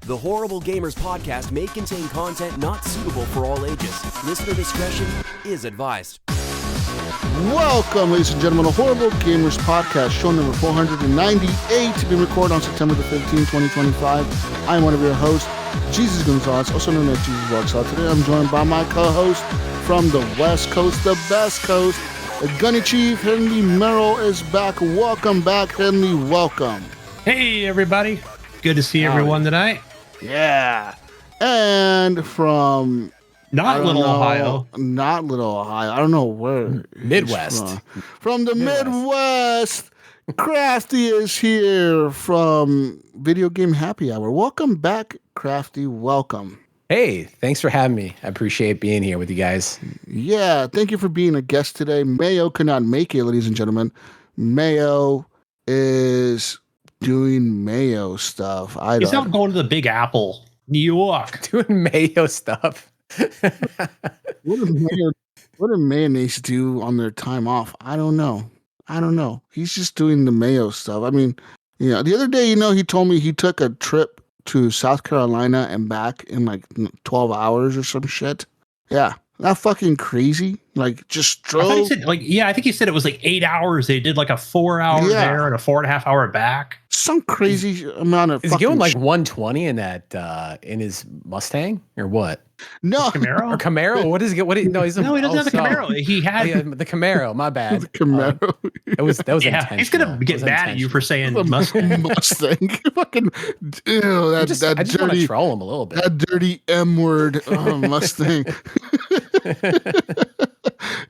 The Horrible Gamers podcast may contain content not suitable for all ages. Listener discretion is advised. Welcome, ladies and gentlemen, to Horrible Gamers podcast, show number 498, being recorded on September the 15th, 2025. I am one of your hosts, Jesus Gonzalez, also known as Jesus Walks Out. Today I'm joined by my co-host from the West Coast, the best coast, the Gunny Chief, Henry Merrill is back. Welcome back, Henry, welcome. Hey, everybody. Good to see everyone tonight. Yeah. And from... Not Little Ohio. Not Little Ohio. I don't know where. Midwest. From the Midwest, Krafty is here from Video Game Happy Hour. Welcome back, Krafty. Welcome. Hey, thanks for having me. I appreciate being here with you guys. Yeah, thank you for being a guest today. Mayo could not make it, ladies and gentlemen. Mayo is doing Mayo stuff. He's not going to the Big Apple, New York. Doing Mayo stuff. What did mayonnaise do on their time off? I don't know. He's just doing the Mayo stuff. I mean, the other day, he told me he took a trip to South Carolina and back in like 12 hours or some shit. Yeah. Not fucking crazy. Like, just drove. I think he said it was like 8 hours. They did like a 4 hour there and a 4.5 hour back. Some crazy amount of. Is he going like 120 in that in his Mustang or what? No, Camaro or Camaro. What is it? No, he doesn't have the Camaro. He had the Camaro. My bad. The Camaro. That was intentional. He's gonna get mad at you for saying Mustang. Mustang. Fucking ew. I just dirty. want to troll him a little bit. That dirty M word. Oh, Mustang.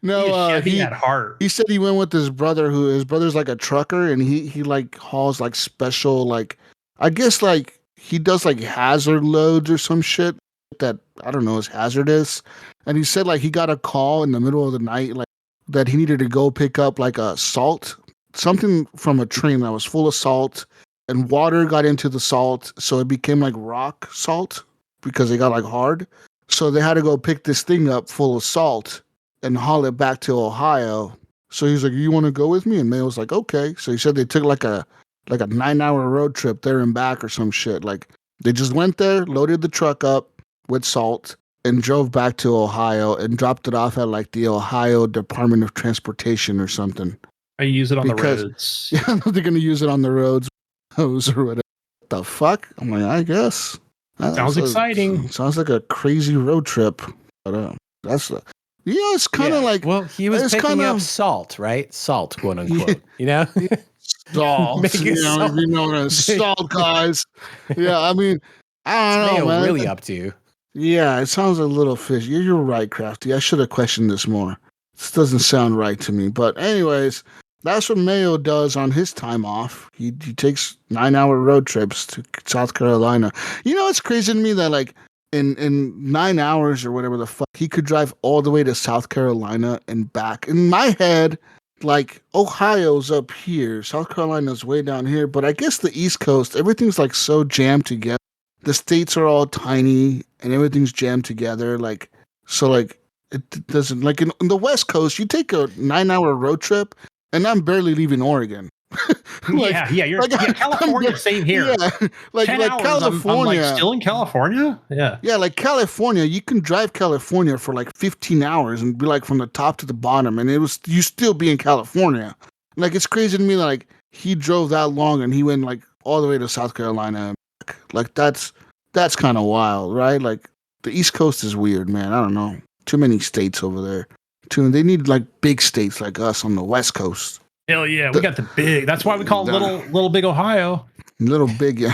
No, he had heart. He said he went with his brother, his brother's like a trucker, and he like hauls like special, like, I guess like he does like hazard loads or some shit that I don't know is hazardous. And he said like he got a call in the middle of the night, like that he needed to go pick up like a salt, something from a train that was full of salt, and water got into the salt, so it became like rock salt because it got like hard. So they had to go pick this thing up full of salt and haul it back to Ohio. So he's like, "You want to go with me?" And Mayo was like, "Okay." So he said they took like a 9-hour road trip there and back or some shit. Like they just went there, loaded the truck up with salt, and drove back to Ohio and dropped it off at like the Ohio Department of Transportation or something. I use it on the roads. Yeah, they're gonna use it on the roads or whatever. What the fuck? I'm like, I guess. Sounds exciting. Sounds like a crazy road trip. But it's kind of like. Well, he was picking up salt, right? Salt, quote unquote. Salt. Salt. You know what a salt, guys. Yeah, I mean, I don't know, man. Really up to. Yeah, it sounds a little fishy. You're right, Krafty. I should have questioned this more. This doesn't sound right to me. But anyways, that's what Mayo does on his time off. He takes 9-hour road trips to South Carolina. It's crazy to me that like in 9 hours or whatever the fuck, he could drive all the way to South Carolina and back. In my head, like Ohio's up here, South Carolina's way down here, but I guess the East Coast, everything's like so jammed together. The states are all tiny and everything's jammed together. Like, so like it doesn't, like in the West Coast, you take a 9-hour road trip and I'm barely leaving Oregon. California, same here. Yeah, like California. I'm still in California? Yeah. Yeah, like California, you can drive California for like 15 hours and be like from the top to the bottom, and you still be in California. Like, it's crazy to me that like he drove that long and he went like all the way to South Carolina. Like that's kind of wild, right? Like the East Coast is weird, man. I don't know. Too many states over there. They need like big states like us on the West Coast. Hell yeah, we got the big. That's why we call it little big Ohio. Little big, yeah.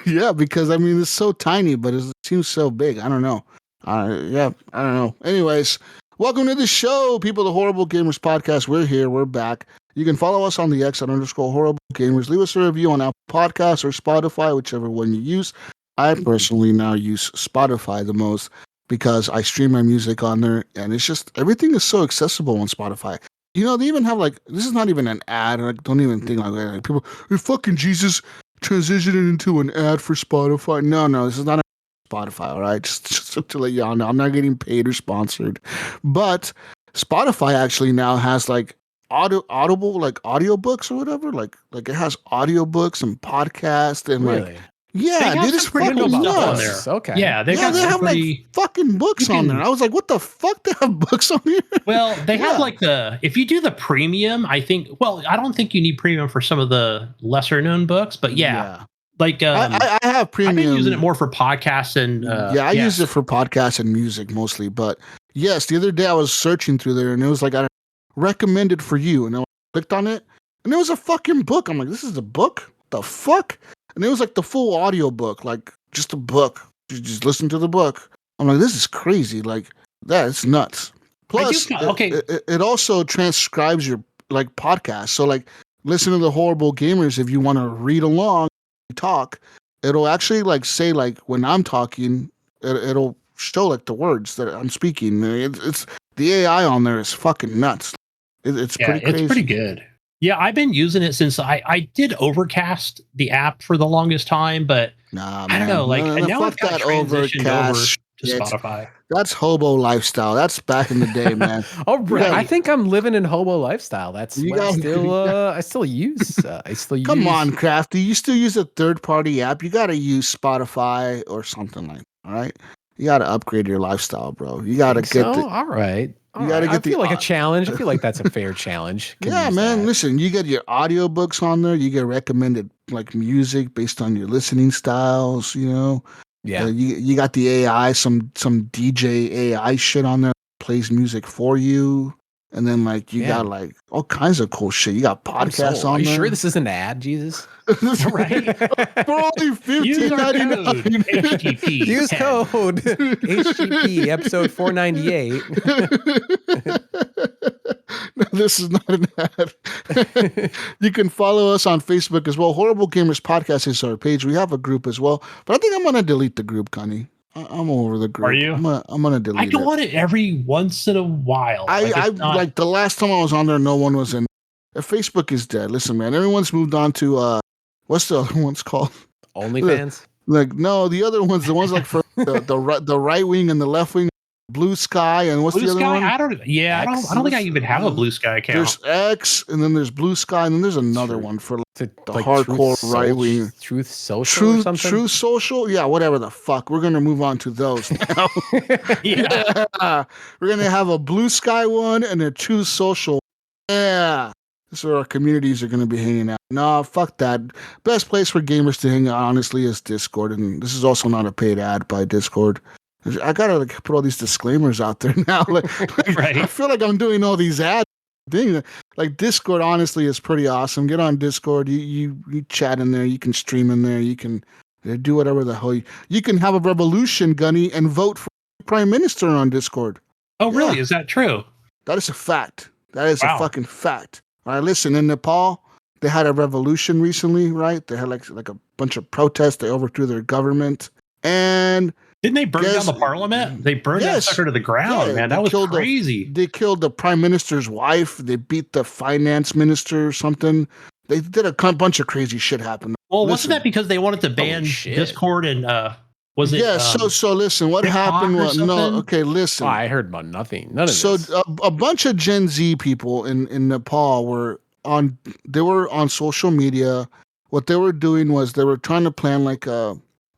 Yeah, because I mean it's so tiny, but it seems so big. I don't know. I don't know. Anyways, welcome to the show, people. The Horrible Gamers podcast. We're here. We're back. You can follow us on the X @_Horrible Gamers. Leave us a review on Apple Podcasts or Spotify, whichever one you use. I personally now use Spotify the most because I stream my music on there, and it's just everything is so accessible on Spotify. They even have like, this is not even an ad. Like, don't even think like that. Like, people, fucking Jesus transitioning into an ad for Spotify. No, this is not a Spotify, all right? Just to let y'all know, I'm not getting paid or sponsored. But Spotify actually now has like audible like audiobooks or whatever. Like it has audiobooks and podcasts and really? like Yeah, They have dude, it's some pretty fucking cool stuff on nuts. there. Okay. Yeah, they got They some have pretty. like fucking books on there. I was like, what the fuck? They have books on here? Well, they have Yeah. like if you do the premium, I think. Well, I don't think you need premium for some of the lesser known books, but yeah. Like I have premium. I've been using it more for podcasts and I use it for podcasts and music mostly. But yes, the other day I was searching through there and it was like I recommended for you, and I clicked on it and it was a fucking book. I'm like, this is a book? What the fuck? And it was like the full audio book, like just a book. You just listen to the book. I'm like, this is crazy. Like that, it's nuts. Plus, it also transcribes your like podcast. So like, listen to the Horrible Gamers if you want to read along. Talk, it'll actually like say like when I'm talking, it'll show like the words that I'm speaking. It's the AI on there is fucking nuts. It's pretty crazy. It's pretty good. Yeah, I've been using it since I did Overcast the app for the longest time, but I don't know. Like now I've got transitioned over to Spotify. That's hobo lifestyle. That's back in the day, man. Oh, right. I think I'm living in hobo lifestyle. That's what I still use. Come on, Krafty. You still use a third-party app. You got to use Spotify or something like that, all right? You got to upgrade your lifestyle, bro. You got to get all right. You got to get I feel like a challenge. I feel like that's a fair challenge. Yeah, man. Listen, you get your audiobooks on there. You get recommended like music based on your listening styles, you know? Yeah, you got the AI, some DJ AI shit on there, plays music for you, and then like you got like all kinds of cool shit. You got podcasts on there. Are you sure this is an ad, Jesus? Right? For only $15.99. HGP. Use code HGP episode 498. No, this is not an ad. You can follow us on Facebook as well. Horrible Gamers Podcast is our page. We have a group as well, but I think I'm gonna delete the group, Gunny. I'm over the group. Are you? I'm gonna delete it. I go on it every once in a while. Like the last time I was on there, no one was in. Facebook is dead. Listen, man, everyone's moved on to what's the other one's called? OnlyFans. Like no, the other ones, the ones like for the right wing and the left wing. Blue Sky and what's the other one? I don't think I even have a Blue Sky account. There's X and then there's Blue Sky and then there's another one for the hardcore right wing. Truth Social or something? Truth Social? Yeah, whatever the fuck. We're gonna move on to those now. Yeah. We're gonna have a Blue Sky one and a Truth Social. Yeah. This is where our communities are gonna be hanging out. No, fuck that. Best place for gamers to hang out, honestly, is Discord. And this is also not a paid ad by Discord. I gotta like put all these disclaimers out there now. Right. I feel like I'm doing all these ad things. Like Discord, honestly, is pretty awesome. Get on Discord. You chat in there. You can stream in there. You can do whatever the hell you can have a revolution, Gunny, and vote for Prime Minister on Discord. Oh, really? Yeah. Is that true? That is a fact. That is a fucking fact. All right, listen. In Nepal, they had a revolution recently, right? They had like a bunch of protests. They overthrew their government and. Didn't they burn down the parliament? They burned that sucker to the ground, man. That was crazy. They killed the prime minister's wife. They beat the finance minister or something. They did a bunch of crazy shit happen. Well, wasn't that because they wanted to ban Discord and was it? Yeah. So listen, what happened was listen. Oh, I heard about nothing. None of this. So a bunch of Gen Z people in Nepal were on social media. What they were doing was they were trying to plan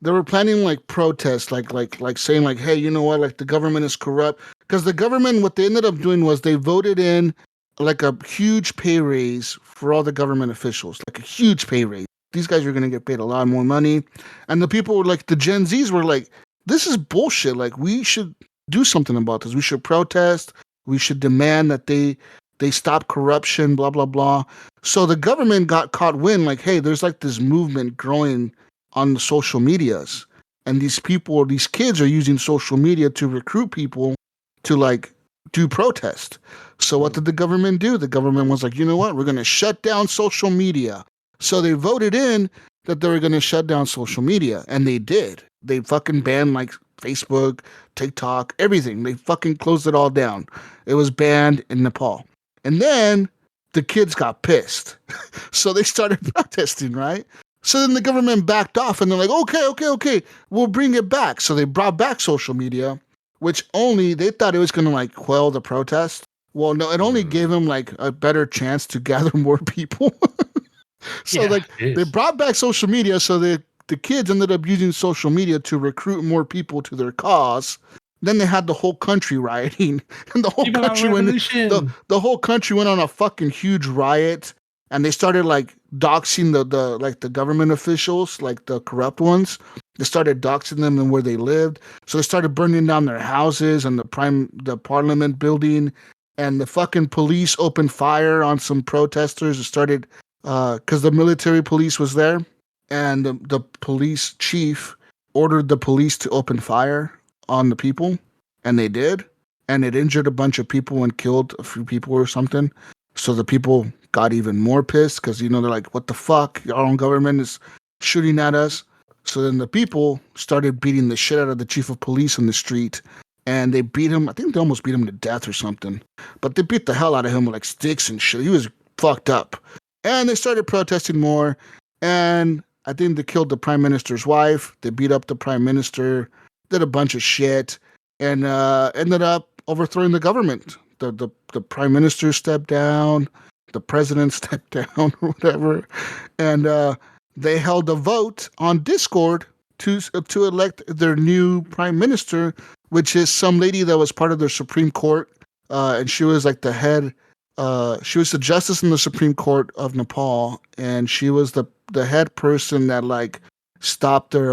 they were planning like protests, like saying like, hey, you know what, like the government is corrupt. Because the government, what they ended up doing was they voted in like a huge pay raise for all the government officials, like a huge pay raise. These guys are going to get paid a lot more money. And the people were like, the Gen Zs were like, this is bullshit. Like we should do something about this. We should protest. We should demand that they stop corruption, blah, blah, blah. So the government got caught wind like, hey, there's like this movement growing on the social medias, and these kids are using social media to recruit people to like do protest. So what did the government do? The government was like, you know what? We're going to shut down social media. So they voted in that they were going to shut down social media, and they did. They fucking banned like Facebook, TikTok, everything. They fucking closed it all down. It was banned in Nepal. And then the kids got pissed. So they started protesting, right? So then the government backed off and they're like, okay, we'll bring it back. So they brought back social media, which they thought it was going to like quell the protest. Well, no, it only gave them like a better chance to gather more people. So they brought back social media. So the the kids ended up using social media to recruit more people to their cause. Then they had the whole country rioting, and the whole country went on a fucking huge riot, and they started like doxing the government officials, like the corrupt ones. They started doxing them and where they lived. So they started burning down their houses and the parliament building, and the fucking police opened fire on some protesters. It started because the military police was there, and the police chief ordered the police to open fire on the people, and they did, and it injured a bunch of people and killed a few people or something. So the people got even more pissed because, they're like, what the fuck? Our own government is shooting at us. So then the people started beating the shit out of the chief of police in the street, and they beat him. I think they almost beat him to death or something, but they beat the hell out of him with like sticks and shit. He was fucked up, and they started protesting more, and I think they killed the prime minister's wife. They beat up the prime minister, did a bunch of shit, and ended up overthrowing the government. The prime minister stepped down, the president stepped down, or whatever, and they held a vote on Discord to elect their new prime minister, which is some lady that was part of their Supreme Court, and she was like the head. She was the justice in the Supreme Court of Nepal, and she was the head person that like stopped their.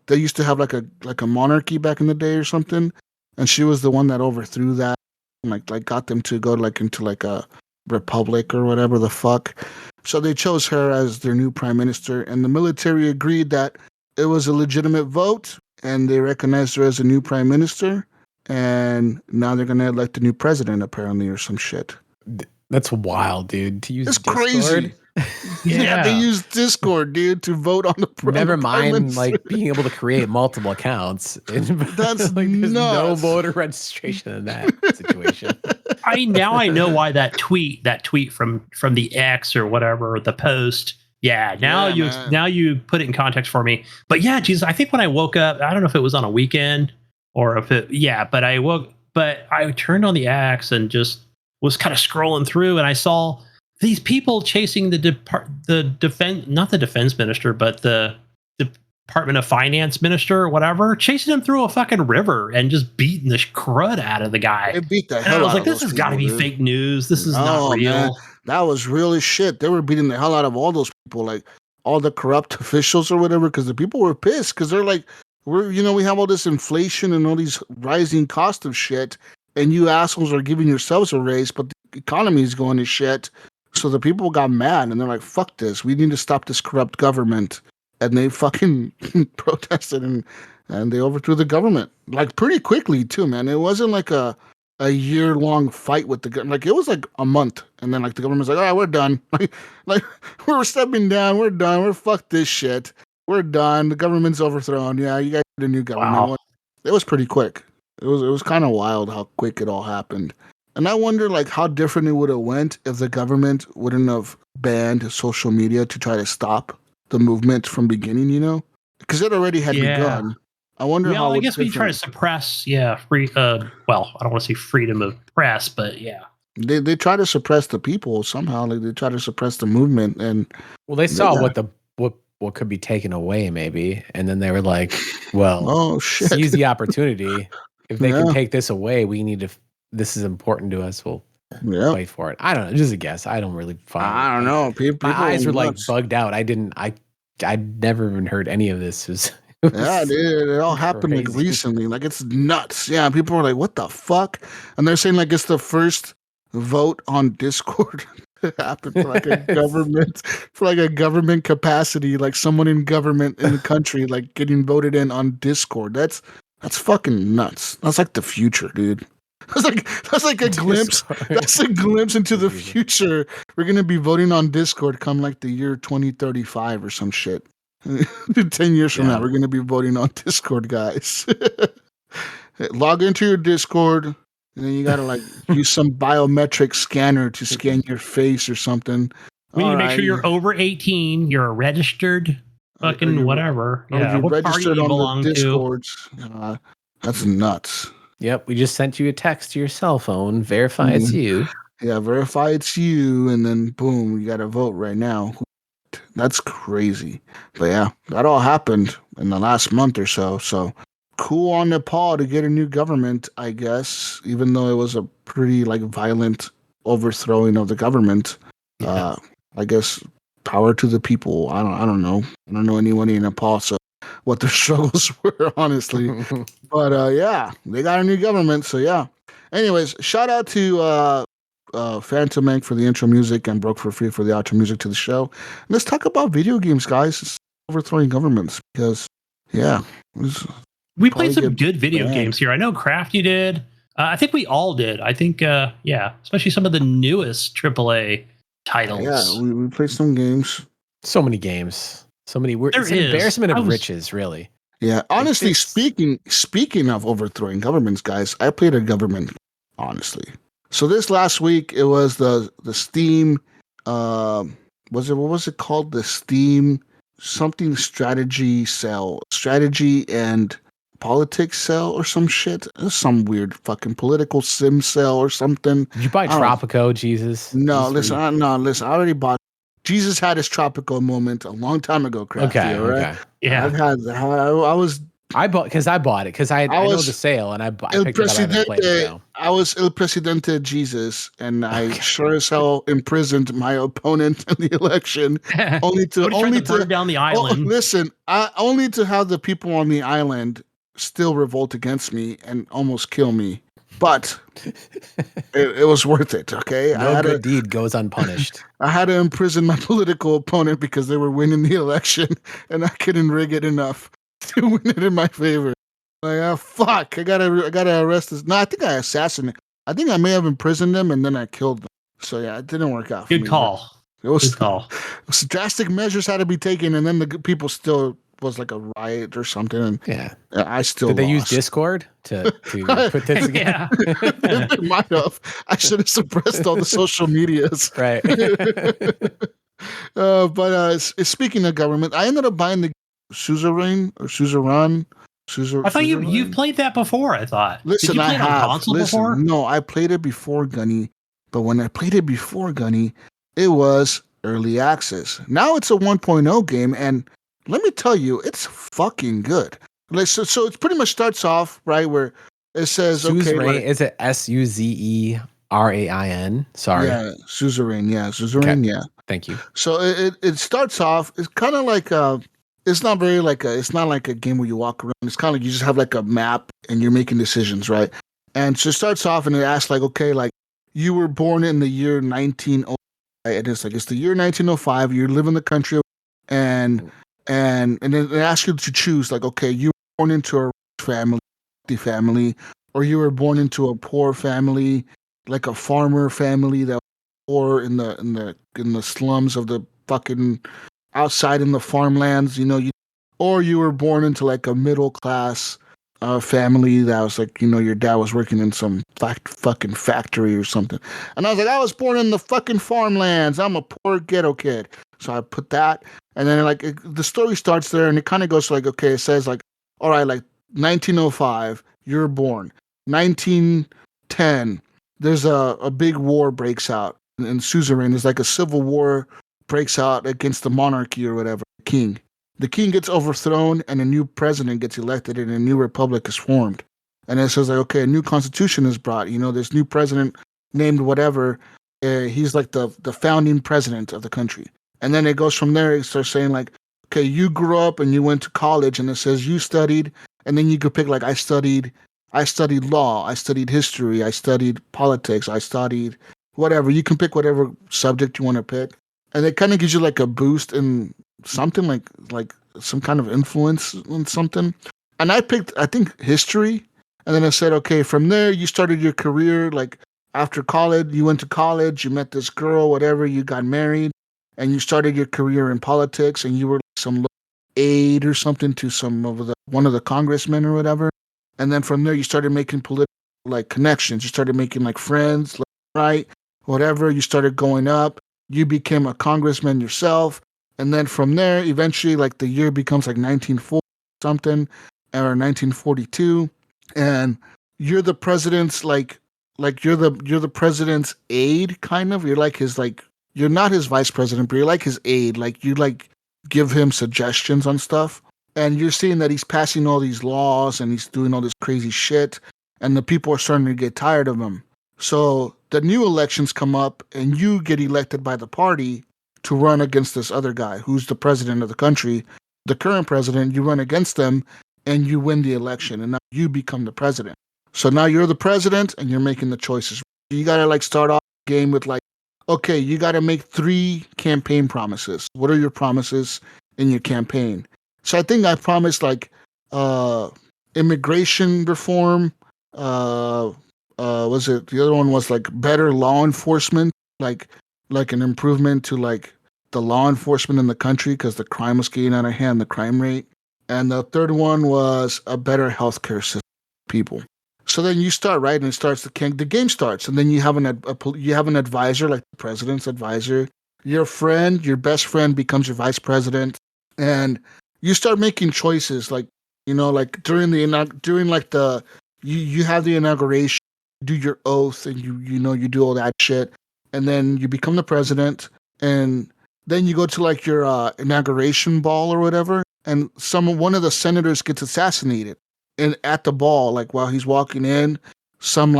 They used to have like a monarchy back in the day or something, and she was the one that overthrew that, and like got them to go like into like a republic or whatever the fuck. So they chose her as their new prime minister, and the military agreed that it was a legitimate vote, and they recognized her as a new prime minister, and now they're gonna elect a new president apparently or some shit. That's wild, dude. To use it's Discord? Crazy. Yeah, they use Discord, dude, to vote on the Never mind, like being able to create multiple accounts. That's like there's nuts. no voter registration in that situation. I know why that tweet from the X or whatever, the post. Yeah, now you put it in context for me. But yeah, Jesus, I think when I woke up, I don't know if it was on a weekend or if it, but I turned on the X and just was kind of scrolling through, and I saw these people chasing the defense minister, but the Department of Finance minister or whatever, chasing him through a fucking river and just beating the crud out of the guy. They beat the hell out of I was like, this has got to be fake news. This is not real. Man. That was really shit. They were beating the hell out of all those people, like all the corrupt officials or whatever, because the people were pissed because they're like, we have all this inflation and all these rising cost of shit, and you assholes are giving yourselves a raise, but the economy is going to shit. So the people got mad, and they're like, fuck this. We need to stop this corrupt government. And they fucking protested, and they overthrew the government. Like, pretty quickly, too, man. It wasn't like a year-long fight with the government. Like, it was like a month. And then, like, the government's like, all right, we're done. like, we're stepping down. We're done. We're fuck this shit. We're done. The government's overthrown. Yeah, you guys get a new government. Wow. It was pretty quick. It was kind of wild how quick it all happened. And I wonder, like, how different it would have went if the government wouldn't have banned social media to try to stop the movement from beginning, because it already had begun. I wonder how. I guess we try to suppress, free. Well, I don't want to say freedom of press, but yeah, they try to suppress the people somehow. Like they try to suppress the movement, and they saw what could be taken away, maybe, and then they were like, well, seize the opportunity. If they can take this away, we need to. This is important to us. We'll fight for it. I don't know. Just a guess. I don't really find. I don't know. People my eyes were like bugged out. I never even heard any of this. It was dude, it all happened like recently. Like it's nuts. Yeah, people were like, "What the fuck?" And they're saying like it's the first vote on Discord that happened for like a government capacity, like someone in government in the country like getting voted in on Discord. That's fucking nuts. That's like the future, dude. That's like a glimpse. That's a glimpse into the future. We're gonna be voting on Discord come like the year 2035 or some shit. 10 years from now, we're gonna be voting on Discord, guys. Log into your Discord, and then you gotta like use some biometric scanner to scan your face or something. We need to make sure you're over 18. You're a registered fucking whatever. Yeah, what registered on the Discords. That's nuts. Yep, we just sent you a text to your cell phone. Verify it's you. Yeah, verify it's you, and then boom, you got to vote right now. That's crazy. But yeah, that all happened in the last month or so. So cool on Nepal to get a new government, I guess, even though it was a pretty like violent overthrowing of the government. Yeah. I guess power to the people. I don't know. I don't know anyone in Nepal, so what their struggles were, honestly. But yeah, they got a new government, so yeah. Anyways, shout out to Phantom Inc. for the intro music and Broke for Free for the outro music to the show. And let's talk about video games, guys. It's overthrowing governments because, yeah. We played some good video games here. I know Krafty did. I think we all did. I think, especially some of the newest AAA titles. Yeah, we played some games. So many games. So many. It's an embarrassment of riches, really. Yeah, honestly, speaking of overthrowing governments, guys, I played a government, honestly. So this last week, it was the Steam, what was it called? The Steam something strategy and politics sale or some shit. Some weird fucking political sim sale or something. Did you buy Tropico, Jesus? No, listen, I already bought. Jesus had his Tropico moment a long time ago, Krafty. Okay, right? Okay. Yeah. I bought it because I know the sale and I picked it up. I haven't played it now. I was El Presidente Jesus, and I sure as hell imprisoned my opponent in the election, only to burn down the island. Only to have the people on the island still revolt against me and almost kill me. But it was worth it, okay? No good deed goes unpunished. I had to imprison my political opponent because they were winning the election, and I couldn't rig it enough to win it in my favor. Like, fuck, I gotta arrest this. No, I think I assassinated. I think I may have imprisoned them, and then I killed them. So yeah, it didn't work out for me. Good call. Good call. Drastic measures had to be taken, and then the people still was like a riot or something. And yeah, I still did they lost. use Discord to put this together? Yeah. They might have. I should have suppressed all the social medias. Right. But speaking of government, I ended up buying the Suzerain. I thought you've played that before. I thought. Listen, Did you play I it on have. console before? No, I played it before Gunny, but when I played it before Gunny, it was early access. Now it's a 1.0 game, and let me tell you, it's fucking good. Like so it pretty much starts off right where it says Suzerain, okay. Is it SUZERAIN? Sorry. Yeah, Suzerain. Yeah, Suzerain. Okay. Yeah. Thank you. So it starts off. It's kind of like it's not very like it's not like a game where you walk around. It's kind of like you just have like a map and you're making decisions, right? And so it starts off and it asks like, okay, like you were born in the year 1905. And it's like it's the year 1905. You live in the country, and then it asks you to choose like, okay, you were born into a rich family, or you were born into a poor family, like a farmer family that was poor in the slums of the fucking outside in the farmlands, or you were born into like a middle class family that was like, your dad was working in some fucking factory or something. And I was like, I was born in the fucking farmlands. I'm a poor ghetto kid. So I put that, and then like the story starts there, and it kind of goes like, okay, it says like, all right, like 1905, you're born. 1910, there's a big war breaks out in Suzerain. There's like a civil war breaks out against the monarchy or whatever, the king. The king gets overthrown, and a new president gets elected, and a new republic is formed. And it says like, okay, a new constitution is brought. This new president named whatever. He's like the founding president of the country. And then it goes from there. It starts saying like, okay, you grew up and you went to college, and it says you studied, and then you could pick like I studied law, I studied history, I studied politics, I studied whatever. You can pick whatever subject you want to pick, and it kind of gives you like a boost in something like some kind of influence on something. And I picked, I think, history, and then I said, okay, from there you started your career. Like after college, you went to college, you met this girl, whatever, you got married, and you started your career in politics, and you were some aide or something to one of the congressmen or whatever. And then from there, you started making political like connections. You started making like friends, right? Whatever. You started going up. You became a congressman yourself. And then from there, eventually, like the year becomes like 1940 something or 1942, and you're the president's like you're the president's aide, kind of. You're like his like you're not his vice president, but you're like his aide. Like you like give him suggestions on stuff. And you're seeing that he's passing all these laws and he's doing all this crazy shit. And the people are starting to get tired of him. So the new elections come up and you get elected by the party to run against this other guy who's the president of the country. The current president, you run against them and you win the election. And now you become the president. So now you're the president and you're making the choices. You got to like start off the game with like, okay, you got to make 3 campaign promises. What are your promises in your campaign? So I think I promised like immigration reform. Was it the other one was like better law enforcement, like an improvement to like the law enforcement in the country because the crime was getting out of hand, the crime rate. And the third one was a better healthcare system for people. So then you start, right, and it starts the game starts, and then you have an advisor, like the president's advisor. Your friend, your best friend, becomes your vice president, and you start making choices, like like during like the you have the inauguration, you do your oath, and you do all that shit, and then you become the president, and then you go to like your inauguration ball or whatever, and one of the senators gets assassinated. And at the ball, like while he's walking in, some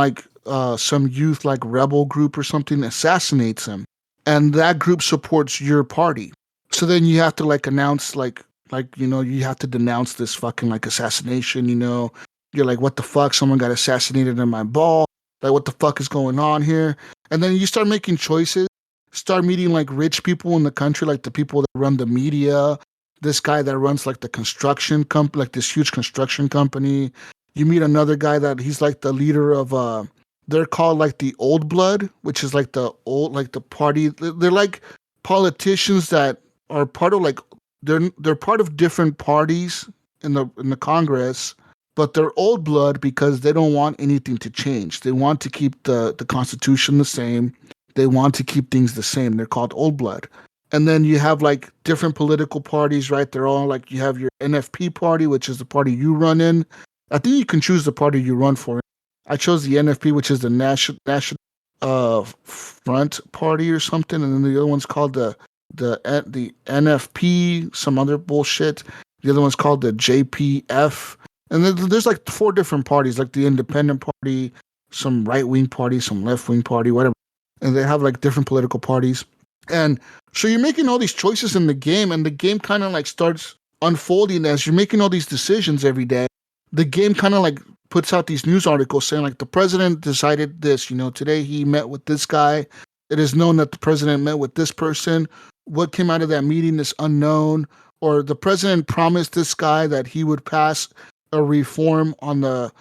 youth like rebel group or something assassinates him, and that group supports your party. So then you have to like announce you have to denounce this fucking like assassination. You're like, what the fuck? Someone got assassinated in my ball. Like, what the fuck is going on here? And then you start making choices. Start meeting like rich people in the country, like the people that run the media. This guy that runs like the construction company, like this huge construction company. You meet another guy that he's like the leader of they're called like the old blood, which is like the party. They're like politicians that are part of like they're part of different parties in the Congress, but they're old blood because they don't want anything to change. They want to keep the Constitution the same. They want to keep things the same. They're called old blood. And then you have like different political parties, right? They're all like, you have your NFP party, which is the party you run in. I think you can choose the party you run for. I chose the NFP, which is the National Front Party or something. And then the other one's called the NFP, some other bullshit. The other one's called the JPF. And then there's like 4 different parties, like the Independent Party, some right-wing party, some left-wing party, whatever. And they have like different political parties. And so you're making all these choices in the game, and the game kind of like starts unfolding as you're making all these decisions every day. The game kind of like puts out these news articles saying like the president decided this, today he met with this guy. It is known that the president met with this person. What came out of that meeting is unknown. Or the president promised this guy that he would pass a reform on the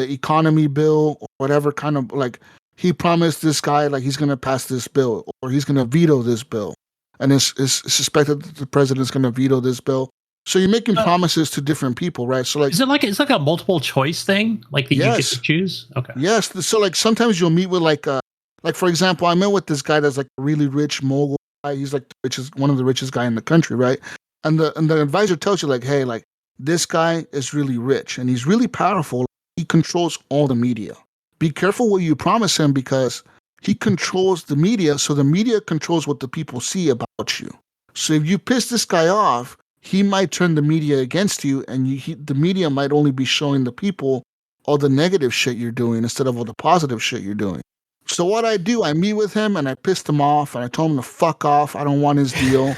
economy bill or whatever kind of like. He promised this guy like he's going to pass this bill or he's going to veto this bill. And it's suspected that the president's going to veto this bill. So you're making promises to different people, right? So like, is it like it's like a multiple choice thing, like that you get to choose? Okay. Yes. So like sometimes you'll meet with like for example, I met with this guy that's like a really rich mogul guy. He's like one of the richest guy in the country, right? And the advisor tells you like, hey, like this guy is really rich and he's really powerful. He controls all the media. Be careful what you promise him because he controls the media, so the media controls what the people see about you. So if you piss this guy off, he might turn the media against you, and the media might only be showing the people all the negative shit you're doing instead of all the positive shit you're doing. So what I do, I meet with him and I pissed him off and I told him to fuck off. I don't want his deal.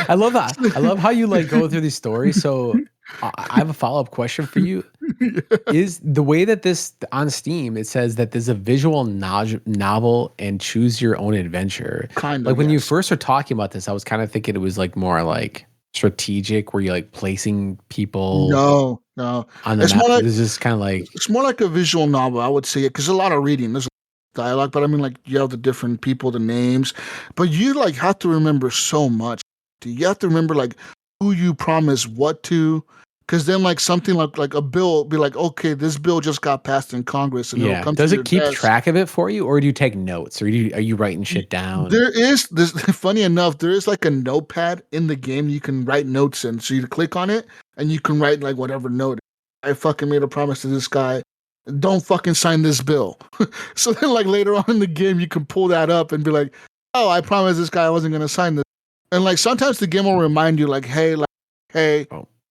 I love that. I love how you like go through these stories. So I have a follow-up question for you. Is the way that this on Steam, it says that there's a visual novel and choose your own adventure. Kind of. Like when you first were talking about this, I was kind of thinking it was like more like strategic, where you're like placing people. No. On the map. It's just kind of like it's more like a visual novel, I would say, because there's a lot of reading. There's dialogue, but I mean, like you have the different people, the names, but you like have to remember so much. You have to remember like who you promise what to. Because then, like something like a bill, be like, okay, this bill just got passed in Congress, and it'll come. Does to it keep desk. track of it for you, or do you take notes, or are you writing shit down? There is this. Funny enough, there is like a notepad in the game you can write notes in. So you click on it, and you can write like whatever note. I fucking made a promise to this guy don't fucking sign this bill. So then like later on in the game, you can pull that up and be like, oh, I promised this guy I wasn't going to sign this. And like sometimes the game will remind you like, hey,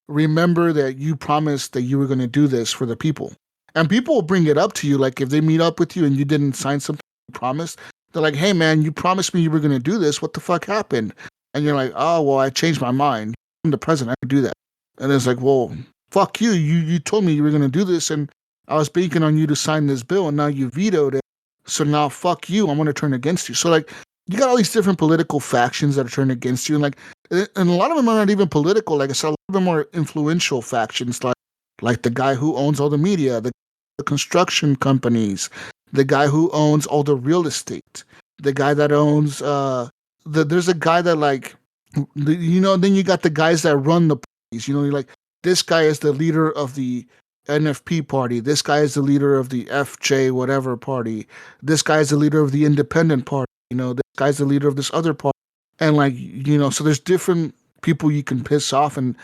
remember that you promised that you were going to do this for the people. And people will bring it up to you. Like if they meet up with you and you didn't sign something you promised, they're like, hey man, you promised me you were going to do this. What the fuck happened? And you're like, oh, well, I changed my mind. I'm the president. I can do that. And it's like, well, fuck you. You told me you were going to do this, and I was banking on you to sign this bill, and now you vetoed it. So now, fuck you. I'm going to turn against you. So, like, you got all these different political factions that are turning against you. And, like, and a lot of them are not even political. Like I said, a lot of them are influential factions, like the guy who owns all the media, the construction companies, the guy who owns all the real estate, the guy that owns, there's a guy that, like, you know, then you got the guys that run the parties. You know, you're like, this guy is the leader of the NFP party. This guy is the leader of the FJ whatever party. This guy is the leader of the independent party. You know, this guy's the leader of this other party. And like, you know, so there's different people you can piss off and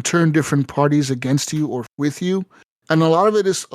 turn different parties against you or with you. And a lot of it is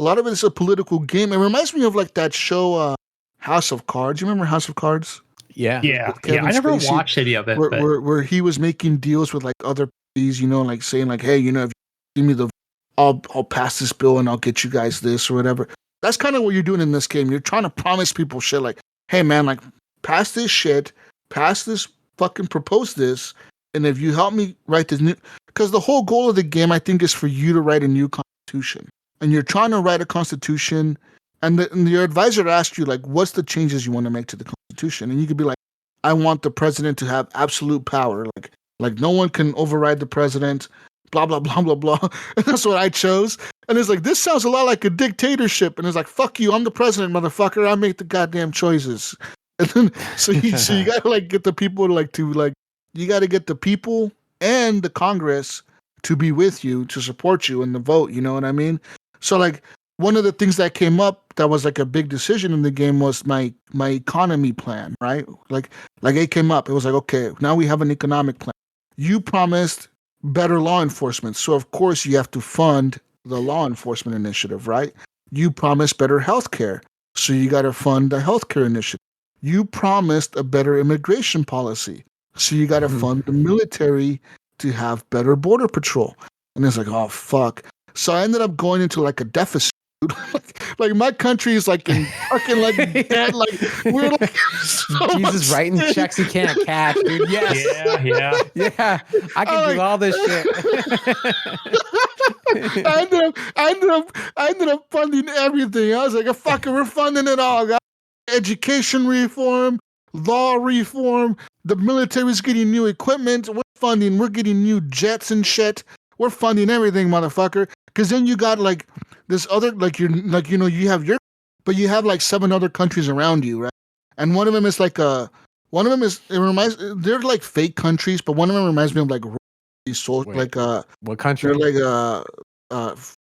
a political game. It reminds me of like that show House of Cards. You remember House of Cards? Yeah. I never watched any of it. Where he was making deals with like other parties, you know, like saying like, hey, you know, if you give me the, I'll pass this bill and I'll get you guys this or whatever. That's kind of what you're doing in this game. You're trying to promise people shit like, hey man, like pass this shit, pass this, fucking propose this, and if you help me write this new, because the whole goal of the game, I think, is for you to write a new constitution. And you're trying to write a constitution, and your advisor asked you, like, what's the changes you want to make to the constitution? And you could be like, I want the president to have absolute power. Like no one can override the president, blah, blah, blah, blah, blah. And that's what I chose. And it's like, this sounds a lot like a dictatorship. And it's like, fuck you, I'm the president, motherfucker. I make the goddamn choices. And then, so you gotta like get the people to you gotta get the people and the Congress to be with you, to support you in the vote. You know what I mean? So like, one of the things that came up that was like a big decision in the game was my economy plan, right? Like it came up. It was like, okay, now we have an economic plan. You promised better law enforcement. So of course you have to fund the law enforcement initiative, right? You promised better healthcare. So you got to fund the healthcare initiative. You promised a better immigration policy. So you got to fund the military to have better border patrol. And it's like, oh, fuck. So I ended up going into like a deficit. Like my country is like in fucking like dead. Like we're like so Jesus writing checks he can't cash, dude. Yes. Yeah. I can do all this shit. I ended up funding everything. I was like, fucking, we're funding it all, guys. Education reform, law reform. The military's getting new equipment. We're getting new jets and shit. We're funding everything, motherfucker. Because then you got like this other, like you're like, you know, you have your, but you have like 7 other countries around you, right? And one of them is they're like fake countries, but one of them reminds me of like what country? They're like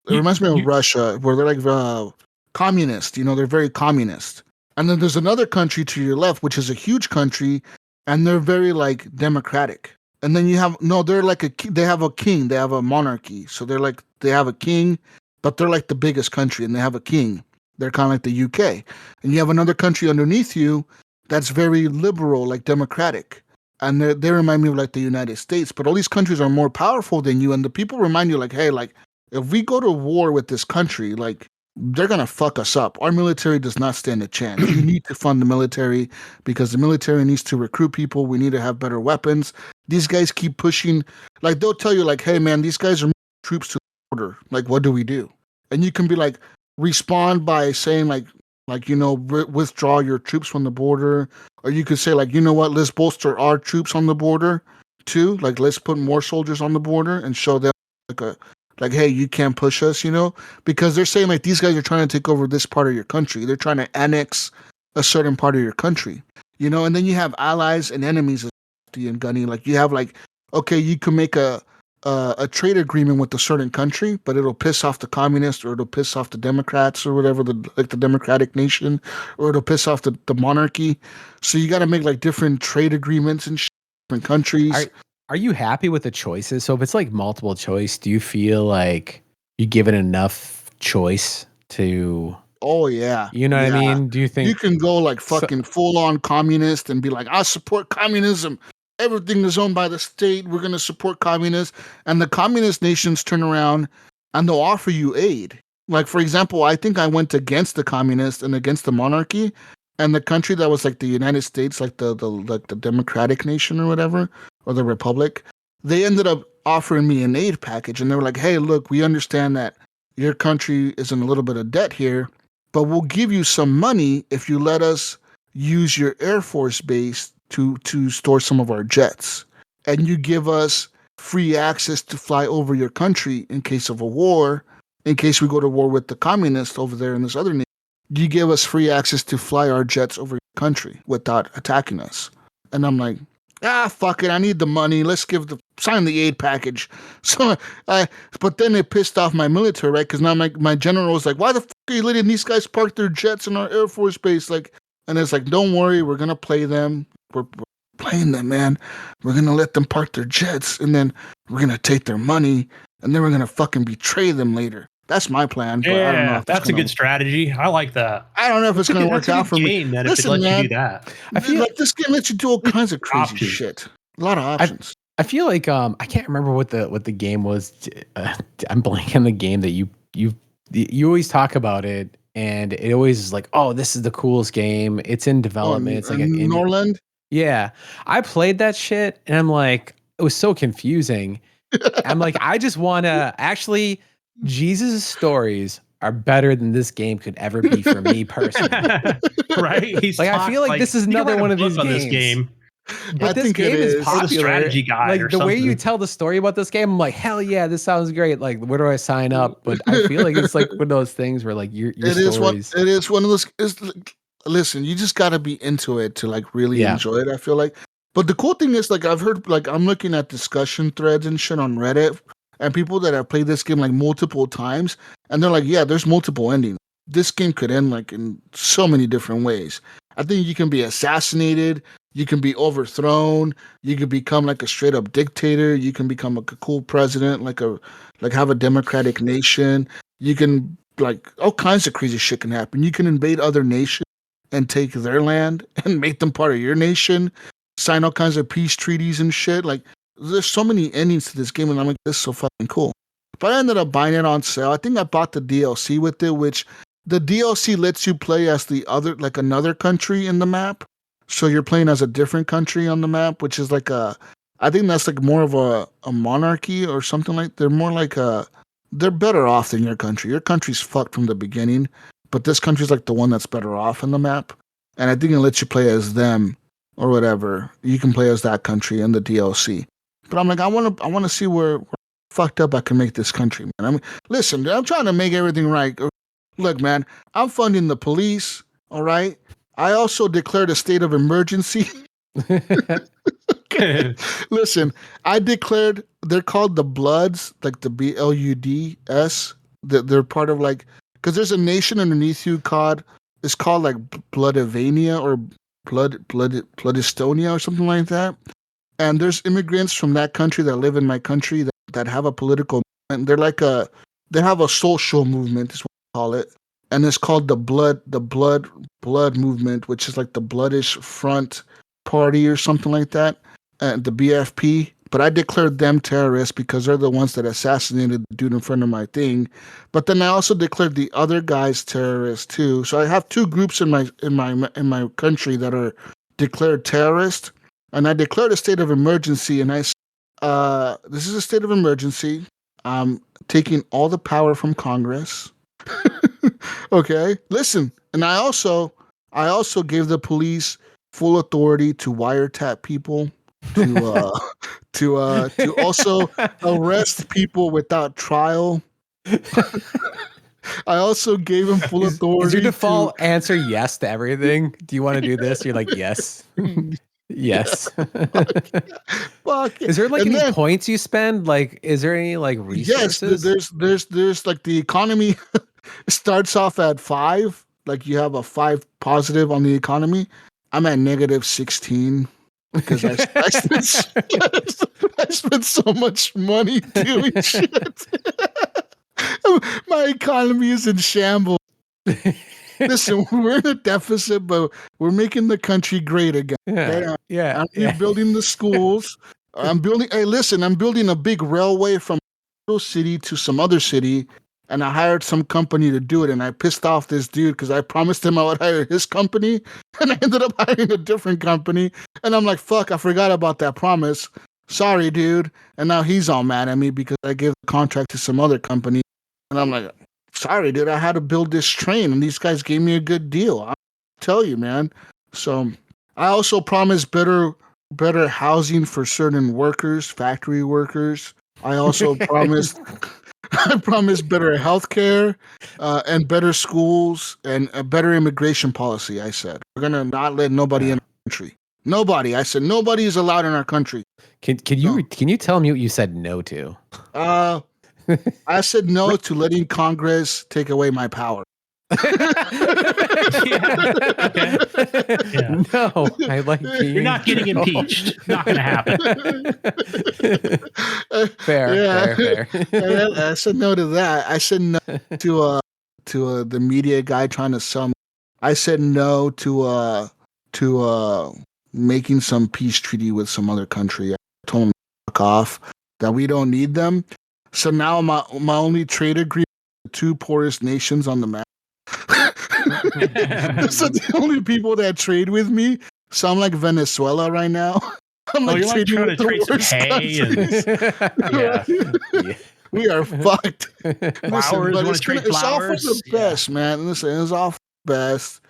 it reminds me of Russia, where they're like communist. You know, they're very communist. And then there's another country to your left, which is a huge country, and they're very like democratic. And then you have they're like they have a king, they have a monarchy. So they're like they have a king, but they're like the biggest country, and they have a king. They're kind of like the UK. And you have another country underneath you that's very liberal, like democratic. And they remind me of like the United States. But all these countries are more powerful than you, and the people remind you like, hey, like if we go to war with this country, like they're going to fuck us up. Our military does not stand a chance. You need to fund the military because the military needs to recruit people. We need to have better weapons. These guys keep pushing. Like, they'll tell you, like, hey, man, these guys are moving troops to the border. Like, what do we do? And you can be like, respond by saying, like you know, withdraw your troops from the border. Or you could say, like, you know what, let's bolster our troops on the border, too. Like, let's put more soldiers on the border and show them, like, hey, you can't push us, you know? Because they're saying, like, these guys are trying to take over this part of your country. They're trying to annex a certain part of your country, you know? And then you have allies and enemies, and Gunny. Like, you have, like, okay, you can make a trade agreement with a certain country, but it'll piss off the communists, or it'll piss off the Democrats, or whatever, the democratic nation, or it'll piss off the monarchy. So you got to make, like, different trade agreements and different countries. Are you happy with the choices? So if it's like multiple choice, do you feel like you give it enough choice to? Oh yeah. You know what I mean? Do you think you can go like fucking full on communist and be like, I support communism. Everything is owned by the state. We're gonna support communists. And the communist nations turn around and they'll offer you aid. Like, for example, I think I went against the communists and against the monarchy, and the country that was like the United States, like the democratic nation or whatever, or the republic, they ended up offering me an aid package, and they were like, hey, look, we understand that your country is in a little bit of debt here, but we'll give you some money if you let us use your Air Force base to store some of our jets. And you give us free access to fly over your country in case of a war, in case we go to war with the communists over there in this other nation. You give us free access to fly our jets over your country without attacking us. And I'm like, fuck it, I need the money. Let's sign the aid package. So but then it pissed off my military, right? Because now my general was like, why the fuck are you letting these guys park their jets in our Air Force base? Like, and it's like, don't worry, we're gonna play them. We're playing them, man. We're gonna let them park their jets, and then we're gonna take their money, and then we're gonna fucking betray them later. That's my plan. But I don't know if that's a good strategy. I like that. I don't know if it's going to work out for me. Listen, man, you do that. I feel like this game lets you do all kinds of crazy shit. A lot of options. I feel like I can't remember what the game was. I'm blanking on the game that you always talk about it, and it always is like, oh, this is the coolest game. It's in development. It's like Norland. Yeah, I played that shit, and I'm like, it was so confusing. I'm like, I just want to actually. Jesus' stories are better than this game could ever be for me personally. Right? He's like, I feel like this is another one of these games. This game. But this game is popular. Strategy guide like the way you tell the story about this game, I'm like, hell yeah, this sounds great. Like, where do I sign up? But I feel like it's like one of those things where like your stories. It is one of those. Listen, you just got to be into it to like really enjoy it. I feel like. But the cool thing is, like, I've heard, like, I'm looking at discussion threads and shit on Reddit. And people that have played this game like multiple times, and they're like, yeah, there's multiple endings. This game could end like in so many different ways. I think you can be assassinated, you can be overthrown, you can become like a straight up dictator, you can become like a cool president, like have a democratic nation. You can like all kinds of crazy shit can happen. You can invade other nations and take their land and make them part of your nation, sign all kinds of peace treaties and shit. Like, there's so many endings to this game, and I'm like, this is so fucking cool. But I ended up buying it on sale. I think I bought the DLC with it, which the DLC lets you play as another country in the map. So you're playing as a different country on the map, which is like I think that's like more of a monarchy or something like. They're more like they're better off than your country. Your country's fucked from the beginning, but this country's like the one that's better off in the map. And I think it lets you play as them or whatever. You can play as that country in the DLC. But I'm like, I want to see where fucked up I can make this country, man. Listen, I'm trying to make everything right. Look, man, I'm funding the police, all right? I also declared a state of emergency. Okay. Listen, I declared, they're called the Bloods, like the BLUDS. They're part of like, because there's a nation underneath you it's called like Bloodavania or Blood Estonia or something like that. And there's immigrants from that country that live in my country that have a political movement. They have a social movement, is what I call it. And it's called the blood movement, which is like the Bloodish Front Party or something like that. The BFP. But I declared them terrorists because they're the ones that assassinated the dude in front of my thing. But then I also declared the other guys terrorists too. So I have two groups in my country that are declared terrorists. And I declared a state of emergency, and this is a state of emergency. I'm taking all the power from Congress. Okay, listen, and I also gave the police full authority to wiretap people, to also arrest people without trial. I also gave him full authority. Is your default answer yes to everything? Do you want to do this? You're like, yes. Yes. Fuck. Is there like any points you spend? Like, is there any like resources? Yes, there's like the economy starts off at 5. Like you have a 5 positive on the economy. I'm at -16 because I spent so much money doing shit. My economy is in shambles. Listen, we're in a deficit, but we're making the country great again. I'm rebuilding the schools. I'm building. Hey, listen, I'm building a big railway from little city to some other city, and I hired some company to do it. And I pissed off this dude because I promised him I would hire his company, and I ended up hiring a different company. And I'm like, fuck, I forgot about that promise. Sorry, dude. And now he's all mad at me because I gave the contract to some other company. And I'm like, sorry, dude, I had to build this train, and these guys gave me a good deal. I'll tell you, man. So I also promised better housing for certain workers, factory workers. I also promised better health care and better schools and a better immigration policy. I said we're gonna not let nobody in the country. Nobody. I said nobody is allowed in our country. Can you tell me what you said no to? I said no to letting Congress take away my power. No, I like you're not getting impeached. Not going to happen. Fair. I said no to that. I said no to the media guy trying to sell me. I said no to making some peace treaty with some other country. I told him to fuck off, that we don't need them. So now my only trade agreement with the two poorest nations on the map. Those are the only people that trade with me. So I'm like Venezuela right now. I'm like trading with the worst countries. We are fucked. Listen, but it's all for the best, man. Listen, it's all for the best.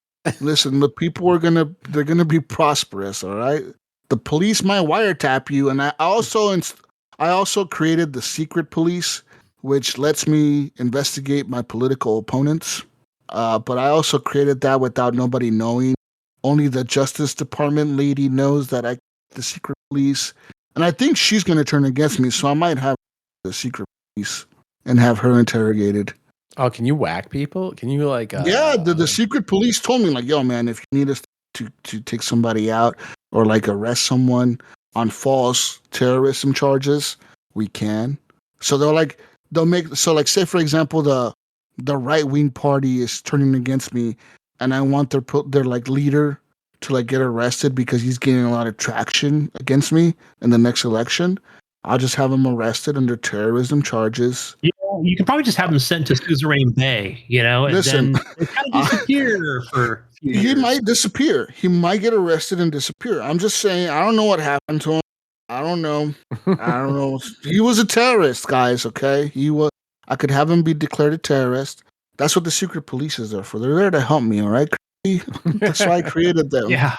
Listen, the people they're gonna be prosperous, all right? The police might wiretap you, and I also created the secret police, which lets me investigate my political opponents. But I also created that without nobody knowing. Only the Justice Department lady knows that I the secret police, and I think she's gonna turn against me, so I might have the secret police and have her interrogated. Oh, can you whack people? Can you like? Yeah, the secret police told me like, yo, man, if you need us to take somebody out or like arrest someone on false terrorism charges, we can. So say for example the right wing party is turning against me, and I want their like leader to like get arrested because he's gaining a lot of traction against me in the next election. I'll just have him arrested under terrorism charges. Yeah, you can probably just have him sent to Suzerain Bay, and listen, then they kind of disappear for a few years. He might disappear. He might get arrested and disappear. I'm just saying, I don't know what happened to him. I don't know. He was a terrorist, guys, okay? I could have him be declared a terrorist. That's what the secret police is there for. They're there to help me, all right? That's why I created them. Yeah.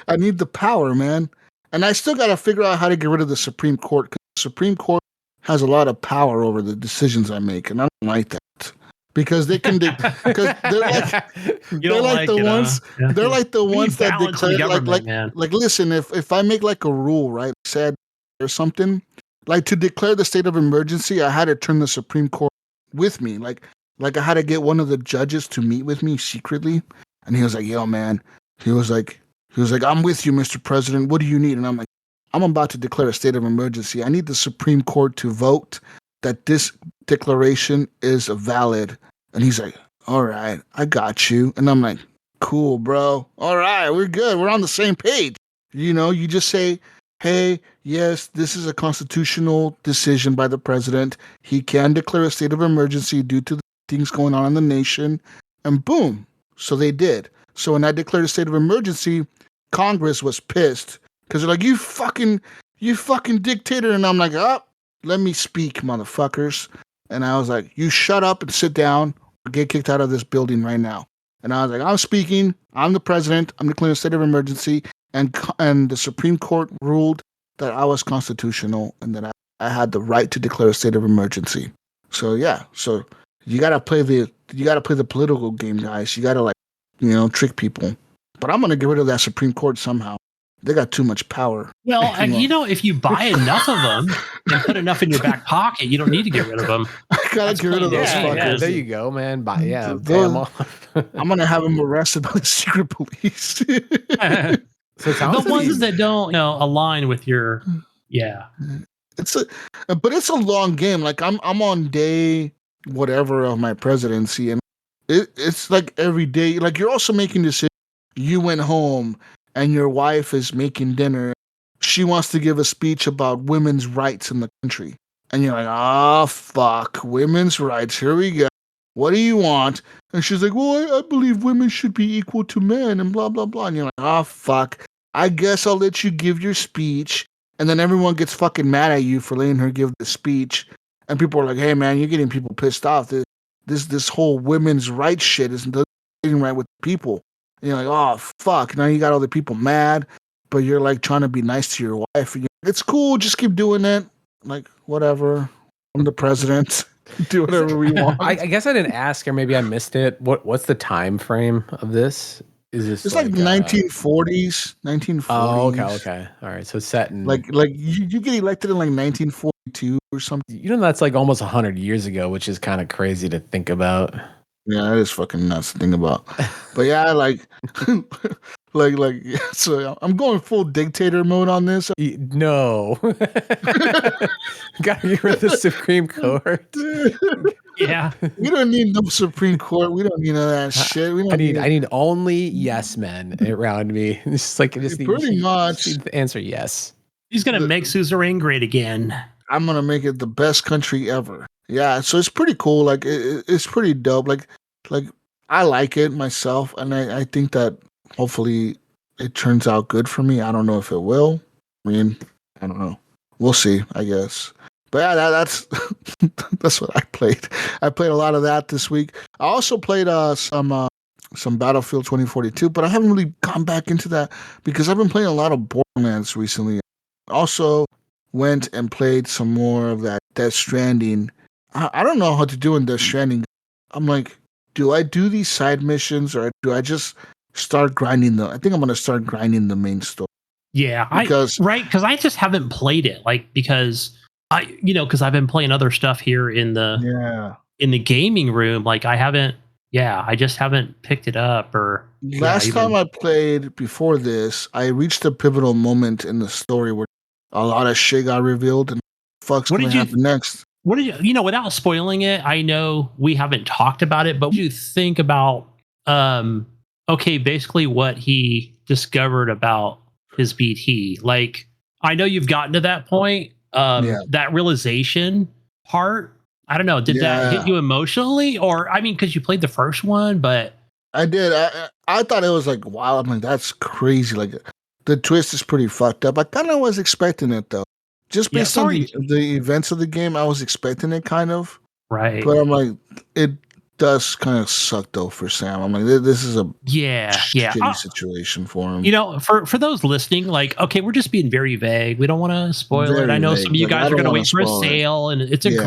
I need the power, man. And I still got to figure out how to get rid of the Supreme Court, because the Supreme Court has a lot of power over the decisions I make, and I don't like that. Because they can, because they're like the ones that declare, like listen, if I make like a rule, right, said or something, like to declare the state of emergency, I had to turn the Supreme Court with me, like I had to get one of the judges to meet with me secretly, and he was like, yo, man, he was like, I'm with you, Mr. President. What do you need? And I'm like, I'm about to declare a state of emergency. I need the Supreme Court to vote that this declaration is valid. And he's like, all right, I got you. And I'm like, cool, bro. All right, we're good. We're on the same page. You just say, hey, yes, this is a constitutional decision by the president. He can declare a state of emergency due to the things going on in the nation. And boom. So they did. So when I declared a state of emergency, Congress was pissed because they're like, you fucking dictator. And I'm like, let me speak, motherfuckers. And I was like, you shut up and sit down or get kicked out of this building right now. And I was like, I'm speaking. I'm the president. I'm declaring a state of emergency. And the Supreme Court ruled that I was constitutional and that I had the right to declare a state of emergency. So yeah. So you gotta play the political game, guys. You gotta trick people. But I'm gonna get rid of that Supreme Court somehow. They got too much power. Well, if you buy enough of them and put enough in your back pocket, you don't need to get rid of them. I gotta get rid of those fuckers. Yeah, there you go, man. Pay them off. I'm gonna have them arrested by the secret police. So the ones that don't, align with your, but it's a long game. Like I'm on day whatever of my presidency, and it's like every day. Like you're also making decisions. You went home and your wife is making dinner. She wants to give a speech about women's rights in the country. And you're like, oh, fuck, women's rights. Here we go. What do you want? And she's like, well, I believe women should be equal to men and blah, blah, blah. And you're like, oh, fuck. I guess I'll let you give your speech. And then everyone gets fucking mad at you for letting her give the speech. And people are like, hey, man, you're getting people pissed off. This whole women's rights shit isn't getting right with people. And you're like, oh, fuck. Now you got all the people mad, but you're like trying to be nice to your wife. And it's cool. Just keep doing it. Like, whatever. I'm the president. Do whatever we want. I guess I didn't ask, or maybe I missed it. What's the time frame of this? Is this it's like 1940s, 1940s. Oh, okay. All right. So set in like you get elected in like 1942 or something. You know, that's like almost 100 years ago, which is kind of crazy to think about. Yeah, that is fucking nuts to think about. But yeah, like so I'm going full dictator mode on this. No. Gotta get rid of the Supreme Court. Yeah. We don't need no Supreme Court. We don't need none of that shit. I need only yes men around me. It's like pretty much the answer yes. He's gonna make suzerain great again. I'm gonna make it the best country ever. Yeah, so it's pretty cool. Like it's pretty dope. Like I like it myself, and I think that hopefully it turns out good for me. I don't know if it will. I mean, I don't know. We'll see, I guess. But yeah, that's that's what I played. I played a lot of that this week. I also played some Battlefield 2042, but I haven't really gone back into that because I've been playing a lot of Borderlands recently. Also went and played some more of that Death Stranding. I don't know how to do in Death Stranding. I'm like, do I do these side missions or do I just start grinding them? I think I'm going to start grinding the main story. Yeah, because I just haven't played it, like because I've been playing other stuff here in the gaming room. Like I just haven't picked it up. Or last time I played before this, I reached a pivotal moment in the story where a lot of shit got revealed and fuck's going to happen next. What did you without spoiling it? I know we haven't talked about it, but what do you think about basically what he discovered about his BT? Like, I know you've gotten to that point. That realization part, I don't know. Did that hit you emotionally? Or, I mean, because you played the first one, but I did. I thought it was like, wow, I'm like, that's crazy. Like, the twist is pretty fucked up. I kind of was expecting it, though. Just based on the events of the game, I was expecting it kind of. Right. But I'm like, it does kind of suck, though, for Sam. I'm like, this is a shitty situation for him. For those listening, like, okay, we're just being very vague. We don't want to spoil it. I know some of you guys are going to wait for a sale, and it's a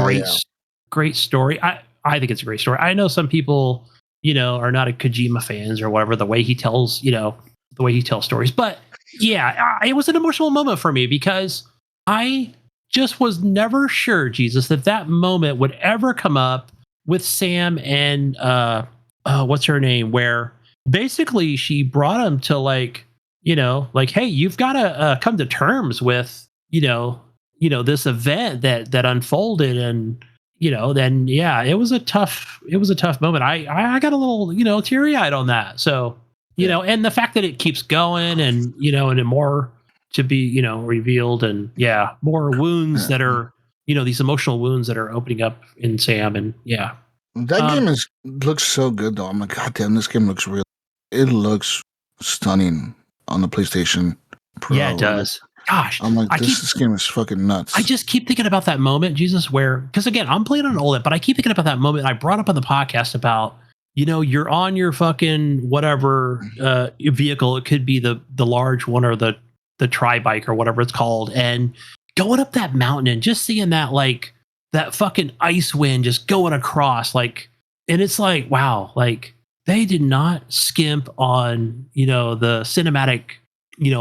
great story. I think it's a great story. I know some people, are not a Kojima fans or whatever, the way he tells stories. But yeah, it was an emotional moment for me because I just was never sure, Jesus, that moment would ever come up with Sam and what's her name, where basically she brought him to like, hey, you've got to come to terms with, this event that unfolded. And, then, it was a tough moment. I got a little, teary eyed on that. So, and the fact that it keeps going and, and more to be, revealed and more wounds that are, these emotional wounds that are opening up in Sam. And that game looks so good though. I'm like, God damn, this game looks real. It looks stunning on the PlayStation Pro. Yeah, it does. Gosh, I'm like, this game is fucking nuts. I just keep thinking about that moment, Jesus, because again, I'm playing on OLED, but I keep thinking about that moment I brought up on the podcast about, you're on your fucking whatever vehicle. It could be the large one or the tri-bike or whatever it's called, and going up that mountain and just seeing that like that fucking ice wind just going across, like, and it's like, wow, like they did not skimp on the cinematic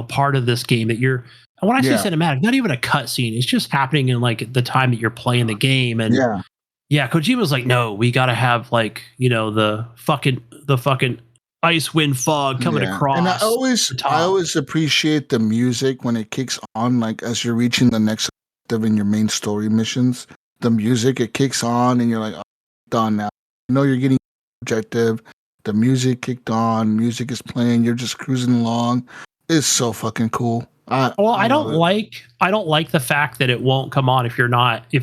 part of this game that you're. And when I say cinematic, not even a cutscene, it's just happening in like the time that you're playing the game. And Kojima's like, no, we got to have like the fucking ice wind fog coming across. And I always appreciate the music when it kicks on, like as you're reaching the next step in your main story missions. The music, it kicks on and you're like, oh, done now. You're getting objective. The music kicked on. Music is playing. You're just cruising along. It's so fucking cool. I don't like the fact that it won't come on if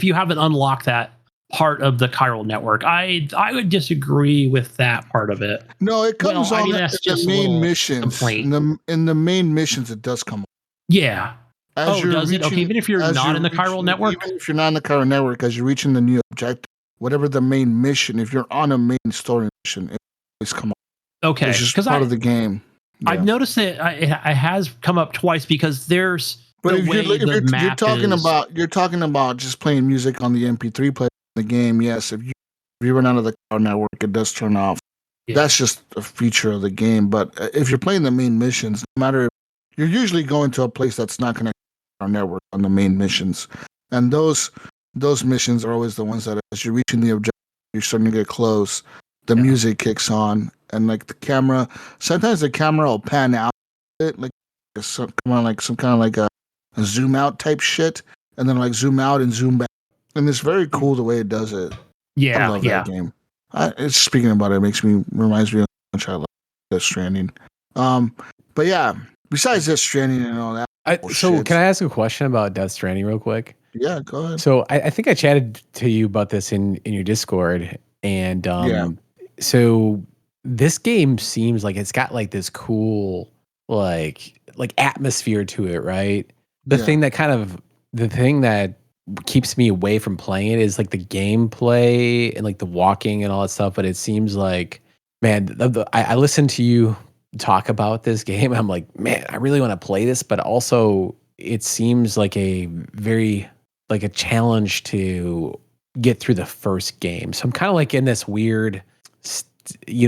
you haven't unlocked that part of the chiral network. I would disagree with that part of it. No, it comes on in the main missions. In the main missions, it does come on. Yeah. Does it? Okay, even if you're not in the chiral network? Even if you're not in the chiral network, as you're reaching the new objective, whatever the main mission, if you're on a main story mission, it always come on. Okay. It's just part of the game. Yeah. I've noticed that it has come up twice because there's you're talking about just playing music on the MP3 player in the game. Yes, if you run out of the chiral network, it does turn off. Yeah. That's just a feature of the game. But if you're playing the main missions, no matter if you're usually going to a place that's not connected to our network on the main missions, and those missions are always the ones that as you're reaching the objective, you're starting to get close. The music kicks on, and like the camera. Sometimes the camera will pan out a bit, like some kind of like a zoom out type shit, and then like zoom out and zoom back, and it's very cool the way it does it. Yeah, I love that game. Speaking about it, reminds me of how much I love Death Stranding. But yeah, besides Death Stranding and all that. Can I ask a question about Death Stranding real quick? Yeah, go ahead. So I think I chatted to you about this in your Discord, and so this game seems like it's got like this cool like atmosphere to it, right? The thing that keeps me away from playing it is like the gameplay and like the walking and all that stuff. But it seems like, man, I listened to you talk about this game. I'm like, man, I really want to play this, but also it seems like a very like a challenge to get through the first game. So I'm kind of like in this weird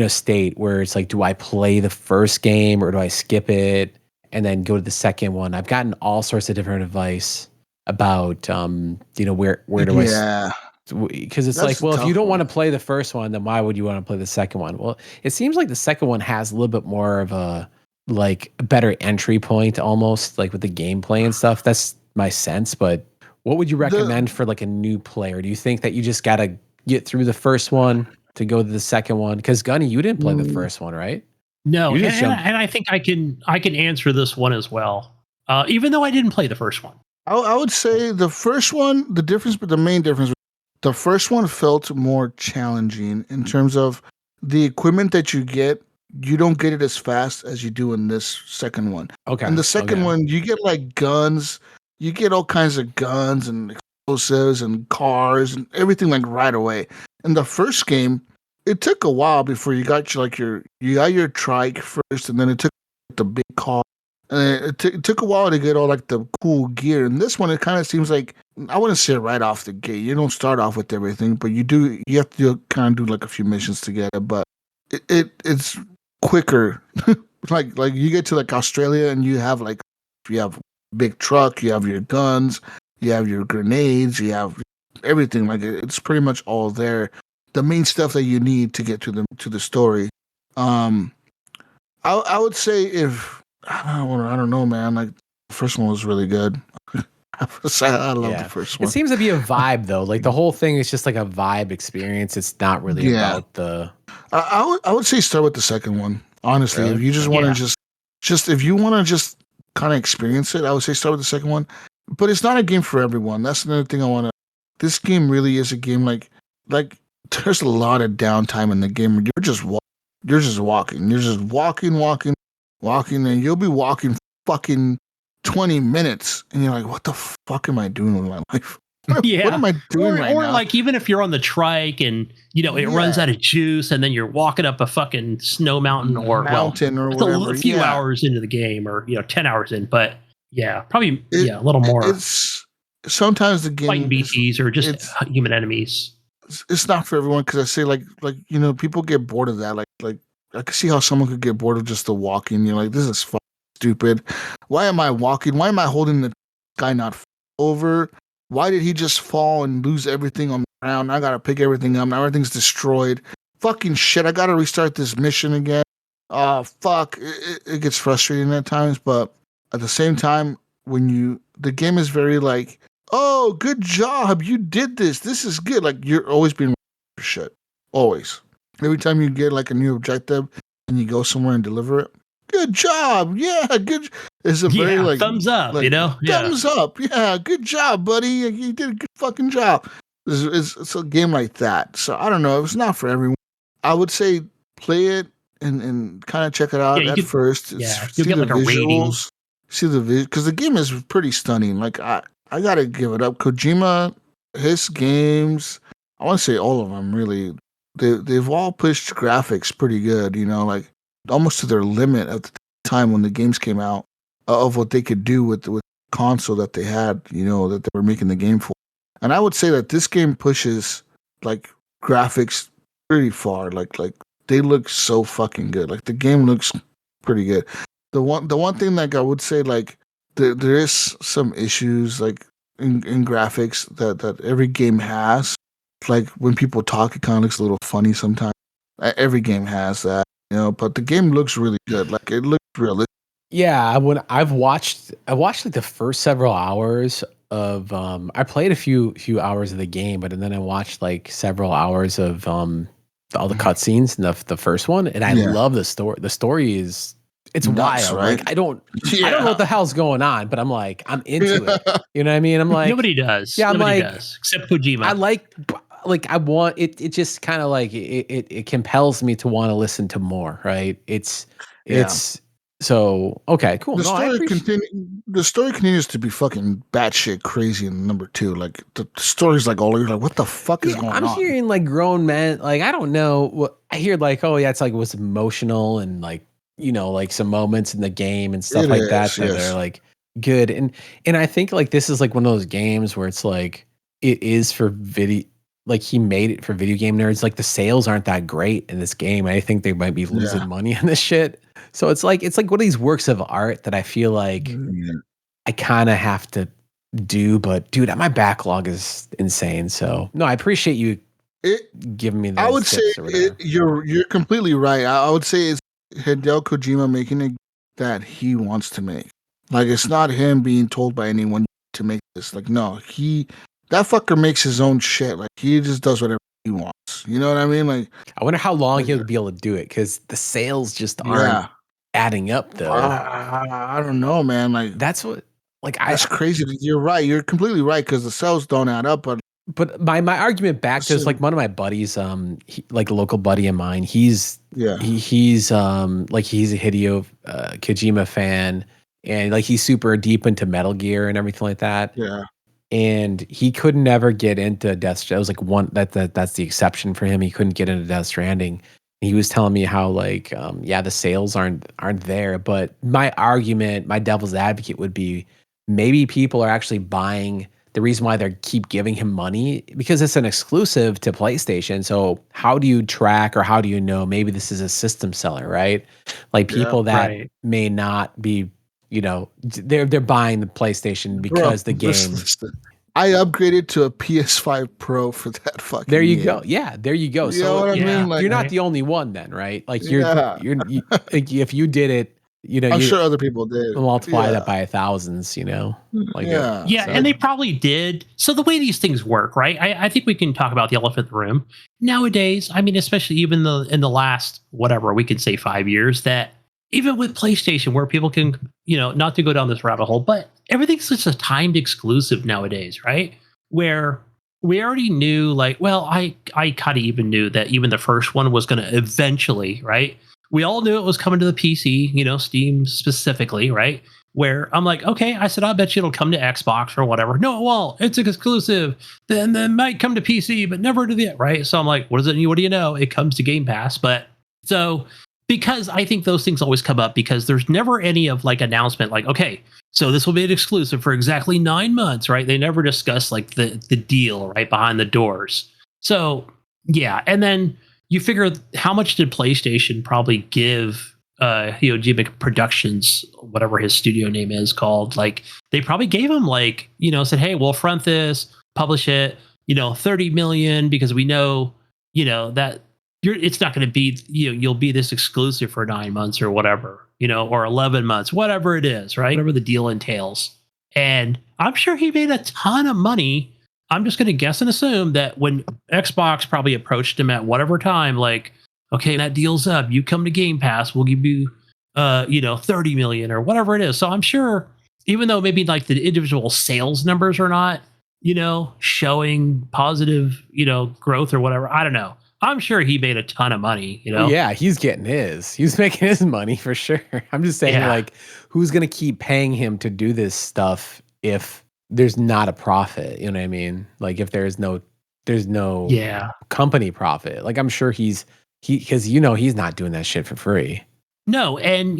state where it's like, do I play the first game or do I skip it and then go to the second one? I've gotten all sorts of different advice about where do I because it's like, well, if you don't want to play the first one, then why would you want to play the second one? Well, it seems like the second one has a little bit more of a better entry point, almost like with the gameplay and stuff. That's my sense. But what would you recommend for like a new player? Do you think that you just got to get through the first one to go to the second one? Because Gunny, you didn't play the first one, right? No, and I think I can answer this one as well. Even though I didn't play the first one. I would say the first one, the main difference, the first one felt more challenging in terms of the equipment that you get. You don't get it as fast as you do in this second one. Okay. In the second one, you get like guns. You get all kinds of guns and explosives and cars and everything like right away. In the first game, it took a while before you got your trike first, and then it took the big car. And it took a while to get all like the cool gear. And this one, it kind of seems like, I wouldn't say right off the gate. You don't start off with everything, but you have to kind of do like a few missions to get it. But it's quicker. like you get to like Australia and you have big truck, you have your guns, you have your grenades, you have everything. Like it's pretty much all there. The main stuff that you need to get to the story. I would say if I don't know, man. Like the first one was really good. I love the first one. It seems to be a vibe though. Like the whole thing is just like a vibe experience. It's not really about the. I would say start with the second one. Honestly, if you just want to if you want to just kind of experience it, I would say start with the second one. But it's not a game for everyone. That's another thing I want to. This game really is a game like there's a lot of downtime in the game. Where you're just walking, and you'll be walking fucking 20 minutes, and you're like, what the fuck am I doing with my life? What am I doing right now? Or like even if you're on the trike and it runs out of juice, and then you're walking up a fucking snow mountain or whatever. A few hours into the game, or 10 hours in, but probably a little more. It's sometimes the game fighting BTs or just human enemies. It's not for everyone, because I say like people get bored of that. Like I can see how someone could get bored of just the walking. You're like, this is fucking stupid. Why am I walking? Why am I holding the guy not over? Why did he just fall and lose everything on the ground? I gotta pick everything up. Now everything's destroyed. Fucking shit. I gotta restart this mission again. Fuck. It gets frustrating at times, but at the same time, the game is very like, oh, good job. You did this. This is good. Like you're always being for shit. Always. Every time you get like a new objective and you go somewhere and deliver it, good job. Yeah, good. It's a very like thumbs up, like, thumbs up. Yeah, good job, buddy. You did a good fucking job. It's a game like that. So I don't know. It's not for everyone. I would say play it and kind of check it out at first. You'll get like a rating. See the vision, because the game is pretty stunning. Like I gotta give it up. Kojima, his games, I want to say all of them really. They've all pushed graphics pretty good. You know, like almost to their limit at the time when the games came out of what they could do with the console that they had. You know, that they were making the game for. And I would say that this game pushes like graphics pretty far. Like they look so fucking good. Like the game looks pretty good. The one thing like I would say like there is some issues like in graphics that every game has. Like when people talk, it kind of looks a little funny sometimes. Every game has that, you know. But the game looks really good. Like it looks realistic. Yeah, when I watched like the first several hours of I played a few hours of the game, but then I watched like several hours of all the cutscenes in the first one, and I love the story. The story is it's nuts, wild. Right? Like I don't know what the hell's going on, but I'm like I'm into it. You know what I mean? I'm like nobody does. Yeah, nobody does except Kojima. I like I want it. It just kind of like it compels me to want to listen to more. Right? It's so okay, cool. The story continues to be fucking batshit crazy in number 2. Like the story's like all you're like, what the fuck is going on? I'm hearing like grown men, like I don't know what I hear. Like it's like it was emotional and like like some moments in the game and stuff like that are like good and I think like this is like one of those games where it's like it is for video. Like he made it for video game nerds. Like the sales aren't that great in this game. I think they might be losing money on this shit. So it's like one of these works of art that I feel like I kind of have to do. But dude, my backlog is insane. So no, I appreciate you giving me that. I would say you're completely right. I would say it's Hideo Kojima making it that he wants to make. Like it's not him being told by anyone to make this. Like no, that fucker makes his own shit. Like he just does whatever he wants. You know what I mean? Like I wonder how long he'll be able to do it because the sales just aren't adding up though. I don't know, man. Like that's what. Like that's crazy. You're right. You're completely right because the sales don't add up. But my argument back to is like one of my buddies, like a local buddy of mine. He's like he's a Hideo Kojima fan, and like he's super deep into Metal Gear and everything like that. Yeah. And he could never get into Death Stranding. It was like one that's the exception for him. He couldn't get into Death Stranding. And he was telling me how like the sales aren't there. But my argument, my devil's advocate would be maybe people are actually buying. The reason why they keep giving him money because it's an exclusive to PlayStation. So how do you track or how do you know maybe this is a system seller, right? Like people that may not be. They're buying the PlayStation because the game. I upgraded to a PS5 Pro for that fucking. There you go. Yeah, there you go. You know what I mean? Like, you're not the only one then, right? Like you're like, if you did it, I'm sure other people did. Multiply that by thousands, Like and they probably did. So the way these things work, right? I think we can talk about the elephant in the room nowadays. I mean, especially even in the last whatever we could say 5 years that. Even with PlayStation, where people can, not to go down this rabbit hole, but everything's such a timed exclusive nowadays, right? Where we already knew, like, well, I kind of even knew that even the first one was going to eventually, right? We all knew it was coming to the PC, Steam specifically, right? Where I'm like, okay, I said, I bet you it'll come to Xbox or whatever. No, it won't. It's exclusive. Then it might come to PC, but never to the right. So I'm like, what do you know? It comes to Game Pass, but so. Because I think those things always come up because there's never any of like announcement like, okay, so this will be an exclusive for exactly 9 months, right? They never discuss like the deal right behind the doors. So yeah. And then you figure how much did PlayStation probably give Kojima Productions, whatever his studio name is called, like they probably gave him like, said, hey, we'll front this, publish it, 30 million because we know, that it's not going to be, you'll be this exclusive for 9 months or whatever, or 11 months, whatever it is, right? Whatever the deal entails. And I'm sure he made a ton of money. I'm just going to guess and assume that when Xbox probably approached him at whatever time, like, okay, that deal's up. You come to Game Pass, we'll give you, 30 million or whatever it is. So I'm sure, even though maybe like the individual sales numbers are not, showing positive, growth or whatever. I don't know. I'm sure he made a ton of money, Well, yeah, he's getting his. He's making his money for sure. I'm just saying, like, who's going to keep paying him to do this stuff if there's not a profit? You know what I mean? Like, if there's no company profit. Like, I'm sure because he's not doing that shit for free. No, and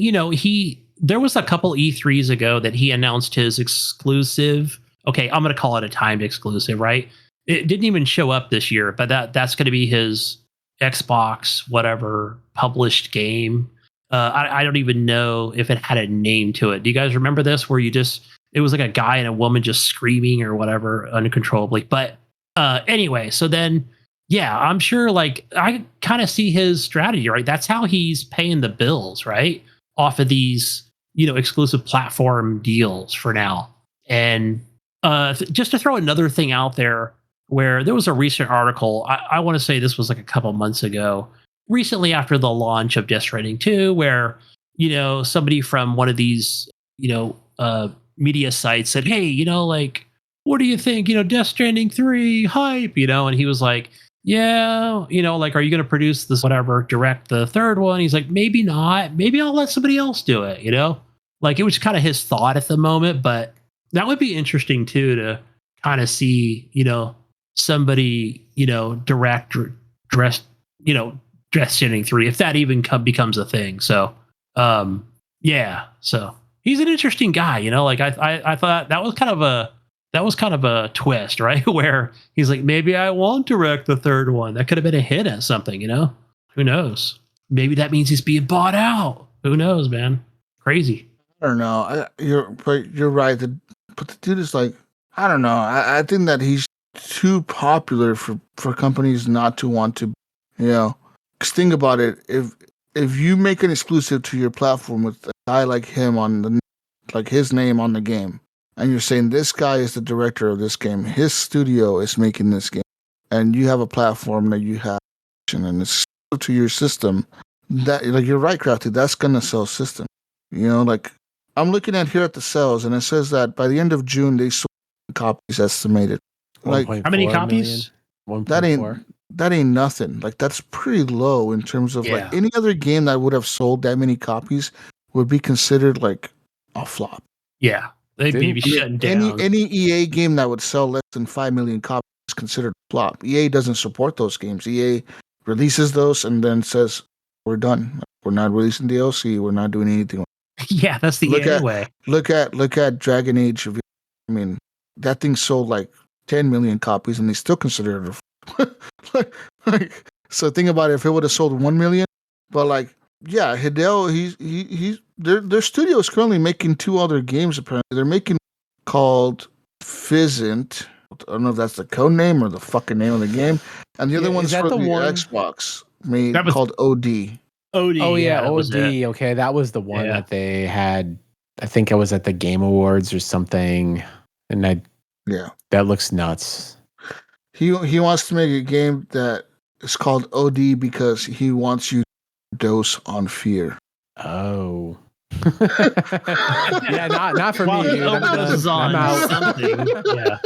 there was a couple E3s ago that he announced his exclusive. Okay, I'm going to call it a timed exclusive, right? It didn't even show up this year, but that's going to be his Xbox whatever published game. I don't even know if it had a name to it. Do you guys remember this? Where it was like a guy and a woman just screaming or whatever uncontrollably. But anyway, so then I'm sure like I kind of see his strategy, right? That's how he's paying the bills, right? Off of these exclusive platform deals for now. And just to throw another thing out there, where there was a recent article, I want to say this was like a couple months ago, recently after the launch of Death Stranding 2, where, somebody from one of these, media sites said, hey, like, what do you think? Death Stranding 3 hype, and he was like, yeah, like, are you going to produce this, whatever, direct the third one? He's like, maybe not. Maybe I'll let somebody else do it, Like, it was kind of his thought at the moment, but that would be interesting, too, to kind of see, somebody, direct Death Stranding 3, if that even becomes a thing. So, so he's an interesting guy, like I thought that was kind of a twist, right? Where he's like, maybe I won't direct the third one. That could have been a hit at something, who knows? Maybe that means he's being bought out. Who knows, man? Crazy. I don't know. You're right. But the dude is like, I don't know. I think that he's too popular for companies not to want to, because think about it. If you make an exclusive to your platform with a guy like him like his name on the game, and you're saying this guy is the director of this game, his studio is making this game, and you have a platform that you have and it's to your system, that like you're right, Krafty, that's gonna sell system. Like I'm looking at here at the sales, and it says that by the end of June they sold copies estimated. Like how many copies? 1.4. That ain't nothing. Like that's pretty low in terms of like any other game that would have sold that many copies would be considered like a flop. Yeah, they'd be shutting down. Any EA game that would sell less than 5 million copies is considered a flop. EA doesn't support those games. EA releases those and then says we're done. We're not releasing DLC. We're not doing anything. Yeah, that's the EA way. Look at Dragon Age. I mean, that thing sold like 10 million copies, and they still consider it so think about it. If it would have sold 1 million, but like, yeah, Hideo, their studio is currently making 2 other games. Apparently, they're making called Fizzant. I don't know if that's the code name or the fucking name of the game, and the other one's for the Xbox, called OD. OD. Oh yeah, OD. Okay, that was the one that they had. I think I was at the Game Awards or something, and that looks nuts. He wants to make a game that is called OD because he wants you to dose on fear. Oh. Yeah, not for me, dude. I'm out. Something. Yeah.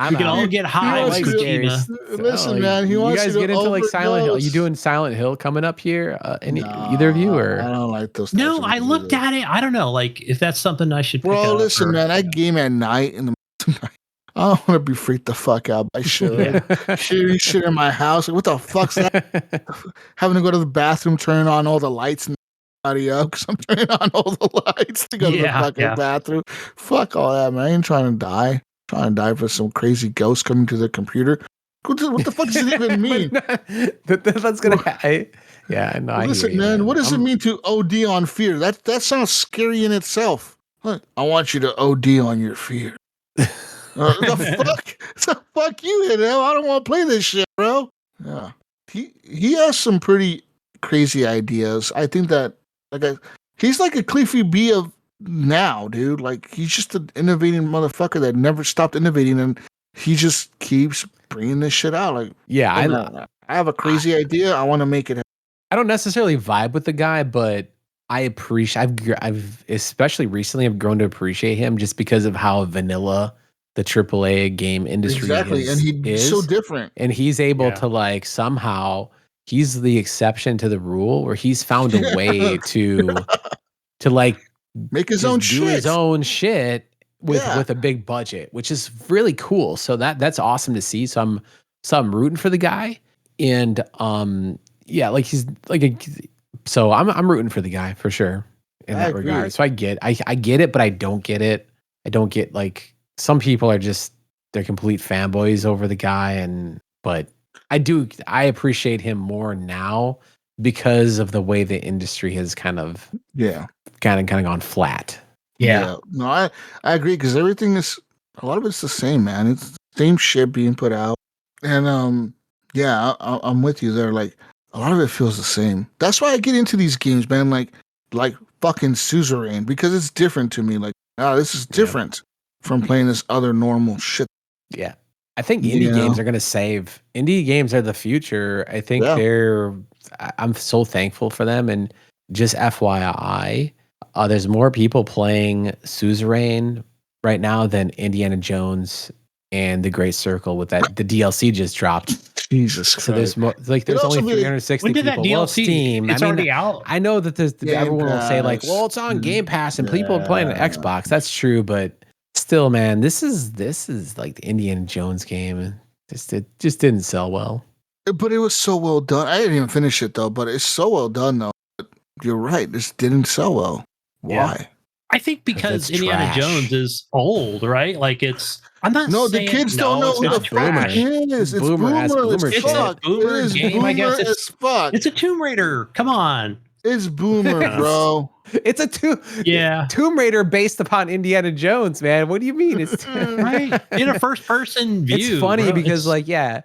We can all get high like Kojima. Listen, man, he wants you guys to get into like Silent Hill. Are you doing Silent Hill coming up here? Either of you, or I don't like those. No, I looked at it. I don't know, like if that's something I should. Bro, listen, man, I game at night in the night. I don't want to be freaked the fuck out by shit. Shit in my house. Like, what the fuck's that? Having to go to the bathroom, turning on all the lights and body up because I'm turning on all the lights to go to the fucking bathroom. Fuck all that, man. I ain't trying to die. I'm trying to die for some crazy ghost coming to the computer. What the fuck does it even mean? That's gonna happen. Yeah, no. Listen, man, what does it mean to OD on fear? That sounds scary in itself. I want you to OD on your fear. The fuck you, Hideo. I don't want to play this shit, bro. Yeah, he has some pretty crazy ideas. I think that he's like a Cliffy B of now, dude. Like he's just an innovating motherfucker that never stopped innovating, and he just keeps bringing this shit out. Like, yeah, I have a crazy idea. I want to make it happen. I don't necessarily vibe with the guy, but I appreciate. I've especially recently I've grown to appreciate him just because of how vanilla the AAA game industry and he's so different, and he's able to like somehow he's the exception to the rule where he's found a way to like make his own shit. Do his own shit with a big budget, which is really cool. So that's awesome to see. So I'm rooting for the guy, and like he's like so I'm rooting for the guy for sure in that regard. So I get it, but I don't get it. I don't get like some people are just they're complete fanboys over the guy, but I appreciate him more now because of the way the industry has kind of gone flat. Yeah. No, I agree because everything is a lot of it's the same, man. It's the same shit being put out, and I'm with you there. Like a lot of it feels the same. That's why I get into these games, man. Like fucking Suzerain because it's different to me. Like this is different from playing this other normal shit. Yeah, I think indie games are gonna save. Indie games are the future. I think I'm so thankful for them, and just FYI. There's more people playing Suzerain right now than Indiana Jones and The Great Circle with that. The DLC just dropped. Jesus Christ. So there's more, like there's only 360 when did people. That DLC? Well, Steam. It's already out. I know that everyone will say like, well, it's on Game Pass and people are playing on Xbox. That's true, but still, man, this is like the Indiana Jones game. It just didn't sell well. But it was so well done. I didn't even finish it though, but it's so well done though. But you're right. This didn't sell well. Why? Yeah. I think because Indiana Jones is old, right? Like I'm not. No, the kids don't know who the fuck it is. It's boomer as fuck. It's a boomer game. I guess it's fuck. It's a Tomb Raider. Come on. It's boomer, bro. It's a Tomb Raider based upon Indiana Jones, man. What do you mean? It's right in a first person view. It's funny because Indiana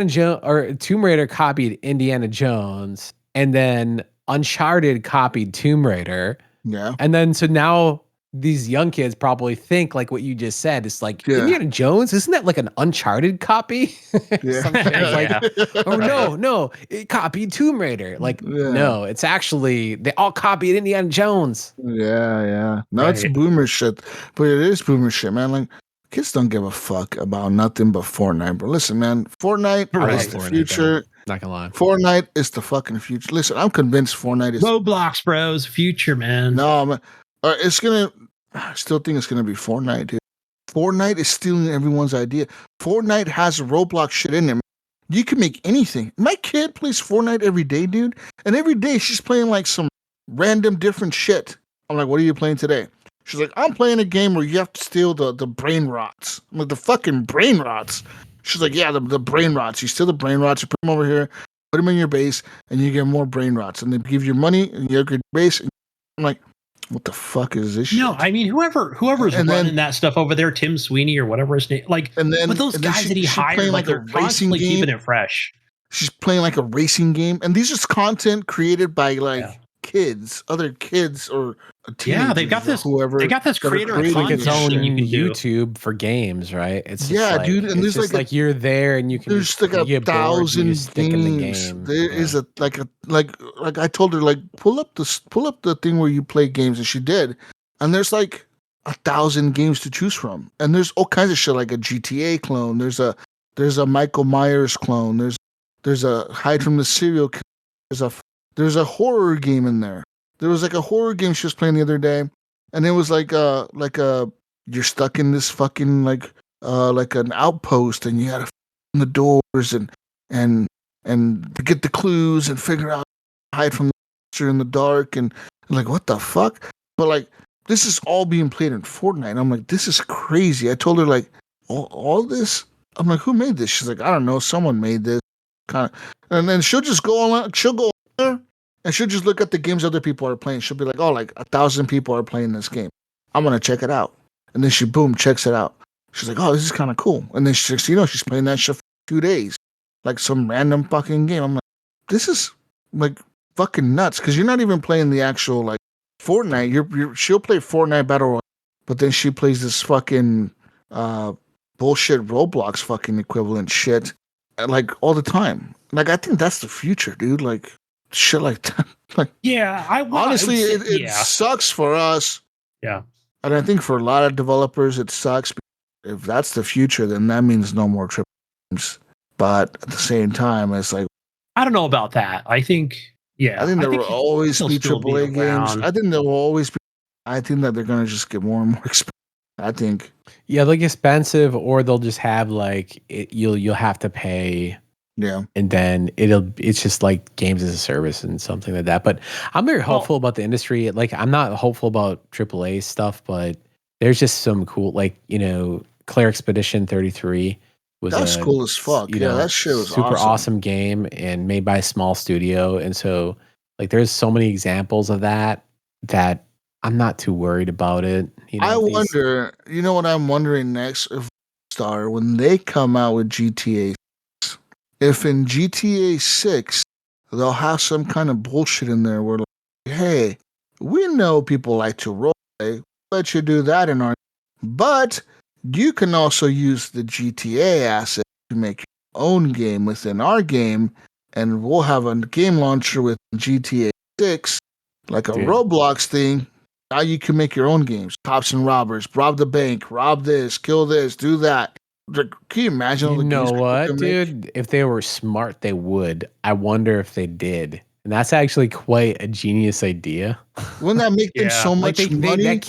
Jones or Tomb Raider copied Indiana Jones, and then Uncharted copied Tomb Raider. Yeah. And then so now these young kids probably think like what you just said. It's like Indiana Jones, isn't that like an Uncharted copy? No, it copied Tomb Raider. Like no, it's actually they all copied Indiana Jones. Yeah. No, it's boomer shit. But it is boomer shit, man. Like kids don't give a fuck about nothing but Fortnite. But listen, man, Fortnite is the future. Not gonna lie. Fortnite is the fucking future. Listen, I'm convinced Fortnite is Roblox, bros. Future, man. No, man. It's gonna. I still think it's gonna be Fortnite, dude. Fortnite is stealing everyone's idea. Fortnite has Roblox shit in it. Man. You can make anything. My kid plays Fortnite every day, dude, and every day she's playing like some random different shit. I'm like, what are you playing today? She's like, I'm playing a game where you have to steal the brain rots. I'm like, the fucking brain rots. She's like, yeah, the brain rots. You steal the brain rots, you put them over here, put them in your base, and you get more brain rots. And they give you money, and you upgrade your base. And I'm like, what the fuck is this shit? No, I mean, whoever's running that stuff over there, Tim Sweeney or whatever his name, like, but those guys that he hired, like, they're constantly keeping it fresh. She's playing like a racing game, and these are content created by kids, other kids, or they've got this. They got this creator like its own YouTube do. For games, right? It's dude, and there's like you're there and you can. There's like 1,000 games. There is like I told her pull up the thing where you play games, and she did, and there's like 1,000 games to choose from, and there's all kinds of shit like a GTA clone. There's a Michael Myers clone. There's a Hide from the Serial Killer. There's a horror game in there. There was like a horror game she was playing the other day, and it was like you're stuck in this fucking like an outpost, and you gotta open the doors and get the clues and figure out hide from the monster in the dark and like what the fuck. But like this is all being played in Fortnite. And I'm like, this is crazy. I told her like all this. I'm like, who made this? She's like, I don't know. Someone made this kind of, and then she'll just go on. She'll go there. And she'll just look at the games other people are playing. She'll be like, oh, like 1,000 people are playing this game. I'm going to check it out. And then she, checks it out. She's like, oh, this is kind of cool. And then she's playing that shit for 2 days. Like some random fucking game. I'm like, this is like fucking nuts. Because you're not even playing the actual like Fortnite. She'll play Fortnite Battle Royale. But then she plays this fucking bullshit Roblox fucking equivalent shit. Like all the time. Like I think that's the future, dude. Like shit like that. Like, yeah, honestly, it sucks for us. Yeah. And I think for a lot of developers, it sucks. If that's the future, then that means no more AAA games. But at the same time, it's like, I don't know about that. I think, I think there will always be AAA games. I think there will always be. I think that they're going to just get more and more expensive. I think. Yeah, they'll get expensive, or they'll just have like you'll have to pay. Yeah, and then it's just like games as a service and something like that. But I'm very hopeful about the industry. Like, I'm not hopeful about AAA stuff, but there's just some cool, like, Claire Expedition 33 that's cool as fuck. Yeah, that shit was super awesome game and made by a small studio. And so, like, there's so many examples of that I'm not too worried about it. I wonder, what I'm wondering next, if Star, when they come out with GTA, if in GTA 6 they'll have some kind of bullshit in there where, like, hey, we know people like to roleplay, we'll let you do that in our, but you can also use the GTA asset to make your own game within our game, and we'll have a game launcher with GTA 6, like a Roblox thing. Now you can make your own games. Cops and robbers, rob the bank, rob this, kill this, do that. Can you imagine? You know what, dude? If they were smart, they would. I wonder if they did. And that's actually quite a genius idea. Wouldn't that make them so much money?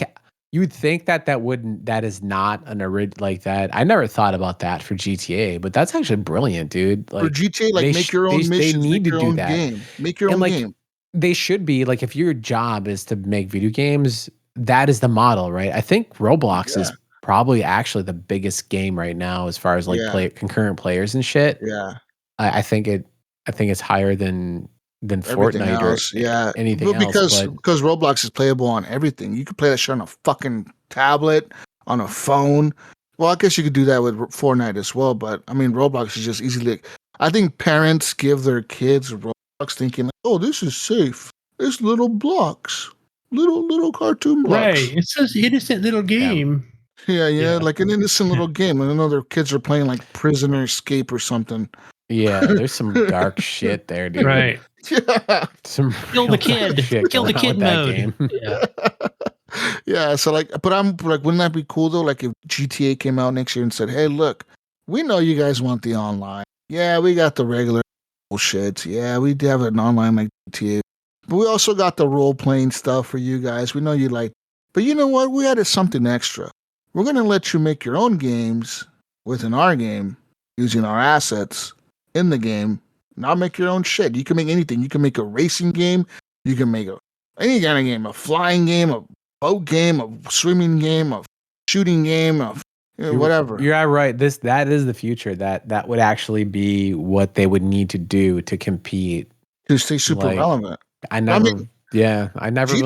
You would think that is not an original like that. I never thought about that for GTA, but that's actually brilliant, dude. Like, for GTA, like, make your own missions, they need to do that. Game. Make your own game. They should be, like, if your job is to make video games, that is the model, right? I think Roblox is probably actually the biggest game right now as far as like concurrent players and shit. Yeah, I think it's higher than Fortnite else, or anything else. But because Roblox is playable on everything. You could play that shit on a fucking tablet, on a phone. Well, I guess you could do that with Fortnite as well. But I mean, Roblox is just easily. I think parents give their kids Roblox thinking, "Oh, this is safe. It's little blocks, little cartoon blocks." Right. It's just innocent little game. Yeah, like an innocent little game. And I know their kids are playing like Prisoner Escape or something. Yeah, there's some dark shit there, dude. Right. Yeah. Some kill the kid. Kill the kid mode. Game. Yeah. Yeah. So like, but I'm like, wouldn't that be cool though? Like if GTA came out next year and said, "Hey, look, we know you guys want the online. Yeah, we got the regular bullshit. Yeah, we do have an online like GTA, but we also got the role playing stuff for you guys. We know you like, but you know what? We added something extra. We're gonna let you make your own games within our game using our assets in the game. Now make your own shit. You can make anything. You can make a racing game. You can make any kind of game, a flying game, a boat game, a swimming game, a shooting game, whatever." You're right. That is the future. That would actually be what they would need to do to compete. To stay super relevant. I never really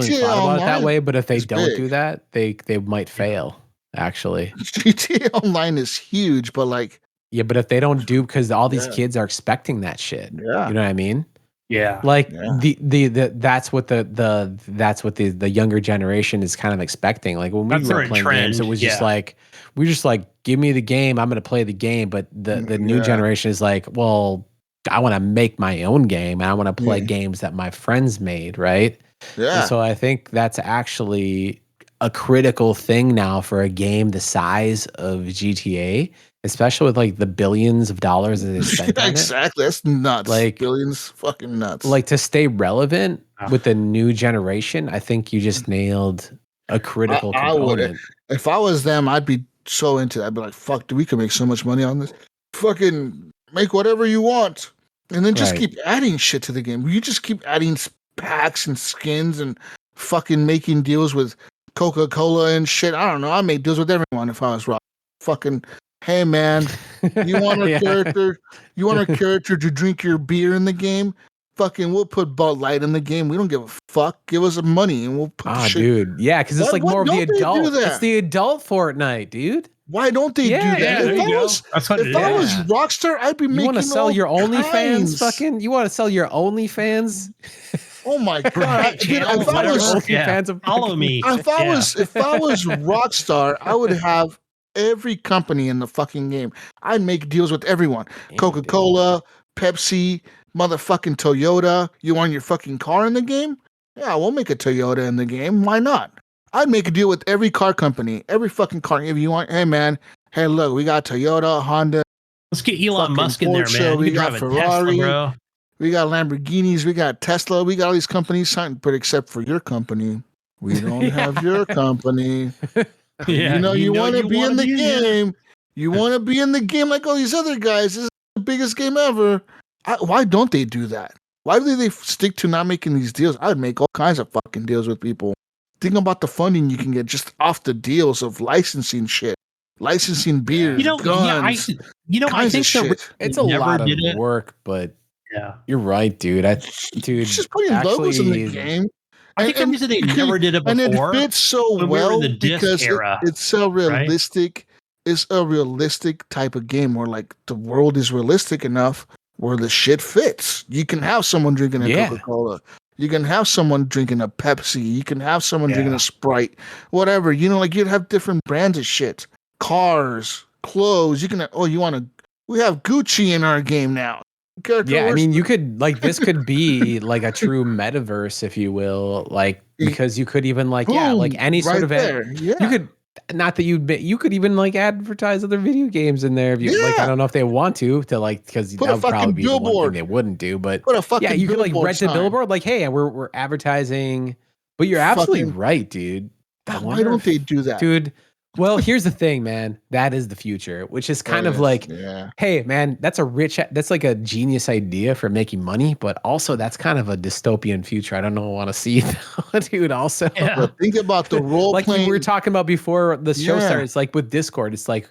thought about it that way, but if they don't do that, they might fail, actually. GTA Online is huge, but like, yeah, but if they don't do, because all these kids are expecting that shit. Yeah. You know what I mean? Yeah. Like that's what the younger generation is kind of expecting. Like when we were playing games, it was just like give me the game, I'm gonna play the game. But the new generation is like, well, I want to make my own game and I want to play games that my friends made, right? Yeah. And so I think that's actually a critical thing now for a game the size of GTA, especially with like the billions of dollars that they spent on exactly. That's nuts. Like billions, fucking nuts. Like to stay relevant with the new generation, I think you just nailed a critical component. If I was them, I'd be so into that. I'd be like, fuck, we can make so much money on this. Fucking make whatever you want. And then just keep adding shit to the game. You just keep adding packs and skins and fucking making deals with Coca-Cola and shit. I don't know. I made deals with everyone if I was Rob. Fucking, hey man, you want a character? You want a character to drink your beer in the game? Fucking, we'll put Bud Light in the game. We don't give a fuck. Give us some money and we'll put shit. Dude. Yeah, because it's like more of the adult. It's the adult Fortnite, dude. Why don't they do that? If I was Rockstar, I'd be making. You want to sell your OnlyFans? Fucking, you want to sell your OnlyFans? Oh my god! Follow me. If I was Rockstar, I would have every company in the fucking game. I'd make deals with everyone: Coca-Cola, Pepsi, motherfucking Toyota. You want your fucking car in the game? Yeah, we'll make a Toyota in the game. Why not? I'd make a deal with every car company, every fucking car. If you want, hey man, hey look, we got Toyota, Honda. Let's get Elon Musk in there, man. We got Ferrari, Tesla, we got Lamborghinis, we got Tesla, we got all these companies signed, but except for your company, we don't have your company. Yeah, you want to be in the game. You want to be in the game like all these other guys. This is the biggest game ever. Why don't they do that? Why do they stick to not making these deals? I would make all kinds of fucking deals with people. Think about the funding you can get just off the deals of licensing shit. Licensing beer, guns, I think it's a lot of work, but you're right, dude. Dude, just putting logos in the game. I think the reason they never did it before, and it fits so well because it's so realistic. Right? It's a realistic type of game where like the world is realistic enough where the shit fits. You can have someone drinking a Coca-Cola. You can have someone drinking a Pepsi. You can have someone drinking a Sprite. Whatever. Like you'd have different brands of shit. Cars, clothes. You can. We have Gucci in our game now. Yeah, I mean, you could like this could be like a true metaverse, if you will, like because you could even like like any sort of you could you could even like advertise other video games in there if you like. I don't know if they want to like because that would probably be the one thing they wouldn't do, but you could like rent a billboard like, hey, we're advertising. But you're absolutely right, dude. Why don't they do that, dude? Well, here's the thing, man. That is the future, which is kind of like, hey, man, that's like a genius idea for making money, but also that's kind of a dystopian future. I don't know, want to see it, dude. Also, think about the role like playing. we were talking about before the show started. It's like with Discord, it's like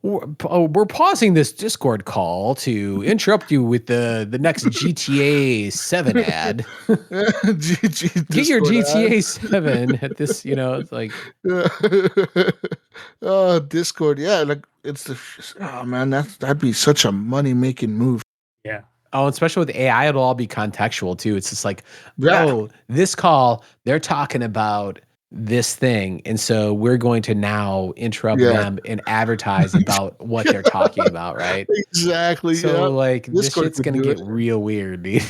we're pausing this Discord call to interrupt you with the next GTA 7 ad. Get your GTA 7 at this, it's like Discord, like it's man, that'd be such a money making move. Yeah. Oh, especially with AI, it'll all be contextual too. It's just like, this call, they're talking about this thing, and so we're going to now interrupt them and advertise about what they're talking about, right? Exactly. So like this shit's gonna get real weird, dude.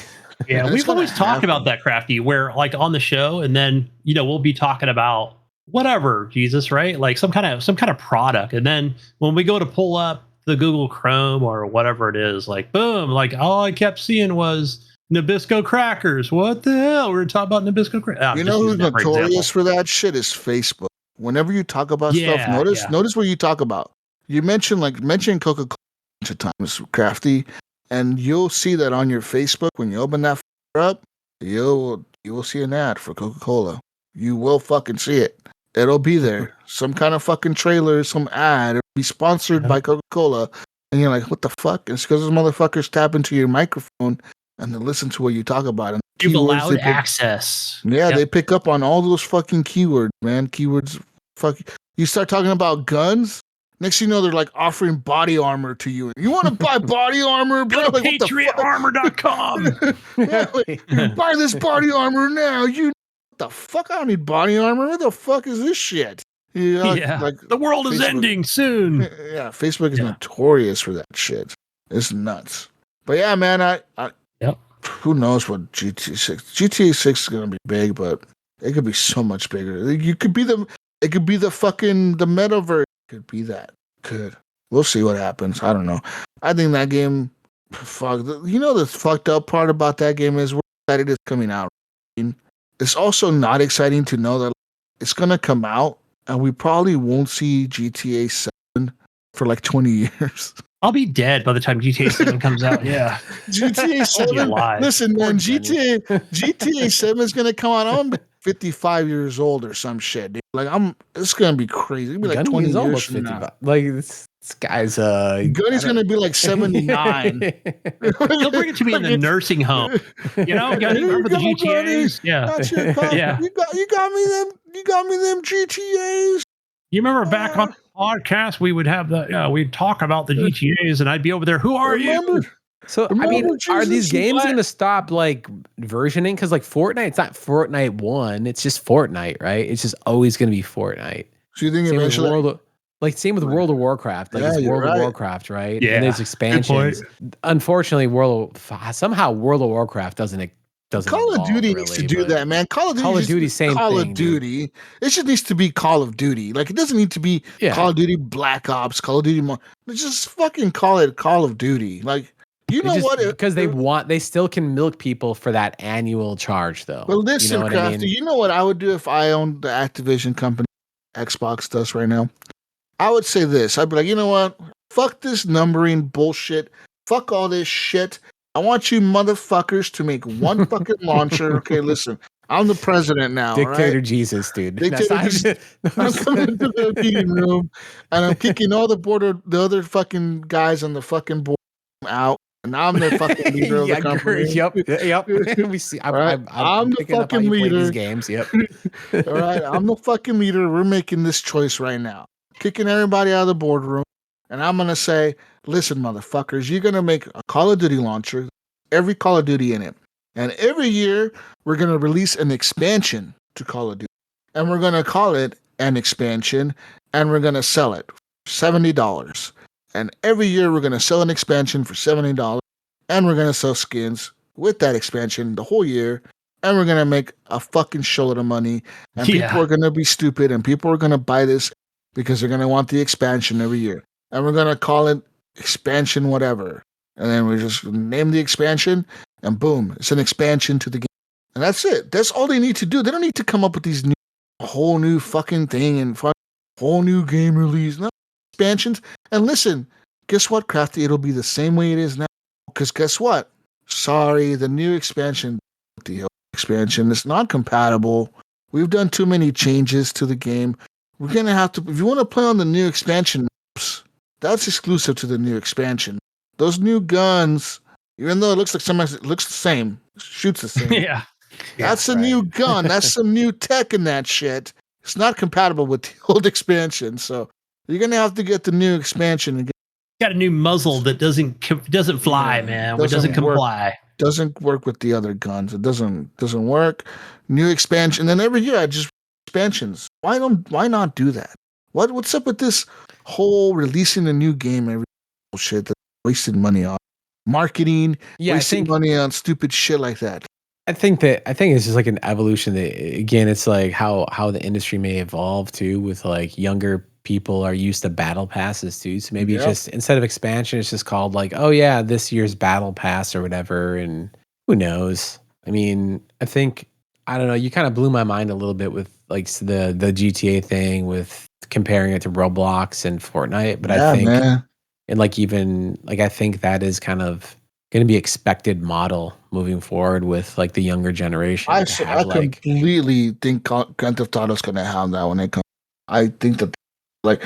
Yeah, we've always talked about that, Krafty, where like on the show, and then we'll be talking about whatever, Jesus, right? Like some kind of product, and then when we go to pull up the Google Chrome or whatever it is, like boom, like all I kept seeing was Nabisco crackers. What the hell? We're talking about Nabisco crackers. You know who's notorious for that shit is Facebook. Whenever you talk about stuff, notice what you talk about. You mention Coca-Cola a bunch of times, Krafty, and you'll see that on your Facebook when you open that up. You will see an ad for Coca-Cola. You will fucking see it. It'll be there. Some kind of fucking trailer, some ad. It'll be sponsored by Coca-Cola, and you're like, what the fuck? It's because those motherfuckers tap into your microphone and then listen to what you talk about. And you've allowed access. Yeah, they pick up on all those fucking keywords, man. Keywords. You start talking about guns. Next thing you know, they're like offering body armor to you. You want to buy body armor, bro? Go to PatriotArmor.com. Buy this body armor now. What the fuck? I don't need body armor. What the fuck is this shit? Like the world is ending soon. Yeah, Facebook is notorious for that shit. It's nuts. But yeah, man, who knows what GTA 6? GTA 6 is gonna be big, but it could be so much bigger. It could be the fucking the metaverse. It could be that. We'll see what happens. I don't know. I think that game, the fucked up part about that game is we're excited it's coming out. It's also not exciting to know that it's gonna come out and we probably won't see GTA 7 for like 20 years. I'll be dead by the time GTA 7 comes out. Yeah. GTA 7. Listen, man, GTA 7 is going to come out. I'm 55 years old or some shit, dude. Like, it's going to be crazy. It'll be like 20 years from now. Like, this guy's Gunny's going to be like 79. He'll bring it to me in the nursing home. Gunny, remember the GTAs? Yeah. You got me them GTAs. You remember back on the podcast, we would have we'd talk about the GTAs, and I'd be over there. Who are you? So, are these games going to stop like versioning? Because like Fortnite, it's not Fortnite 1, it's just Fortnite, right? It's just always going to be Fortnite. So you think eventually Like same with World of Warcraft. Like it's World of Warcraft, right? Yeah. And there's expansions. Unfortunately, somehow World of Warcraft doesn't Call of Duty needs to do that, man. Call of Duty, same Call thing, of Duty. Dude. It just needs to be Call of Duty. Like it doesn't need to be Call of Duty Black Ops, Call of Duty. Just fucking call it Call of Duty. Like what? Because they still can milk people for that annual charge, though. Well, listen, Krafty, I mean? You know what I would do if I owned the Activision company Xbox does right now? I would say this. I'd be like, you know what? Fuck this numbering bullshit. Fuck all this shit. I want you motherfuckers to make one fucking launcher. Okay, listen. I'm the president now. Dictator right? Jesus, dude. Dictator Jesus. I'm coming into the meeting room and I'm kicking all the other fucking guys on the fucking board out. And I'm the fucking leader of the company. Yep. We see. I'm the fucking leader. These games. Yep. All right. I'm the fucking leader. We're making this choice right now. Kicking everybody out of the boardroom. And I'm going to say, listen, motherfuckers, you're going to make a Call of Duty launcher, every Call of Duty in it. And every year, we're going to release an expansion to Call of Duty. And we're going to call it an expansion. And we're going to sell it for $70. And every year, we're going to sell an expansion for $70. And we're going to sell skins with that expansion the whole year. And we're going to make a fucking shitload of money. And people are going to be stupid. And people are going to buy this because they're going to want the expansion every year. And we're going to call it expansion whatever. And then we just name the expansion. And boom, it's an expansion to the game. And that's it. That's all they need to do. They don't need to come up with these whole new fucking thing and whole new game release. No expansions. And listen, guess what, Krafty? It'll be the same way it is now. Because guess what? Sorry, the new expansion, the expansion is not compatible. We've done too many changes to the game. We're going to have to, if you want to play on the new expansion maps, that's exclusive to the new expansion. Those new guns, even though it looks like it looks the same, shoots the same. That's a new gun. That's some new tech in that shit. It's not compatible with the old expansion. So you're going to have to get the new expansion and got a new muzzle that doesn't fly, man. It doesn't comply. Doesn't work with the other guns. It doesn't work. New expansion. And then every year I just expansions. Why not do that? What's up with this whole releasing a new game every bullshit that wasted money on? Marketing, wasting money on stupid shit like that. I think it's just like an evolution that, again, it's like how the industry may evolve too, with like younger people are used to battle passes too. So maybe it's just, instead of expansion, it's just called like, oh yeah, this year's battle pass or whatever. And who knows? I mean, I don't know. You kind of blew my mind a little bit with like the GTA thing with comparing it to Roblox and Fortnite. But I think, and like even like, I think that is kind of going to be expected model moving forward with like the younger generation. I completely think Grand Theft Auto is going to have that when it comes. I think that like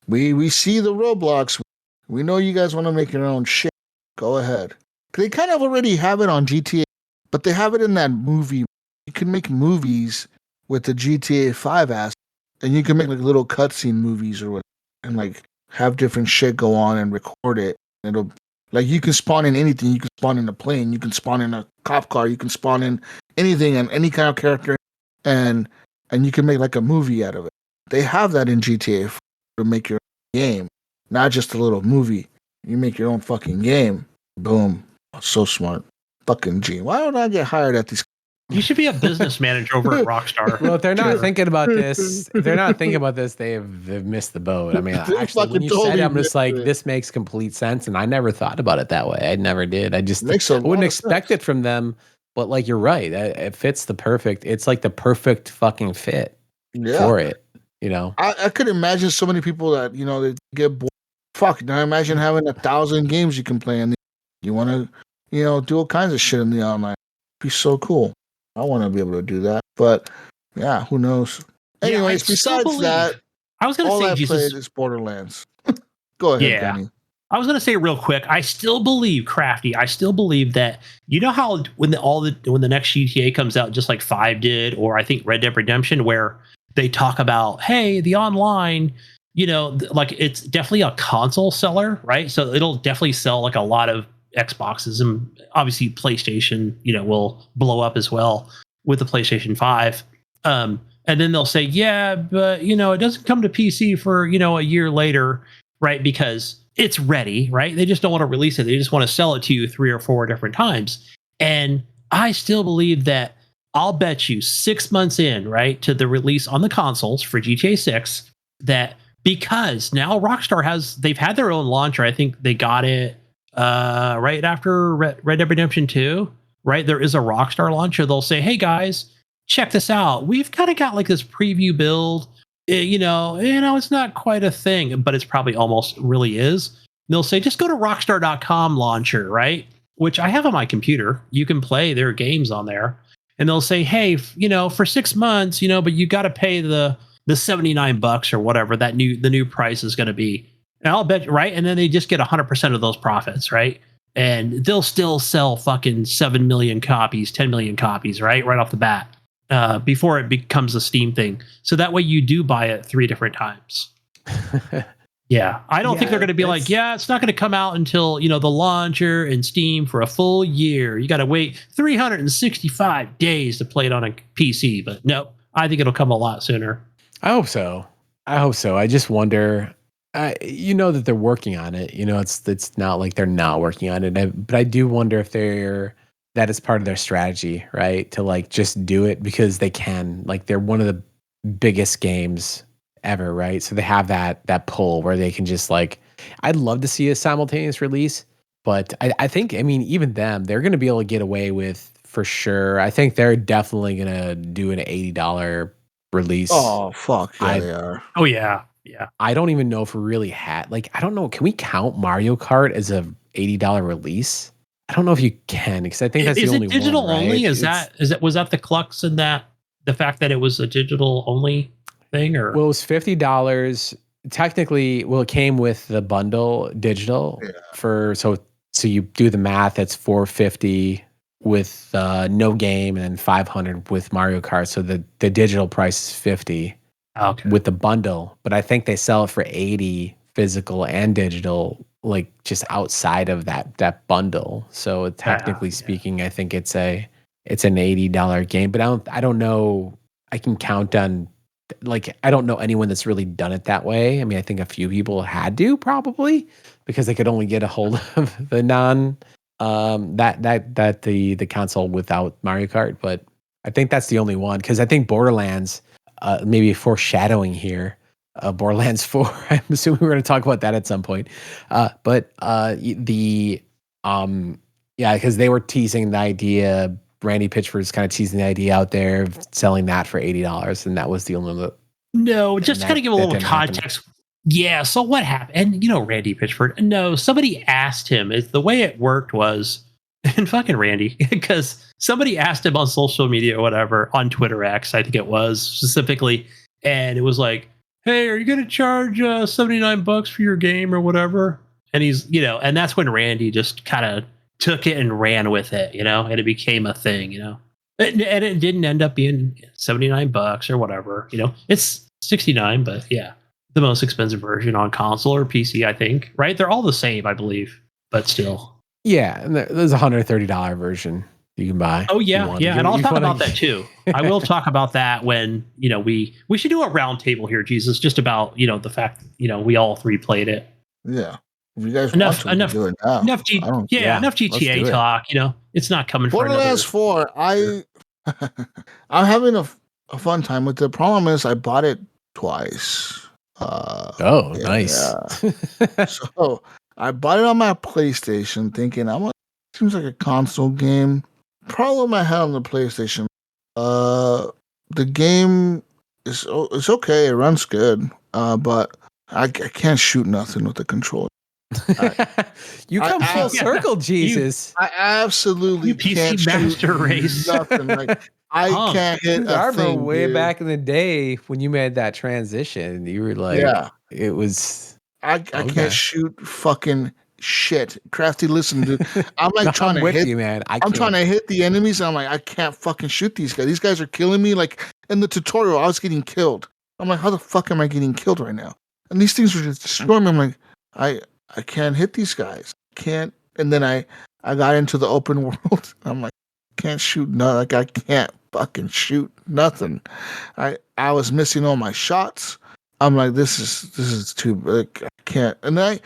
we see the Roblox. We know you guys want to make your own shit. Go ahead. They kind of already have it on GTA, but they have it in that movie. You can make movies with the GTA 5 ass, and you can make like little cutscene movies or whatever, and like have different shit go on and record it. It'll like you can spawn in anything. You can spawn in a plane. You can spawn in a cop car. You can spawn in anything and any kind of character, and you can make like a movie out of it. They have that in GTA 4 to make your own game, not just a little movie. You make your own fucking game. Boom. So smart. Fucking G. Why don't I get hired at these? You should be a business manager over at Rockstar. Well, if they're not thinking about this, they've missed the boat. I mean, actually, when you said it, I'm just like, this makes complete sense. And I never thought about it that way. I never did. I wouldn't expect it from them. But like, you're right. It fits it's like the perfect fucking fit for it. You know, I could imagine so many people that, you know, they get bored. Fuck, now imagine having 1,000 games you can play and you want to, you know, do all kinds of shit in the online. It'd be so cool. I want to be able to do that, but yeah, who knows? Anyways, besides that, I was going to say, Jesus, is Borderlands. Go ahead, Gunny. I was going to say real quick. I still believe, Krafty. I still believe that, you know how when the next GTA comes out, just like 5 did, or I think Red Dead Redemption, where they talk about, hey, the online, you know, like it's definitely a console seller, right? So it'll definitely sell like a lot of Xboxes, and obviously PlayStation, you know, will blow up as well with the PlayStation 5. And then they'll say, yeah, but it doesn't come to PC for, a year later, right? Because it's ready, right? They just don't want to release it. They just want to sell it to you 3 or 4 different times. And I still believe that I'll bet you 6 months in, right, to the release on the consoles for GTA 6, that because now Rockstar they've had their own launcher. I think they got it right after Red Dead Redemption 2, right? There is a Rockstar launcher. They'll say, hey guys, check this out. We've kind of got like this preview build. It's not quite a thing, but it's probably almost really is. And they'll say, just go to rockstar.com launcher, right? Which I have on my computer. You can play their games on there. And they'll say, hey, for 6 months, but you got to pay the $79 or whatever the new price is going to be. And I'll bet, right? And then they just get 100% of those profits, right? And they'll still sell fucking 7 million copies, 10 million copies, right off the bat. Before it becomes a Steam thing. So that way you do buy it 3 different times. Yeah. I don't think they're going to be like, it's not going to come out until, the launcher and Steam for a full year. You got to wait 365 days to play it on a PC. But no, I think it'll come a lot sooner. I hope so. I just wonder, that they're working on it. It's not like they're not working on it. But I do wonder if that is part of their strategy, right? To like just do it because they can. Like they're one of the biggest games ever, right? So they have that pull where they can just like. I'd love to see a simultaneous release, but I think even them, they're going to be able to get away with for sure. I think they're definitely going to do an $80 release. Oh fuck yeah, they are. Oh yeah. I don't even know if we really had I don't know. Can we count Mario Kart as a $80 release? I don't know if you can, because I think that's the only one. Is it digital only? Was that the crux in that, the fact that it was a digital only thing, or? Well, it was $50. Technically, it came with the bundle digital so you do the math. That's $450 with no game, and then $500 with Mario Kart. So the digital price is $50 with the bundle. But I think they sell it for $80 physical and digital, like just outside of that bundle. So technically speaking, I think it's an $80 game, but I don't know. I can count on, I don't know anyone that's really done it that way. I mean, I think a few people had to probably, because they could only get a hold of the the console without Mario Kart. But I think that's the only one, because I think Borderlands, maybe foreshadowing here, Borderlands 4. I'm assuming we're going to talk about that at some point. Because they were teasing the idea. Randy Pitchford's kind of teasing the idea out there of selling that for $80, and that was the only. No, just to kind of give a little context. Happen. Yeah. So what happened? And Randy Pitchford. No, somebody asked him. The way it worked was, and fucking Randy, because somebody asked him on social media or whatever, on Twitter X, I think it was specifically, and it was like, hey, are you going to charge $79 for your game or whatever? And he's, and that's when Randy just kind of took it and ran with it, and it became a thing, and it didn't end up being $79 or whatever, it's $69, but yeah, the most expensive version on console or PC, I think, right? They're all the same, I believe, but still. Yeah, and there's a $130 version you can buy. Oh yeah, and I'll talk about that too. I will talk about that when we should do a round table here, Jesus, just about the fact we all 3 played it. Yeah, if you guys enough GTA talk. It's not coming. Borderlands 4. I'm having a fun time with it. The problem is I bought it twice. Nice. So I bought it on my PlayStation, thinking seems like a console game. Problem I had on the PlayStation, the game it's okay, it runs good, but I can't shoot nothing with the controller. You come full circle, Jesus. I absolutely can't master shoot race. nothing. I can't hit a thing. Way dude. Back in the day when you made that transition, you were like, it was. I can't shoot fucking shit. Krafty, listen, dude. I'm trying to hit you, man. I'm trying to hit the enemies. And I'm like, I can't fucking shoot these guys. These guys are killing me. Like in the tutorial, I was getting killed. I'm like, how the fuck am I getting killed right now? And these things were just destroying me. I'm like, I can't hit these guys. Can't. And then I got into the open world. I'm like, can't shoot. No, I can't fucking shoot nothing. I was missing all my shots. I'm like, this is too big. I can't. And I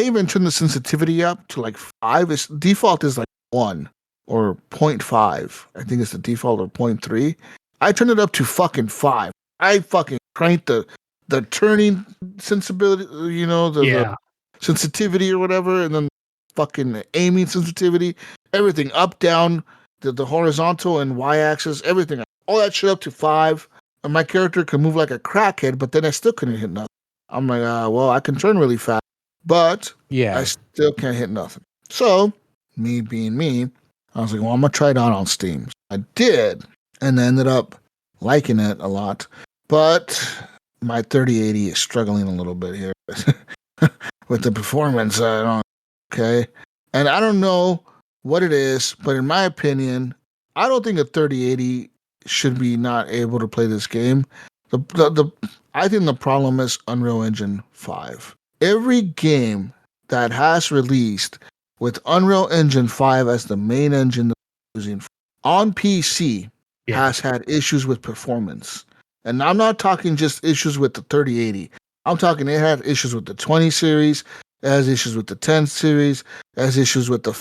even turned the sensitivity up to like 5. Its default is like 1 or 0.5. I think it's the default or 0.3. I turned it up to fucking 5. I fucking cranked the turning sensibility, the sensitivity or whatever, and then fucking aiming sensitivity, everything up, down, the horizontal and y-axis, everything, all that shit up to 5. And my character could move like a crackhead, but then I still couldn't hit nothing. I'm like, well, I can turn really fast, but I still can't hit nothing. So, me being me, I was like, well, I'm gonna try it out on Steam. I did, and I ended up liking it a lot, but my 3080 is struggling a little bit here with the performance. Okay, and I don't know what it is, but in my opinion, I don't think a 3080 should be not able to play this game. I think the problem is Unreal Engine 5. Every game that has released with Unreal Engine 5 as the main engine that we're using on PC has had issues with performance. And I'm not talking just issues with the 3080. I'm talking it had issues with the 20 series, it has issues with the 10 series, it has issues with the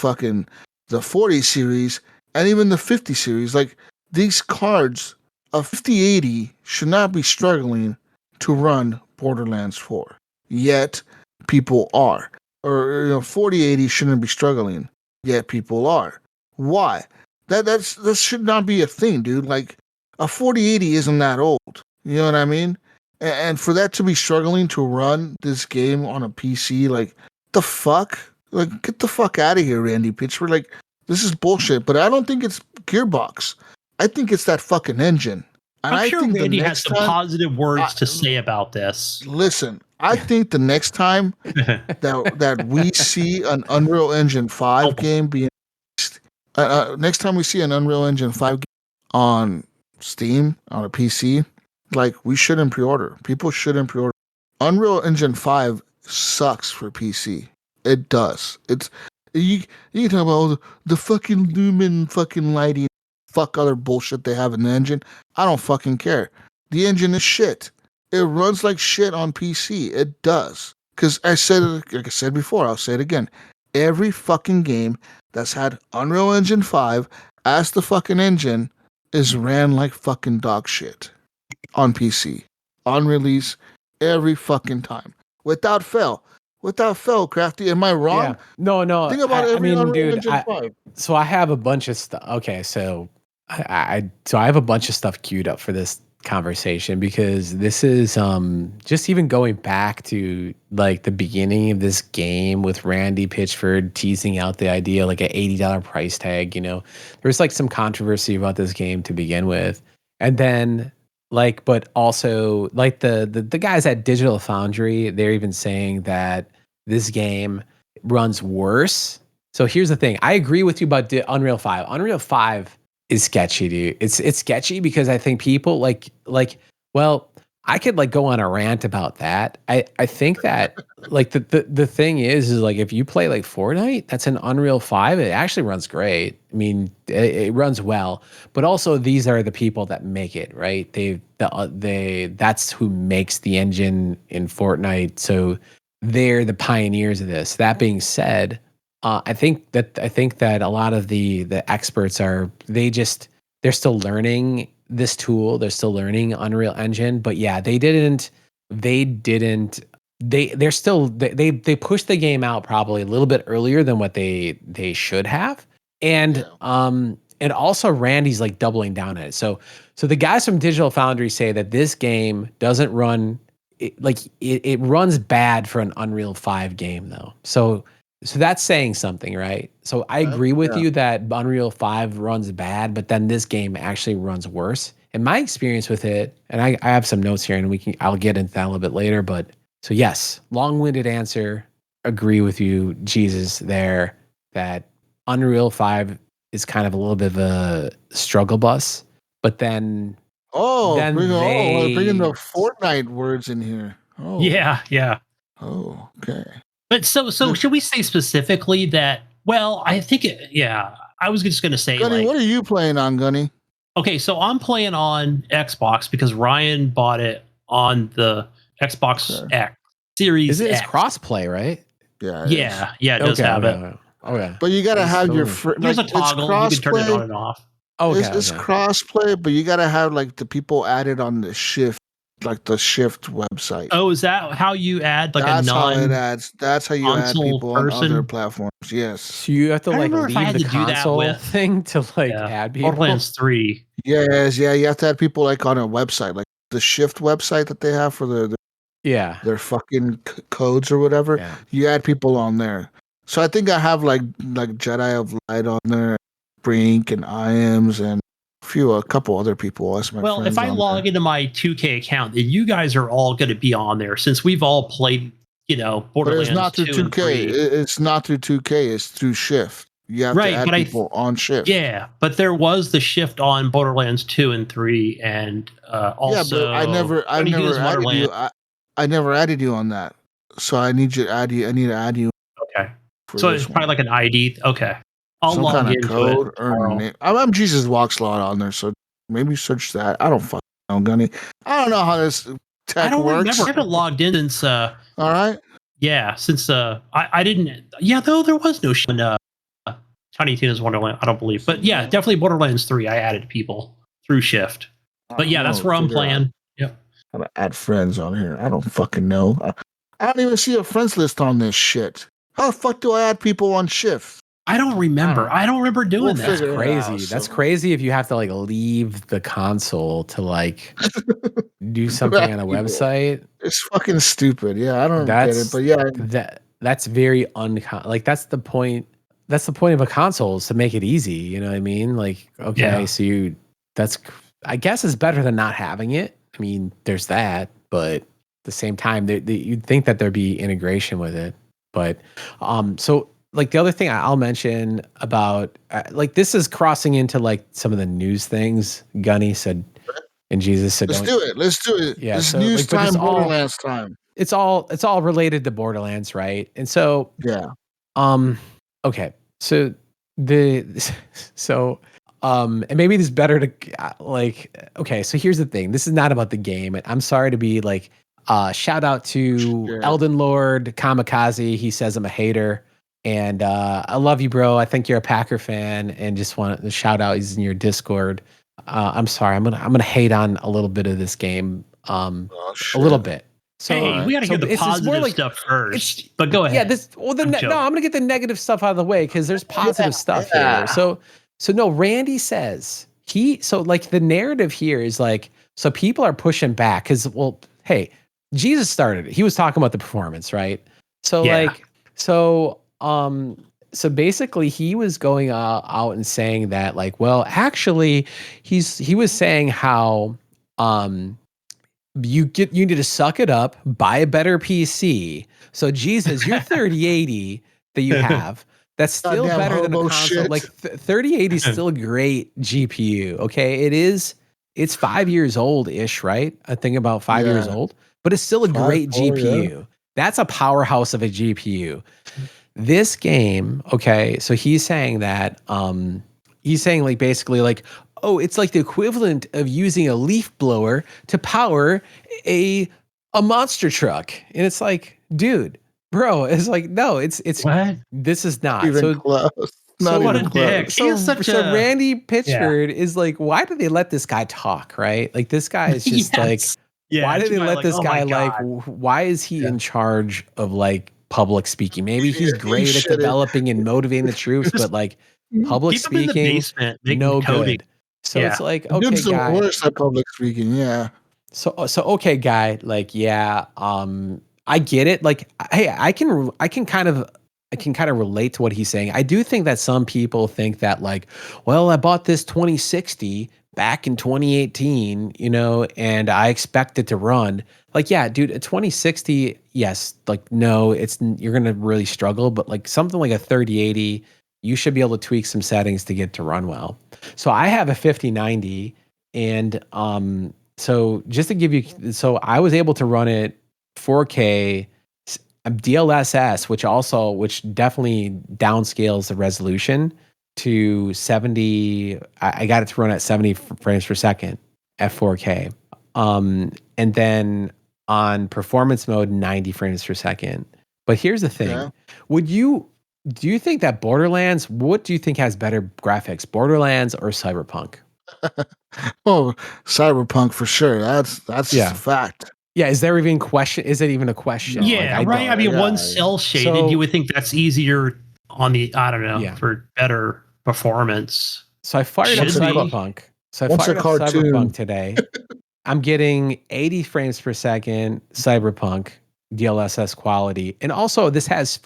40 series, and even the 50 series. Like, these cards, a 5080 should not be struggling to run Borderlands 4. Yet, people are. Or 4080 shouldn't be struggling. Yet, people are. Why? That should not be a thing, dude. Like, a 4080 isn't that old. You know what I mean? And for that to be struggling to run this game on a PC, like, the fuck? Like, get the fuck out of here, Randy Pitchford. Like, this is bullshit. But I don't think it's Gearbox. I think it's that fucking engine. And I'm sure Randy has some positive words to say about this. Listen, I think the next time that we see an Unreal Engine 5 game being next time we see an Unreal Engine 5 game on Steam, on a PC, like, we shouldn't pre-order. People shouldn't pre-order. Unreal Engine 5 sucks for PC. It does. It's you can talk about the fucking lumen fucking lighting, fuck other bullshit they have in the engine. I don't fucking care. The engine is shit. It runs like shit on PC. It does. Because I said it, like I said before, I'll say it again. Every fucking game that's had Unreal Engine 5 as the fucking engine is ran like fucking dog shit on PC. On release, every fucking time. Without fail. Without fail, Krafty. Am I wrong? Yeah. No. Think about every Unreal Engine 5. So I have a bunch of stuff. Okay, so I have a bunch of stuff queued up for this conversation, because this is just even going back to like the beginning of this game with Randy Pitchford teasing out the idea like an $80 price tag. There's like some controversy about this game to begin with, and then but also like the guys at Digital Foundry, they're even saying that this game runs worse. So here's the thing. I agree with you about Unreal 5. Unreal 5 is sketchy, dude. It's sketchy because I think people well, I could like go on a rant about that. I think that like the thing is like, if you play like Fortnite, that's an Unreal 5. It actually runs great. I mean, it runs well, but also these are the people that make it, right? That's who makes the engine in Fortnite. So they're the pioneers of this. That being said, I think that a lot of the experts they're still learning this tool. They're still learning Unreal Engine, but yeah, they pushed the game out probably a little bit earlier than what they should have. And also Randy's like doubling down on it. So the guys from Digital Foundry say that this game doesn't run it runs bad for an Unreal 5 game though. So that's saying something, right? So I agree with you that Unreal 5 runs bad, but then this game actually runs worse. In my experience with it, and I have some notes here, and I'll get into that a little bit later. But so yes, long-winded answer. Agree with you, Jesus, there, that Unreal 5 is kind of a little bit of a struggle bus. But then bringing the Fortnite words in here. Oh yeah. Oh, okay. But so should we say specifically that? Well, I think I was just going to say, Gunny, what are you playing on, Gunny? Okay, so I'm playing on Xbox because Ryan bought it on the Xbox X Series It's X. crossplay, right? Yeah, it does have it. Okay. But you gotta have your there's a toggle, you can turn it on and off. It's crossplay, but you gotta have like the people added on the Shift, like the Shift website. Oh, is that how you add like That's a non? How it adds. That's how you add people person? on other platforms. Yes. So you have to like leave the console thing to like add people. Borderlands 3. Yes, yeah. You have to add people like on a website, like the Shift website that they have for their fucking codes or whatever. Yeah. You add people on there. So I think I have like Jedi of Light on there, Brink and IAMS and a couple other people. That's my friends. If I log into my 2K account, then you guys are all going to be on there since we've all played, Borderlands. But it's not through 2K. It's not through 2K. It's through Shift. You have to add people on Shift. Yeah, but there was the Shift on Borderlands 2 and 3, and also. Yeah, but I never added you. I never added you on that. So I need to add you. I need to add you. Okay. So it's probably like an ID. Okay. I'll log into code it. Or name. I'm Jesus Walkslot on there, so maybe search that. I don't fucking know, Gunny. I don't know how this tech works. I haven't logged in since. All right. Yeah, since I didn't. Yeah, though there was no Tiny Tina's Wonderland. I don't believe, but yeah, definitely Borderlands 3. I added people through Shift. But yeah, that's where I'm playing. Yep. I'm gonna add friends on here. I don't fucking know. I don't even see a friends list on this shit. How the fuck do I add people on Shift? I don't remember. I don't remember doing that. That's crazy. That's crazy if you have to like leave the console to like do something on a website. It's fucking stupid. Yeah, I don't get it. But yeah, that's very like that's the point. That's the point of a console, is to make it easy. You know what I mean? Like, okay, so I guess it's better than not having it. I mean, there's that, but at the same time, you'd think that there'd be integration with it. But so like the other thing I'll mention about like this is crossing into like some of the news things Gunny said, and Jesus said, let's do it. Yeah, it's news time, Borderlands time. It's all related to Borderlands, right? And so okay, so and maybe it's better to like, okay, so here's the thing. This is not about the game. I'm sorry to be like, shout out to Elden Lord Kamikaze. He says I'm a hater, and I love you, bro. I think you're a Packer fan, and just want to shout out. He's in your Discord. I'm sorry. I'm gonna hate on a little bit of this game. A little bit. So, hey, we got to get the positive stuff first. But go ahead. Yeah, I'm gonna get the negative stuff out of the way because there's positive stuff here. So no, Randy says like the narrative here is like, so people are pushing back because, well, hey, Jesus started it. He was talking about the performance, right? So so basically he was going out and saying that like, well, actually he was saying how you need to suck it up, buy a better PC. So Jesus, your 3080 that you have, that's still better than a console. Shit. Like 3080 is still a great GPU. Okay, it's 5 years old ish, right? I think about 5 years old, but it's still a great GPU. Yeah. That's a powerhouse of a GPU. This game, okay, so he's saying that he's saying like basically like, oh, it's like the equivalent of using a leaf blower to power a monster truck. And it's like, dude, bro, it's like, no, it's what? This is not even close. Not what even a dick. So Randy Pitchford is like, why do they let this guy talk, right? Like this guy is just like, why do they let this guy like, why is he in charge of like public speaking? Maybe he's great at developing and motivating the troops, but like public speaking, in the basement, no coding. Good. So it's like, okay, dude's guy. The worst at public speaking, yeah. So okay, guy, like, yeah, I get it. Like, hey, I can kind of relate to what he's saying. I do think that some people think that like, well, I bought this 2060 back in 2018, you know, and I expect it to run. Like, yeah, dude, a 2060, yes, like, no, you're gonna really struggle, but like something like a 3080, you should be able to tweak some settings to get to run well. So I have a 5090, and so just to give you, so I was able to run it 4K DLSS, which definitely downscales the resolution. to 70. I got it to run at 70 frames per second at 4K. And then on performance mode, 90 frames per second. But here's the thing. Yeah. Do you think that Borderlands, what do you think has better graphics, Borderlands or Cyberpunk? Oh, Cyberpunk for sure. That's just a fact. Yeah, is there even question? Is it even a question? Yeah, like, right. I mean, one's cell shaded. So, you would think that's easier on the, I don't know, for better performance. So I fired up Cyberpunk. So I fired up Cyberpunk today. I'm getting 80 frames per second Cyberpunk DLSS quality. And also this is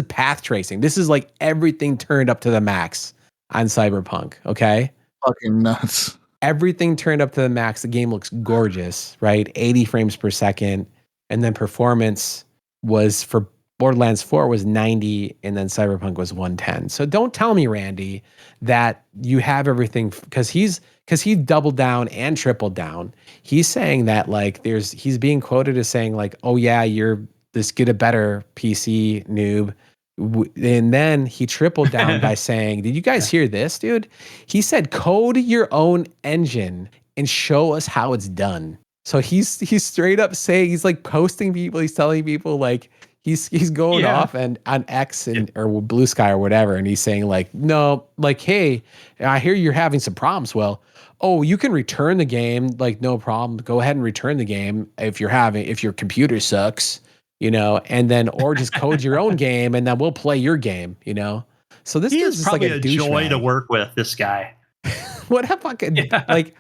path tracing. This is like everything turned up to the max on Cyberpunk. Okay. Fucking nuts. Everything turned up to the max. The game looks gorgeous, right? 80 frames per second. And then performance was for Borderlands 4 was 90 and then Cyberpunk was 110. So don't tell me, Randy, that you have everything because he doubled down and tripled down. He's saying that like he's being quoted as saying like, oh yeah, you're this get a better PC noob. And then he tripled down by saying, did you guys hear this, dude? He said, code your own engine and show us how it's done. So he's straight up saying, he's like posting people, he's telling people like he's going off and on X or Blue Sky or whatever, and he's saying like, no, like, hey, I hear you're having some problems. Well, oh, you can return the game, like no problem. Go ahead and return the game if your computer sucks. And then, or just code your own game and then we'll play your game, So this is probably like a joy to work with, this guy. What a fucking, like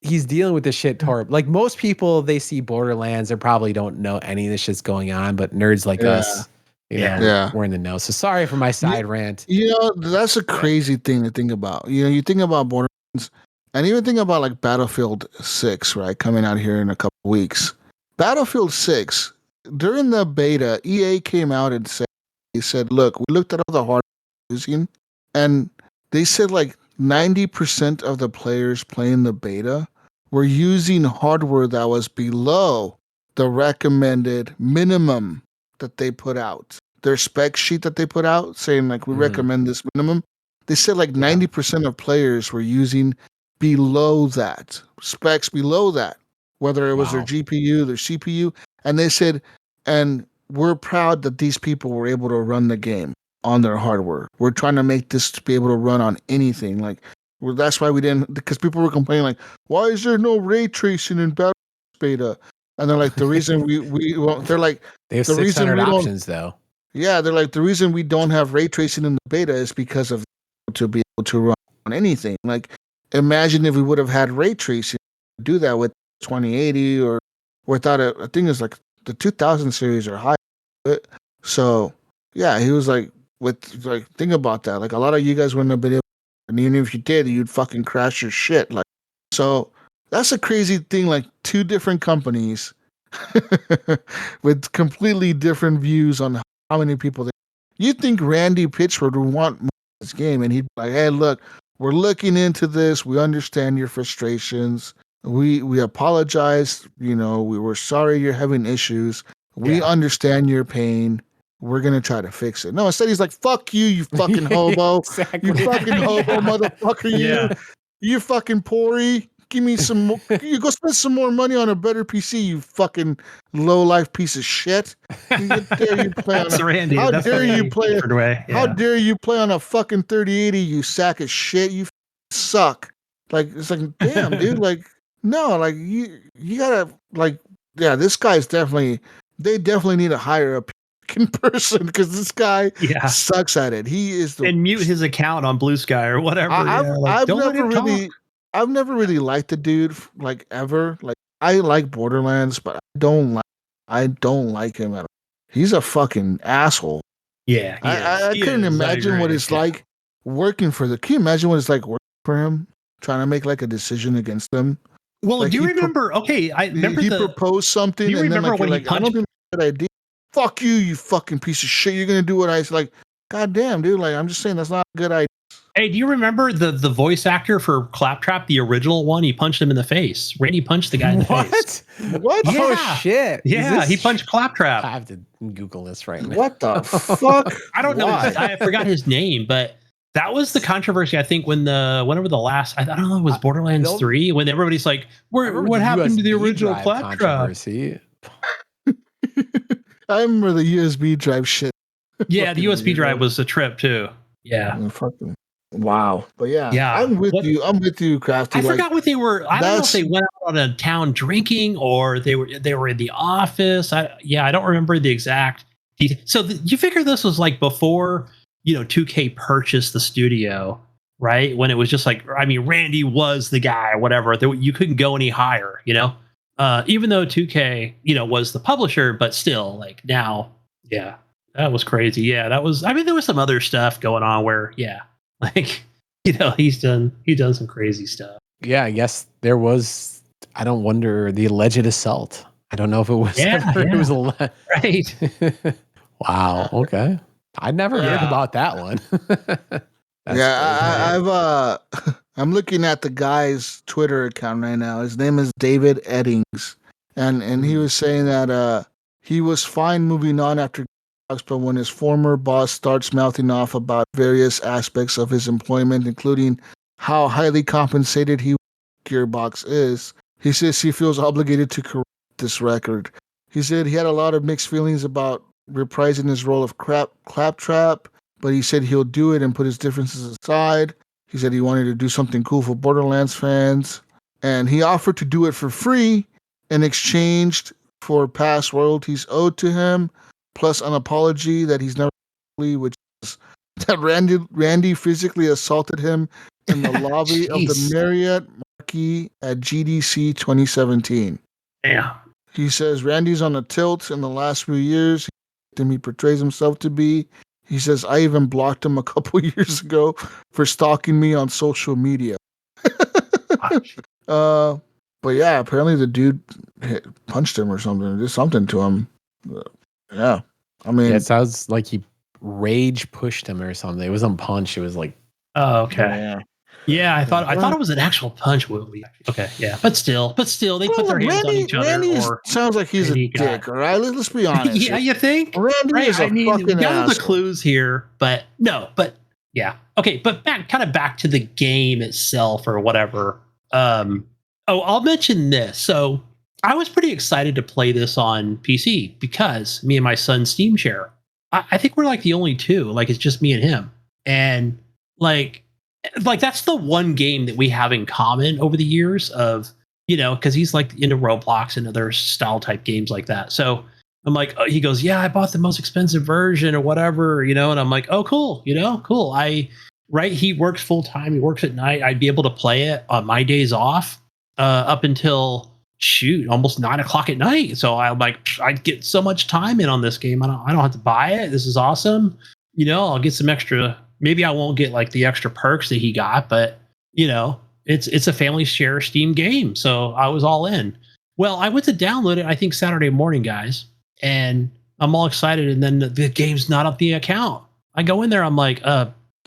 he's dealing with this shit horrible. Like most people, they see Borderlands, they probably don't know any of this shit's going on, but nerds like us, we're in the know. So sorry for my side rant. That's a crazy thing to think about. You think about Borderlands and even think about like Battlefield 6, right? Coming out here in a couple weeks. Battlefield 6, during the beta, EA came out and said, look, we looked at all the hardware using, and they said like 90% of the players playing the beta were using hardware that was below the recommended minimum that they put out. Their spec sheet that they put out saying like, we recommend this minimum. They said like 90% of players were using below that, specs below that, whether it was their GPU, their CPU. And they said, and we're proud that these people were able to run the game on their hardware. We're trying to make this to be able to run on anything. Like, that's why we didn't, because people were complaining like, why is there no ray tracing in Battle beta? And they're like, the reason they're like, they have 600 options though. Yeah, they're like, the reason we don't have ray tracing in the beta is because of to be able to run on anything. Like, imagine if we would have had ray tracing, do that with 2080 or without it. I think it's like the 2000 series are high. So yeah, he was like, think about that. Like a lot of you guys wouldn't have been able, and even if you did, you'd fucking crash your shit. Like, so that's a crazy thing. Like two different companies with completely different views on how many people you think Randy Pitchford would want this game, and he'd be like, hey, look, we're looking into this. We understand your frustrations. We apologize. We were sorry you're having issues. We understand your pain. We're going to try to fix it. No, instead he's like, fuck you, you fucking hobo. Exactly. You fucking hobo, motherfucker. You fucking porry. Give me some more. You go spend some more money on a better PC, you fucking low-life piece of shit. How dare you play on How dare you play on a fucking 3080, you sack of shit. You suck. Like, it's like, damn, dude. Like, no, like, you gotta, like, yeah, this guy's definitely, they definitely need to hire a person because this guy sucks at it. He is and mute his account on Blue Sky or whatever. I've never really liked the dude, like, ever. Like, I like Borderlands, but I don't like him at all. He's a fucking asshole. Yeah, I couldn't imagine what it's like working for the. Can you imagine what it's like working for him, trying to make like a decision against them? Well, like, do you remember? I remember he proposed something. Do you remember then, when he I don't think that's a good idea. Fuck you, you fucking piece of shit. You're gonna do what I like. God damn, dude. Like, I'm just saying that's not a good idea. Hey, do you remember the voice actor for Claptrap, the original one? He punched him in the face. Randy punched the guy in the face. What? Yeah. Oh shit! Yeah, he punched Claptrap. I have to Google this right now. What the fuck? I don't know. I forgot his name, but That was the controversy, I think, whenever the last, I don't know, it was Borderlands 3, when everybody's like, what happened to the original claptrap? Controversy. I remember the USB drive shit. Yeah, the USB drive was a trip too. Yeah. Fucking wow. But yeah. I'm with you, Krafty. I forgot what they were. I don't know if they went out on a town drinking or they were in the office. I don't remember the exact detail. So you figure this was like before, 2K purchased the studio, right? When it was just like, I mean, Randy was the guy, whatever. You couldn't go any higher, even though 2K, was the publisher, but still, like now, yeah, that was crazy. Yeah, that was. I mean, there was some other stuff going on where, yeah, like, he's done some crazy stuff. Yeah, I guess there was. I don't wonder the alleged assault. I don't know if it was. It was right. Wow. Okay. I'd never heard about that one. I'm looking at the guy's Twitter account right now. His name is David Eddings, and he was saying that he was fine moving on after Gearbox, but when his former boss starts mouthing off about various aspects of his employment, including how highly compensated Gearbox is, he says he feels obligated to correct this record. He said he had a lot of mixed feelings about reprising his role of Claptrap, but he said he'll do it and put his differences aside. He said he wanted to do something cool for Borderlands fans, and he offered to do it for free in exchange for past royalties owed to him, plus an apology that he's never, which is that Randy physically assaulted him in the lobby of the Marriott Marquis at GDC 2017. Yeah. He says Randy's on a tilt in the last few years. He portrays himself to be. He says, I even blocked him a couple years ago for stalking me on social media. But yeah, apparently the dude punched him or something, did something to him. Yeah. I mean, it sounds like he rage pushed him or something. It wasn't punch. It was like, oh, okay. Yeah, I thought it was an actual punch movie. Okay, yeah, but still, they put their hands on each other. Randy sounds like he's a dick. All right, let's be honest. Yeah, you think? Randy is a fucking asshole. The clues here, but yeah. Okay, but back to the game itself or whatever. I'll mention this. So I was pretty excited to play this on PC because me and my son Steam share. I think we're like the only two. Like it's just me and him, and like that's the one game that we have in common over the years of, because he's like into Roblox and other style type games like that. So I'm like, he goes, yeah, I bought the most expensive version or whatever, and I'm like, oh, cool, cool. He works full time. He works at night. I'd be able to play it on my days off up until almost 9:00 at night. So I'm like, I'd get so much time in on this game. I don't have to buy it. This is awesome. I'll get some extra. Maybe I won't get like the extra perks that he got, but it's a family share Steam game. So I was all in. Well, I went to download it, I think Saturday morning, guys, and I'm all excited. And then the game's not up the account. I go in there. I'm like,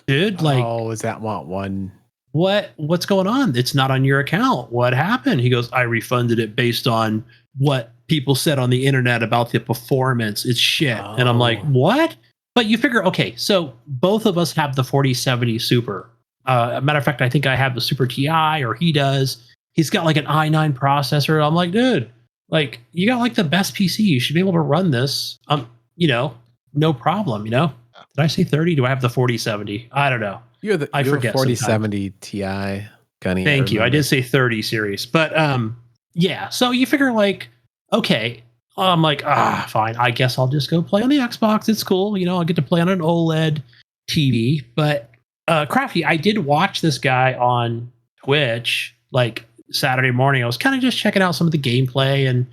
dude, like, oh, is that one? What's going on? It's not on your account. What happened? He goes, I refunded it based on what people said on the internet about the performance. It's shit. Oh. And I'm like, what? But you figure, okay, so both of us have the 4070 Super. Matter of fact, I think I have the Super TI, or he does. He's got like an i9 processor. I'm like, dude, like you got like the best PC. You should be able to run this. No problem. Did I say 30? Do I have the 4070? I don't know. I forget. 4070 Ti, Gunny. Thank you. I did say 30 series, but yeah. So you figure like, okay. I'm like, fine. I guess I'll just go play on the Xbox. It's cool. I'll get to play on an OLED TV. But Krafty, I did watch this guy on Twitch like Saturday morning. I was kind of just checking out some of the gameplay and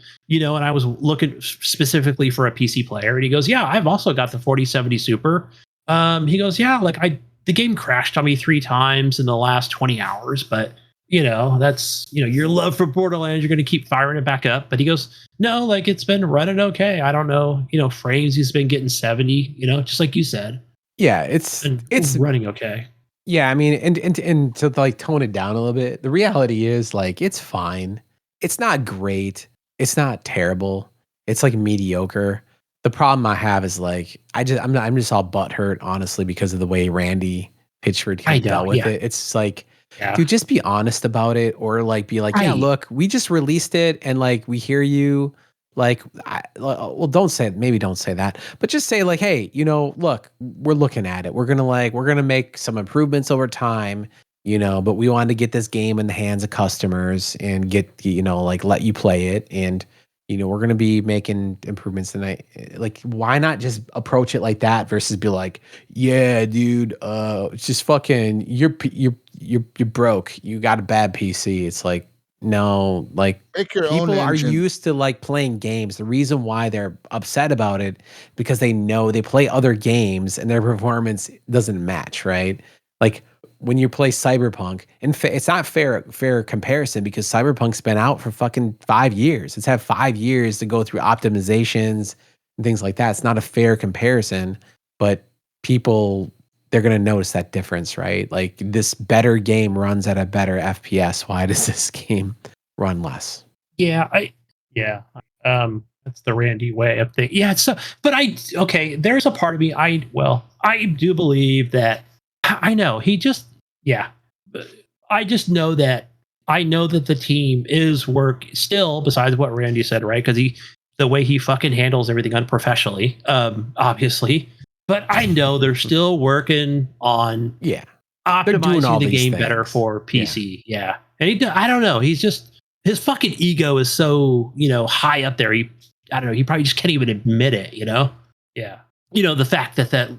I was looking specifically for a PC player. And he goes, yeah, I've also got the 4070 Super. He goes, yeah, like the game crashed on me 3 times in the last 20 hours, but that's, your love for Borderlands, you're going to keep firing it back up. But he goes, no, like it's been running okay. I don't know, frames, he's been getting 70, just like you said. Yeah, it's running okay. Yeah, I mean, and to like tone it down a little bit, the reality is like it's fine. It's not great. It's not terrible. It's like mediocre. The problem I have is like I'm just all butthurt, honestly, because of the way Randy Pitchford kind of dealt with it. It's like, dude, just be honest about it, or like be like, yeah, look, we just released it, and like we hear you. Like, well, don't say that, but just say like, hey, look, we're looking at it. We're gonna make some improvements over time, but we want to get this game in the hands of customers and get, like let you play it, and we're going to be making improvements tonight. Like, why not just approach it like that versus be like, yeah, dude, it's just fucking, you're broke. You got a bad PC. It's like, no, like people are used to like playing games. The reason why they're upset about it, because they know they play other games and their performance doesn't match, right? Like, when you play Cyberpunk, and it's not fair comparison, because Cyberpunk's been out for fucking 5 years. It's had 5 years to go through optimizations and things like that. It's not a fair comparison, but people, they're going to notice that difference, right? Like, this better game runs at a better FPS. Why does this game run less? Yeah, that's the Randy way of thinking. Yeah, there's a part of me, I do believe that, I know he just, I just know that the team is work still, besides what Randy said, right? Because the way he fucking handles everything unprofessionally, obviously. But I know they're still working on optimizing the game better for PC. Yeah. And I don't know. He's just, his fucking ego is so, high up there. I don't know. He probably just can't even admit it, Yeah. The fact that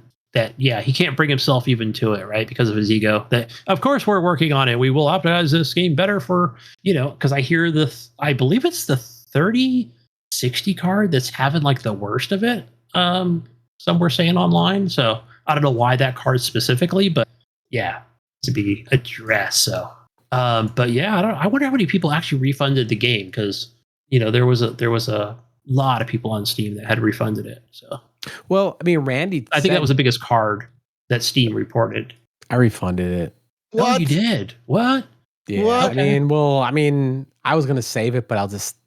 he can't bring himself even to it, right? Because of his ego. That, of course, we're working on it. We will optimize this game better for, because I hear I believe it's the 3060 card that's having like the worst of it. Some were saying online. So I don't know why that card specifically, but to be addressed. So, but I wonder how many people actually refunded the game, because, there was a lot of people on Steam that had refunded it. So. Well, I mean, Randy, I think that was the biggest card that Steam reported. I refunded it. What? Oh, you did? What? Yeah. What? I mean, I was gonna save it, but I'll just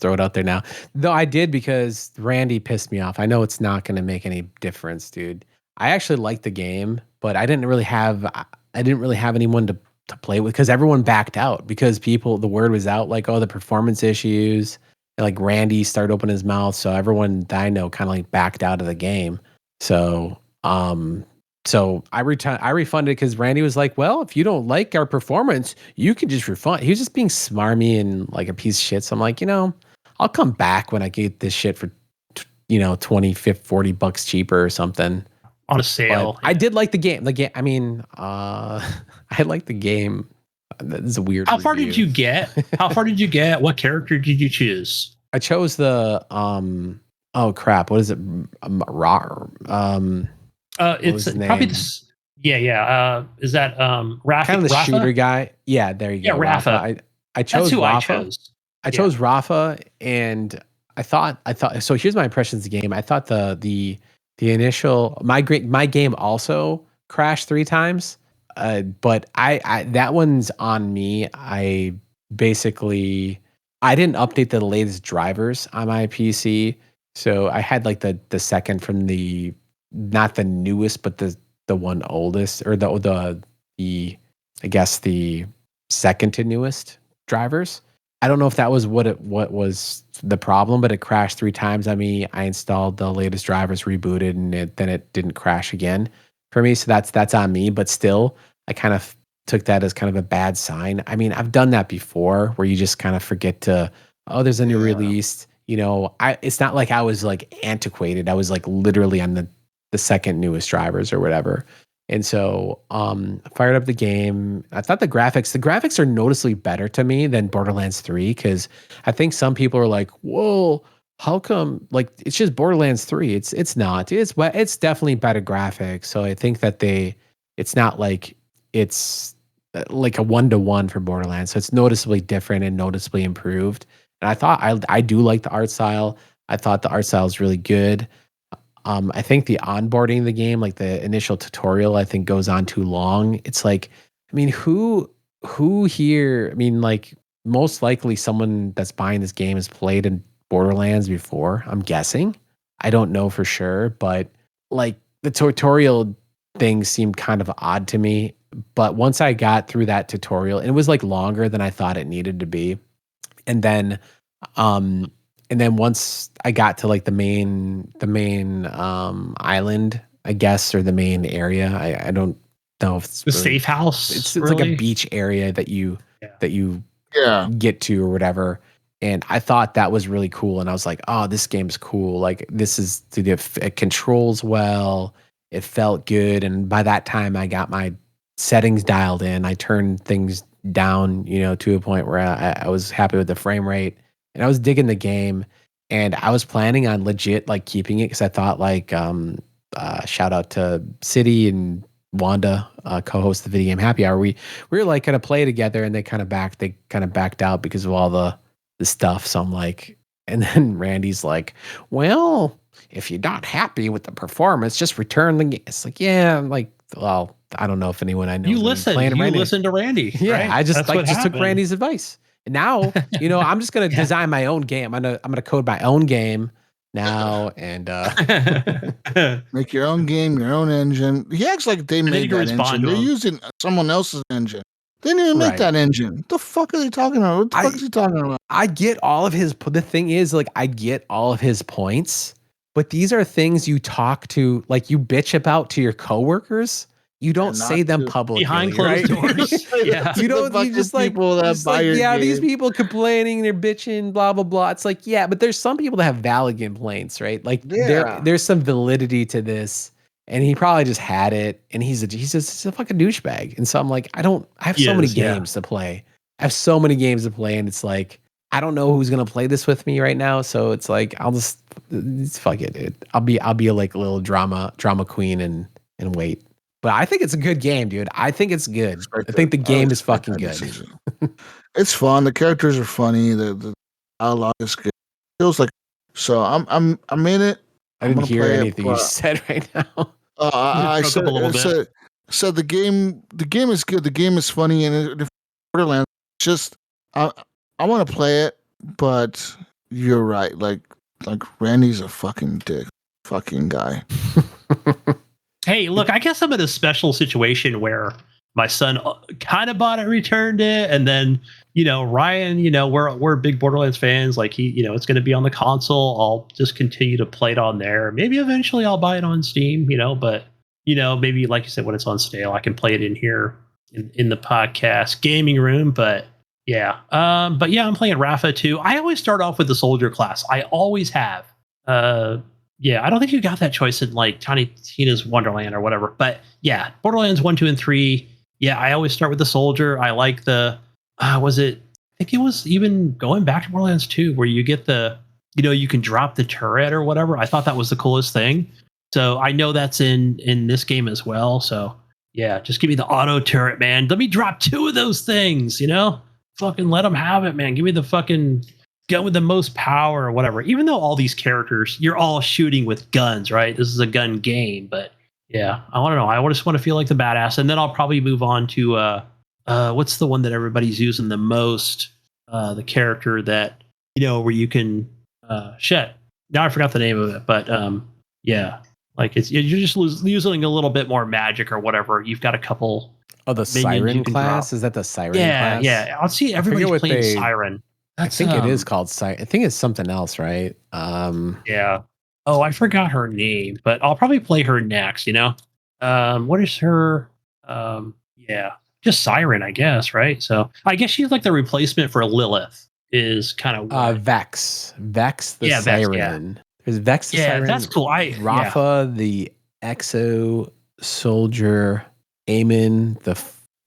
throw it out there now. Though I did, because Randy pissed me off. I know it's not gonna make any difference, dude. I actually liked the game, but I didn't really have anyone to play with, because everyone backed out, because the word was out, like, oh, the performance issues. Like, Randy started opening his mouth, so everyone that I know kind of like backed out of the game. So, I refunded, because Randy was like, "Well, if you don't like our performance, you can just refund." He was just being smarmy and like a piece of shit. So I'm like, I'll come back when I get this shit for, $20, $50, $40 cheaper or something on a sale. I did like the game. I mean, I like the game. That is a weird. How far did you get? What character did you choose? I chose the oh crap, what is it? It's probably this. Yeah. Is that Rafa? Kind of the shooter guy. Yeah, there you go. Rafa. I chose That's who Rafa. I chose. I chose Rafa, and I thought. So here's my impressions of the game. I thought the initial my game also crashed 3 times. But I that one's on me. I didn't update the latest drivers on my PC, so I had like the second from the, not the newest, but the one oldest, or the I guess the second to newest drivers. I don't know if that was what was the problem, but it crashed 3 times on me. I installed the latest drivers, rebooted, and then it didn't crash again for me. So that's on me, but still, I kind of took that as kind of a bad sign. I mean, I've done that before, where you just kind of forget to, there's a new release. It's not like I was like antiquated. I was like literally on the second newest drivers or whatever. And so fired up the game. I thought the graphics are noticeably better to me than Borderlands 3, because I think some people are like, whoa, how come, like, it's just Borderlands 3? It's not. It's definitely better graphics. So I think that it's not like it's like a 1-to-1 for Borderlands. So it's noticeably different and noticeably improved. And I thought I do like the art style. I thought the art style is really good. I think the onboarding of the game, like the initial tutorial, I think goes on too long. It's like, I mean, who here, I mean, like, most likely someone that's buying this game has played in Borderlands before, I'm guessing. I don't know for sure, but like the tutorial things seemed kind of odd to me. But once I got through that tutorial, and it was like longer than I thought it needed to be. And then once I got to like the main island, I guess, or the main area, I don't know if it's the really, safe house. It's really? Like a beach area that you get to or whatever. And I thought that was really cool. And I was like, oh, this game's cool. Like it controls well. It felt good. And by that time I got my settings dialed in. I turned things down, to a point where I was happy with the frame rate, and I was digging the game. And I was planning on legit like keeping it, because I thought like shout out to City and Wanda, co-host the Video Game Happy Hour. We were like going to play together, and they kind of backed out because of all the stuff. So I'm like, and then Randy's like, well, if you're not happy with the performance, just return the game. It's like, yeah, I'm like, well, I don't know if anyone I know. You listen to Randy. Yeah, right? I just took Randy's advice. And now, I'm just gonna design my own game. I'm gonna code my own game now, and make your own game, your own engine. He acts like they made that engine. They're using someone else's engine. They didn't even make that engine. What the fuck are they talking about? What the fuck is he talking about? I get all of his. The thing is, like, I get all of his points, but these are things you talk to, like, you bitch about to your coworkers. You don't say them publicly behind closed doors. Yeah, you don't. You just like people that buy your game. These people complaining, they're bitching, blah blah blah. It's like, yeah, but there's some people that have valid complaints, right? Like there's some validity to this, and he probably just had it, and he's a fucking douchebag. And so I'm like, I have so many games to play. I have so many games to play, and it's like, I don't know who's gonna play this with me right now. So it's like, it's fuck it, dude. I'll be a like little drama queen and wait. But I think it's a good game, dude. I think it's good. I think the game is fucking good. It's fun. The characters are funny. The dialogue is good. Feels like so. I'm in it. I didn't hear anything you said right now. I said the game is good. The game is funny, and Borderlands. Just I want to play it, but you're right. Like Randy's a fucking dick, fucking guy. Hey, look, I guess I'm in a special situation where my son kind of bought it, returned it, and then, Ryan, we're big Borderlands fans. Like it's going to be on the console. I'll just continue to play it on there. Maybe eventually I'll buy it on Steam, but maybe like you said, when it's on sale, I can play it in here in the podcast gaming room. But yeah, I'm playing Rafa too. I always start off with the soldier class. I always have. Yeah, I don't think you got that choice in like Tiny Tina's Wonderland or whatever. But yeah, Borderlands 1, 2, and 3. Yeah, I always start with the soldier. I like the I think it was even going back to Borderlands 2 where you get the, you can drop the turret or whatever. I thought that was the coolest thing. So I know that's in this game as well. So yeah, just give me the auto turret, man. Let me drop 2 of those things, Fucking let them have it, man. Give me the fucking gun with the most power or whatever. Even though all these characters, you're all shooting with guns, right? This is a gun game, but yeah, I want to know. I just want to feel like the badass, and then I'll probably move on to what's the one that everybody's using the most? The character that where you can shit. Now I forgot the name of it, but yeah, like you're just using a little bit more magic or whatever. You've got a couple. Oh, the Siren class? Drop. Is that the Siren class? Yeah. I'll see everybody's playing Siren. I think it is called Siren. I think it's something else, right? Yeah. Oh, I forgot her name, but I'll probably play her next, What is her yeah. Just Siren, I guess, right? So I guess she's like the replacement for Lilith is kind of Vex. Vex the Siren. Vex, yeah. There's Vex the Siren. Yeah, that's cool. Rafa the Exo Soldier, Eamon the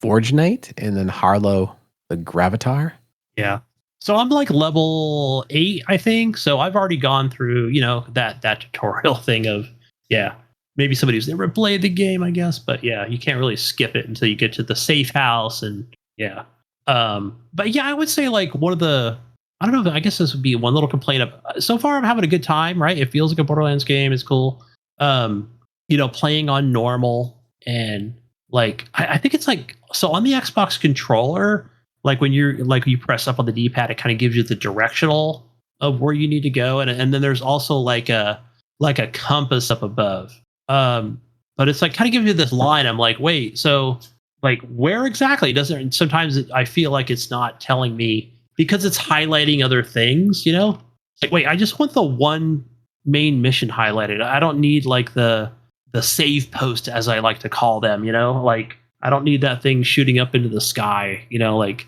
Forge Knight, and then Harlow the Gravatar. Yeah. So I'm like level 8, I think. So I've already gone through, that tutorial thing of, maybe somebody who's never played the game, I guess. But yeah, you can't really skip it until you get to the safe house. And yeah. But yeah, I would say like one of the, I don't know, I guess this would be one little complaint of, so far I'm having a good time, right? It feels like a Borderlands game. It's cool. Playing on normal, and like, I think it's like, so on the Xbox controller, like when you press up on the D-pad, it kind of gives you the directional of where you need to go, and then there's also like a compass up above. But it's like kind of gives you this line. I'm like, wait, so like where exactly? Sometimes I feel like it's not telling me because it's highlighting other things, Like, wait, I just want the one main mission highlighted. I don't need like the save post, as I like to call them, like I don't need that thing shooting up into the sky, like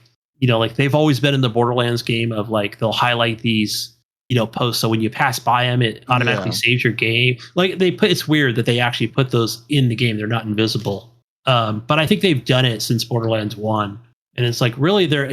they've always been in the Borderlands game of like they'll highlight these posts, so when you pass by them it automatically saves your game. Like it's weird that they actually put those in the game. They're not invisible, but I think they've done it since Borderlands 1, and it's like really they're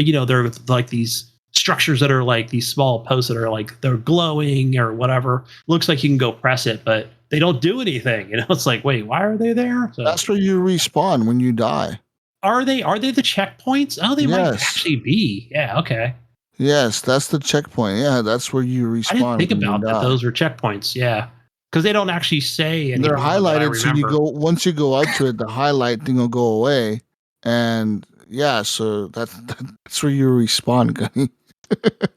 like these structures that are like these small posts that are like they're glowing or whatever. Looks like you can go press it, but they don't do anything. It's like, wait, why are they there? So, that's where you respawn when you die. Are they the checkpoints? Oh, they might actually be. Yeah, okay. Yes, that's the checkpoint. Yeah, that's where you respawn. I didn't think about that. Those were checkpoints. Yeah, because they don't actually say anything. They're highlighted, so you go once you go out to it, the highlight thing will go away, and yeah, so that's where you respawn, Gunny.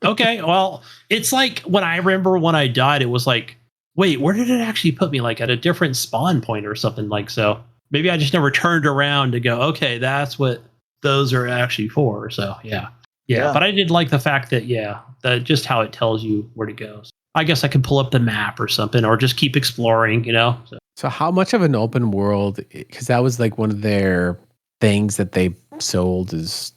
Okay, well, it's like when I remember when I died, it was like, wait, where did it actually put me? Like at a different spawn point or something like so. Maybe I just never turned around to go, okay, that's what those are actually for. So yeah. But I did like the fact that that just how it tells you where to go. So I guess I could pull up the map or something, or just keep exploring. So how much of an open world? Because that was like one of their things that they sold as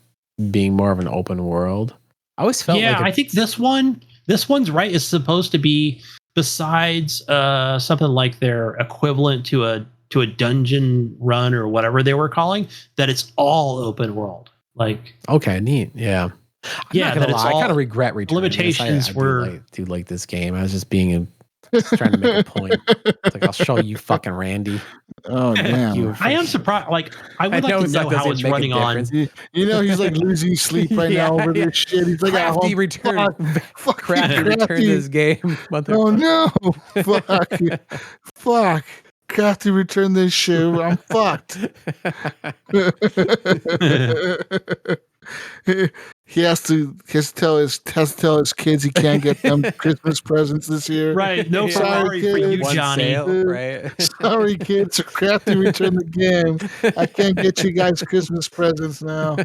being more of an open world. I always felt I think this one's right is supposed to be, besides something like their equivalent to a dungeon run or whatever they were calling, that it's all open world. Like, okay, neat. Yeah. I'm not gonna lie, I kind of regret returning. Limitations I do like this game. I was just trying to make a point. It's like, I'll show you, fucking Randy. Oh damn! I am surprised. Like, I would like to know how it's running on. He's like losing sleep right now over this shit. He's like, Krafty returned. Krafty returned this game. Oh no! Fuck! Krafty returned this shit. I'm fucked. He has to tell his kids he can't get them Christmas presents this year. Right, no Ferrari for you, Johnny. Sale, right? Sorry, kids. Krafty returned the game. I can't get you guys Christmas presents now.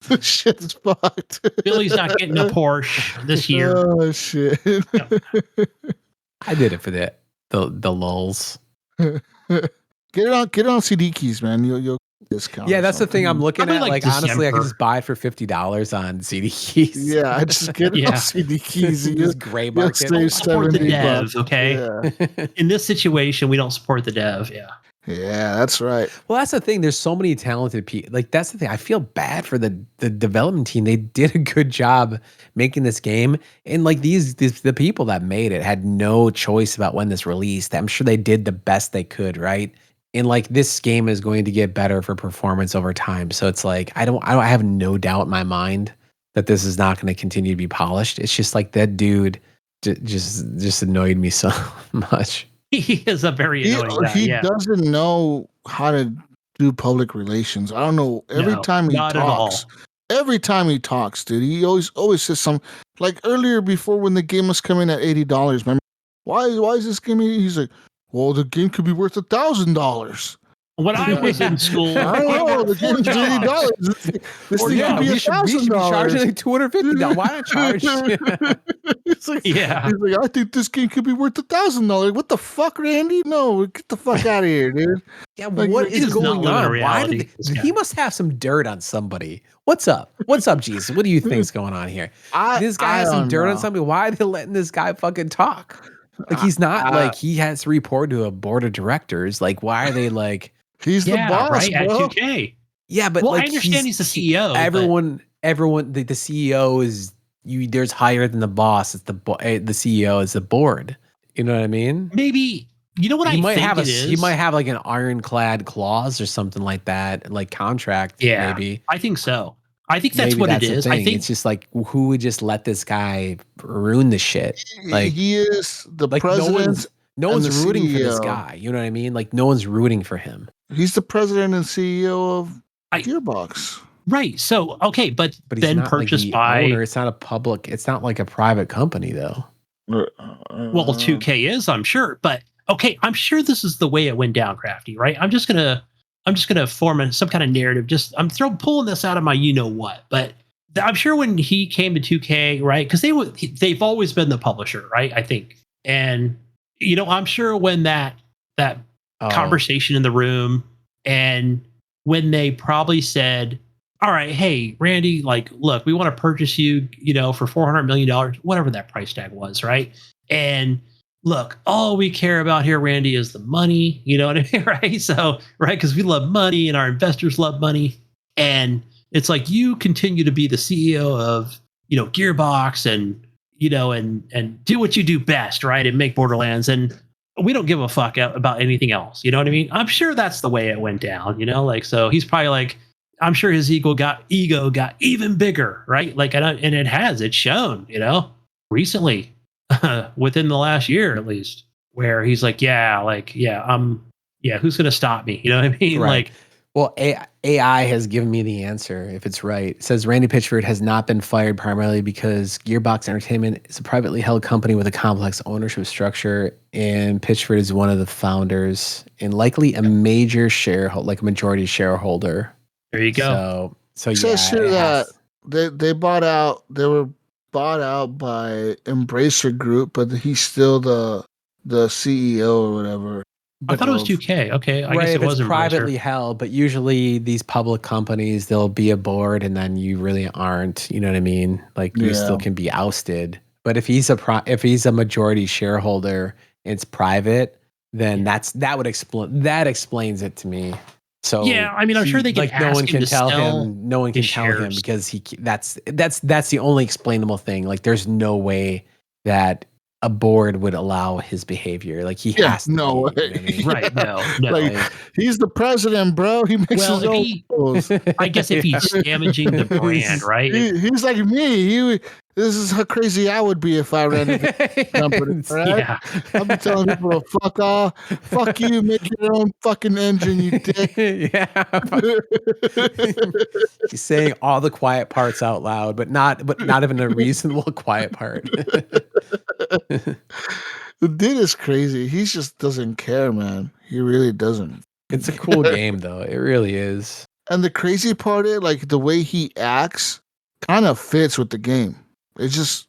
This shit's fucked. Billy's not getting a Porsche this year. Oh shit! I did it for the lulz. Get it on CD keys, man. You'll discount. Yeah, that's the thing I'm looking at. Like honestly, I can just buy it for $50 on CD keys. Yeah, I just get it on CD keys. Just gray market. Support the dev, okay? Yeah. In this situation, we don't support the dev. Yeah. Yeah, that's right. Well, that's the thing. There's so many talented people. Like that's the thing. I feel bad for the development team. They did a good job making this game, and like the people that made it had no choice about when this released. I'm sure they did the best they could, right? And like this game is going to get better for performance over time. So it's like I have no doubt in my mind that this is not going to continue to be polished. It's just like that dude just annoyed me so much. He is a very annoying guy. He doesn't know how to do public relations. I don't know. Every time he talks, dude, he always says something. Like earlier, before when the game was coming at $80, remember? Why is this game? He's like, well, the game could be worth $1,000. When I was in school, I don't know. The game's $80. This thing could be $1,000. We should be charging like $250. Why not charge? He's like, I think this game could be worth $1,000. What the fuck, Randy? No, get the fuck out of here, dude. Yeah, like, what is going on? Why he must have some dirt on somebody. What's up? What's up, Jesus? What do you think's going on here? This guy has some dirt on somebody. Why are they letting this guy fucking talk? Like he's not like he has to report to a board of directors. Like, why are they like? He's the boss, right? Bro. At 2K. Yeah, but like, I understand he's the CEO. Everyone, the CEO is you. There's higher than the boss. It's the CEO is the board. You know what I mean? Maybe you know what I think it is. He might have like an ironclad clause or something like that, like contract. Yeah, maybe. I think so. I think that's what it is. I think it's just like who would just let this guy ruin the shit? Like he is the president. No one's rooting for this guy. You know what I mean? Like no one's rooting for him. He's the president and CEO of Gearbox. Right. So okay, but then purchased like by owner. It's not a public. It's not like a private company though. Well, 2K is, I'm sure, but okay, I'm sure this is the way it went down, Krafty, right? I'm just gonna form some kind of narrative. I'm pulling this out of my you know what, but I'm sure when he came to 2K, right? Because they've always been the publisher, right? I think, and I'm sure when that conversation in the room, and when they probably said, all right, hey, Randy, like, look, we want to purchase you, for $400 million, whatever that price tag was, right? And look, all we care about here, Randy, is the money. You know what I mean? Right. So, right. Because we love money and our investors love money. And it's like, you continue to be the CEO of, Gearbox and, and do what you do best. Right. And make Borderlands. And we don't give a fuck about anything else. You know what I mean? I'm sure that's the way it went down, so he's probably like, I'm sure his ego got even bigger. Right. Like, and it's shown, recently. Within the last year, at least, where he's like, who's gonna stop me? You know what I mean? Right. Like, well, AI has given me the answer. If it's right, it says Randy Pitchford has not been fired primarily because Gearbox Entertainment is a privately held company with a complex ownership structure, and Pitchford is one of the founders and likely a major shareholder, like a majority shareholder. There you go. So it says here that they were bought out by Embracer Group, but he's still the CEO or whatever. I thought it was 2K. Okay, I guess it was privately held, but usually these public companies, there'll be a board, and then you really aren't. You know what I mean? Like you still can be ousted. But if he's a majority shareholder, and it's private, then that explains it to me. So yeah, I mean, I'm sure they can. Like no one can tell him because that's the only explainable thing. Like there's no way that a board would allow his behavior. Like he has to. No way. You know what I mean? Right? No. Like he's the president, bro. He makes his own rules. I guess if he's damaging the brand, right? He's like me. This is how crazy I would be if I ran a company. Right? Yeah. I'd be telling people to fuck off, fuck you, make your own fucking engine, you dick. Yeah. He's saying all the quiet parts out loud, but not even a reasonable quiet part. The dude is crazy. He just doesn't care, man. He really doesn't. It's a cool game, though. It really is. And the crazy part is, like, the way he acts kind of fits with the game. It just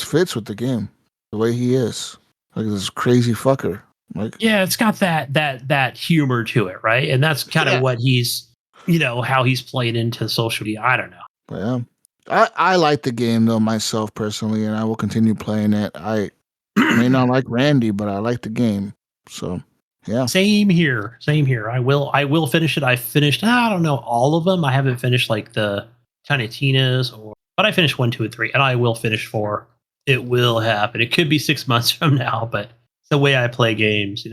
fits with the game. The way he is, like this crazy fucker. Like, yeah, it's got that humor to it, right? And that's kind of what he's, how he's played into social media. I don't know. Yeah, I like the game though myself personally, and I will continue playing it. I may not like Randy, but I like the game. So yeah. Same here. I will finish it. I finished, I don't know, all of them. I haven't finished like the Tiny Tina's but I finished 1, 2, and 3, and I will finish 4. It will happen. It could be 6 months from now, but it's the way I play games,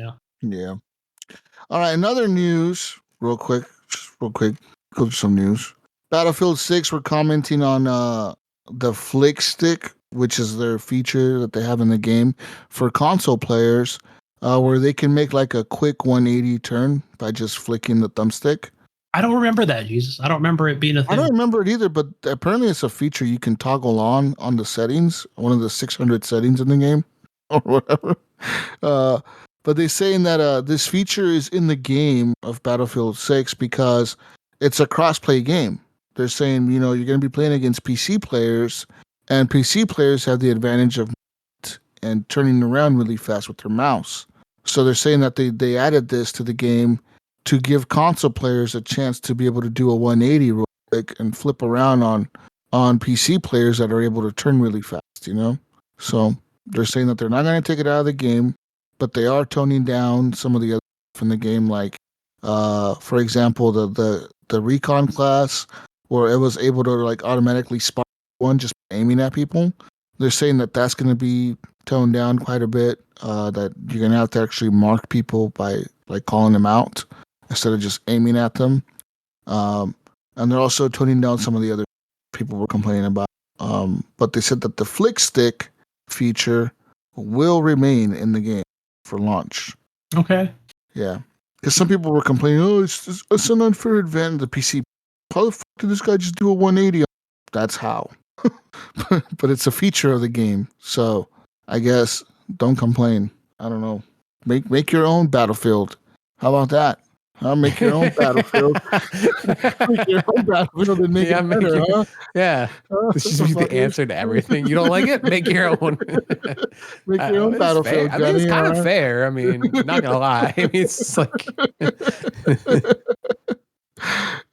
Yeah. All right. Another news, real quick. Go some news. Battlefield 6. We're commenting on the flick stick, which is their feature that they have in the game for console players, where they can make like a quick 180 turn by just flicking the thumbstick. I don't remember that, Jesus. I don't remember it being a thing. I don't remember it either, but apparently it's a feature you can toggle on the settings, one of the 600 settings in the game, or whatever. But they're saying that this feature is in the game of Battlefield 6 because it's a cross-play game. They're saying, you're going to be playing against PC players, and PC players have the advantage of and turning around really fast with their mouse. So they're saying that they added this to the game to give console players a chance to be able to do a 180 real quick and flip around on PC players that are able to turn really fast, So they're saying that they're not going to take it out of the game, but they are toning down some of the other stuff in the game, like, for example, the recon class, where it was able to like automatically spot one just aiming at people. They're saying that that's going to be toned down quite a bit, that you're going to have to actually mark people by like calling them out instead of just aiming at them. And they're also toning down some of the other people were complaining about. But they said that the flick stick feature will remain in the game for launch. Okay. Yeah. Because some people were complaining, it's an unfair advantage. The PC, how the fuck did this guy just do a 180? That's how. But it's a feature of the game. So I guess don't complain. I don't know. Make your own Battlefield. How about that? Make your own Battlefield. Make your own Battlefield and make it better, huh? Yeah. This should be the answer to everything. You don't like it? Make your own. Make your own Battlefield, Gunny. I mean, it's kind of fair. I mean, not gonna lie. I mean, it's like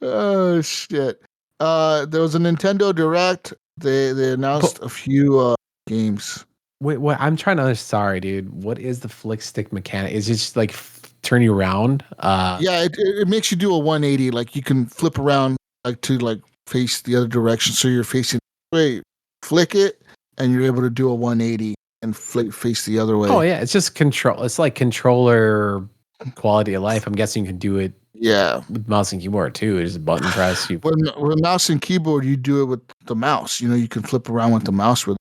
oh shit. There was a Nintendo Direct. They announced a few games. Wait, what? I'm trying to. Sorry, dude. What is the flick stick mechanic? Is it just like turn you around? Yeah, it makes you do a 180. Like you can flip around like to like face the other direction, so you're facing way. Flick it, and you're able to do a 180 and face the other way. Oh yeah, it's just control. It's like controller quality of life. I'm guessing you can do it. Yeah, with mouse and keyboard too. It's a button press. With mouse and keyboard, you do it with the mouse. You know, you can flip around with the mouse with.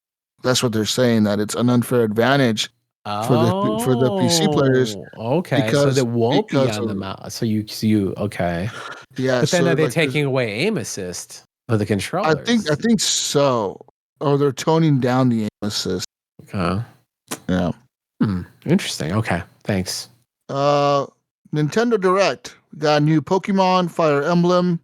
That's what they're saying, that it's an unfair advantage for the PC players. Okay, because, so it won't be on the mouse. So you okay? Yeah, but then are they taking away aim assist for the controllers? I think so. Or they're toning down the aim assist. Okay. Yeah. Interesting. Okay. Thanks. Nintendo Direct. We got a new Pokemon, Fire Emblem.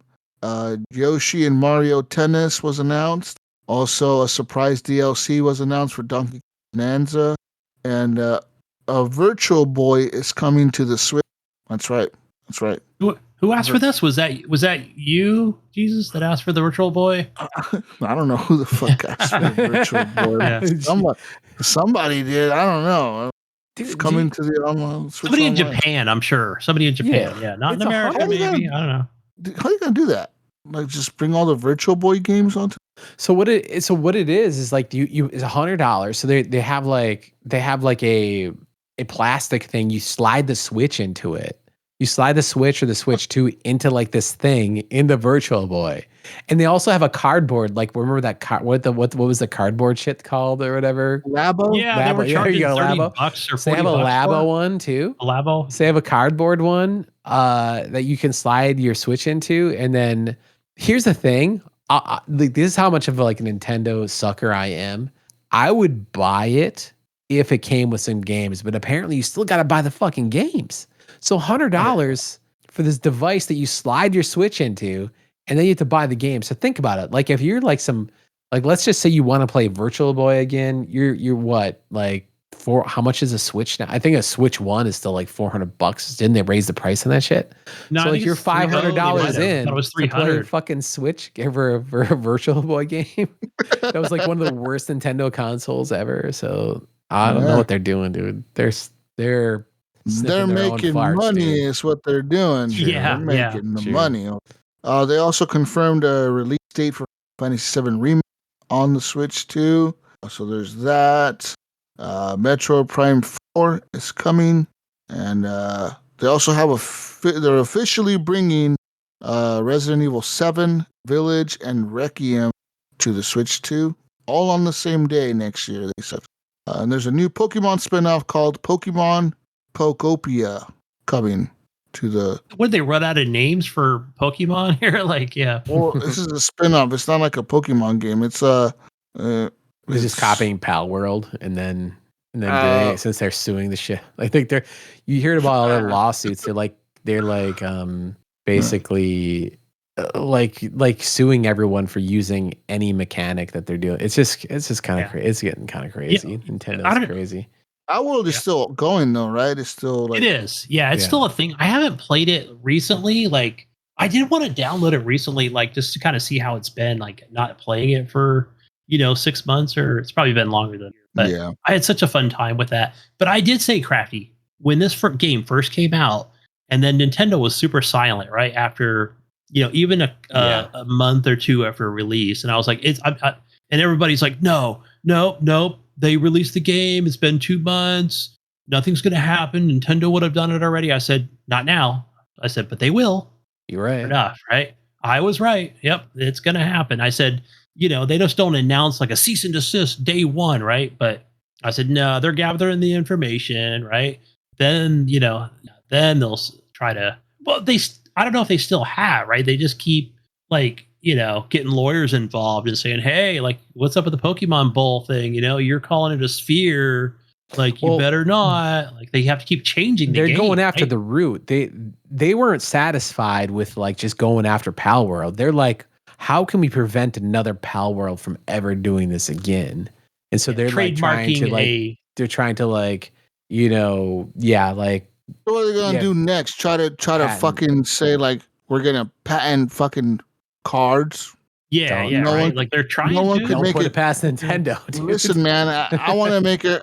Yoshi and Mario Tennis was announced. Also, a surprise DLC was announced for Donkey Kong Bonanza, and a Virtual Boy is coming to the Switch. That's right. Who asked for this? Was that you, Jesus, that asked for the Virtual Boy? I don't know who the fuck asked for the Virtual Boy. Yeah. Somebody did. I don't know. It's coming to the Switch. Somebody in Japan, I'm sure. Somebody in Japan. Yeah, not in America, maybe. I don't know. How are you gonna do that? Like, just bring all the Virtual Boy games onto. So what it is like you it's $100. So they have like a plastic thing. You slide the Switch into it. You slide the Switch or the Switch 2 into like this thing in the Virtual Boy. And they also have a cardboard. Like, remember that what was the cardboard shit called or whatever? Labo? Yeah, Labo. They were charging $30 or $40. So they have a Labo one too. A Labo. So they have a cardboard one that you can slide your Switch into. And then here's the thing. This is how much of like a Nintendo sucker I am. I would buy it if it came with some games, but apparently you still got to buy the fucking games. So $100 for this device that you slide your Switch into, and then you have to buy the game. So think about it. Like if you're like let's just say you want to play Virtual Boy again, you're what, like how much is a Switch now? I think a Switch 1 is still like $400. Didn't they raise the price on that shit? No, so like you're $500 in. That was $300. To play a fucking Switch for a Virtual Boy game. That was like one of the worst Nintendo consoles ever. So I don't know what they're doing, dude. They're making farts, money, dude. Is what they're doing. Yeah, they're making the money. They also confirmed a release date for Final Fantasy VII Remake on the Switch too. So there's that. Metro Prime 4 is coming, and they also have they're officially bringing Resident Evil 7, Village, and Requiem to the Switch 2, all on the same day next year, they said. And there's a new Pokemon spinoff called Pokemon Pokopia coming to the. Would they run out of names for Pokemon here? Like, yeah. Well, this is a spinoff. It's not like a Pokemon game. It's they're just copying Pal World and then doing it since they're suing the shit. I think you hear about all their lawsuits. They're basically like suing everyone for using any mechanic that they're doing. It's just kind of crazy. It's getting kind of crazy. Yeah. Nintendo's crazy. Our World is still going though, right? It's still like, it is. Yeah, it's still a thing. I haven't played it recently. Like, I did want to download it recently, like just to kind of see how it's been. Like, not playing it for 6 months, or it's probably been longer than. But yeah. I had such a fun time with that. But I did say, Krafty, when this game first came out, and then Nintendo was super silent right after, even a month or two after release, and I was like, and everybody's like, no. They released the game. It's been 2 months. Nothing's going to happen. Nintendo would have done it already. I said, not now. I said, but they will. You're right. Enough, right? I was right. Yep, it's going to happen. I said, they just don't announce like a cease and desist day one, right? But I said, no, they're gathering the information, right? Then, then they'll try to, well, I don't know if they still have, right? They just keep like, getting lawyers involved and saying, hey, like, what's up with the Pokemon Bowl thing? You're calling it a sphere. Like, you better not. Like, they have to keep changing the game. They're going after the root. They weren't satisfied with like just going after Pal World. They're like, how can we prevent another Pal World from ever doing this again? And so they're like trying to like, like. So what are they gonna do next? Try to fucking say like we're gonna patent fucking cards. Yeah, right. Like they're trying. No one could make put it past Nintendo. Dude. Listen, man, I want to make a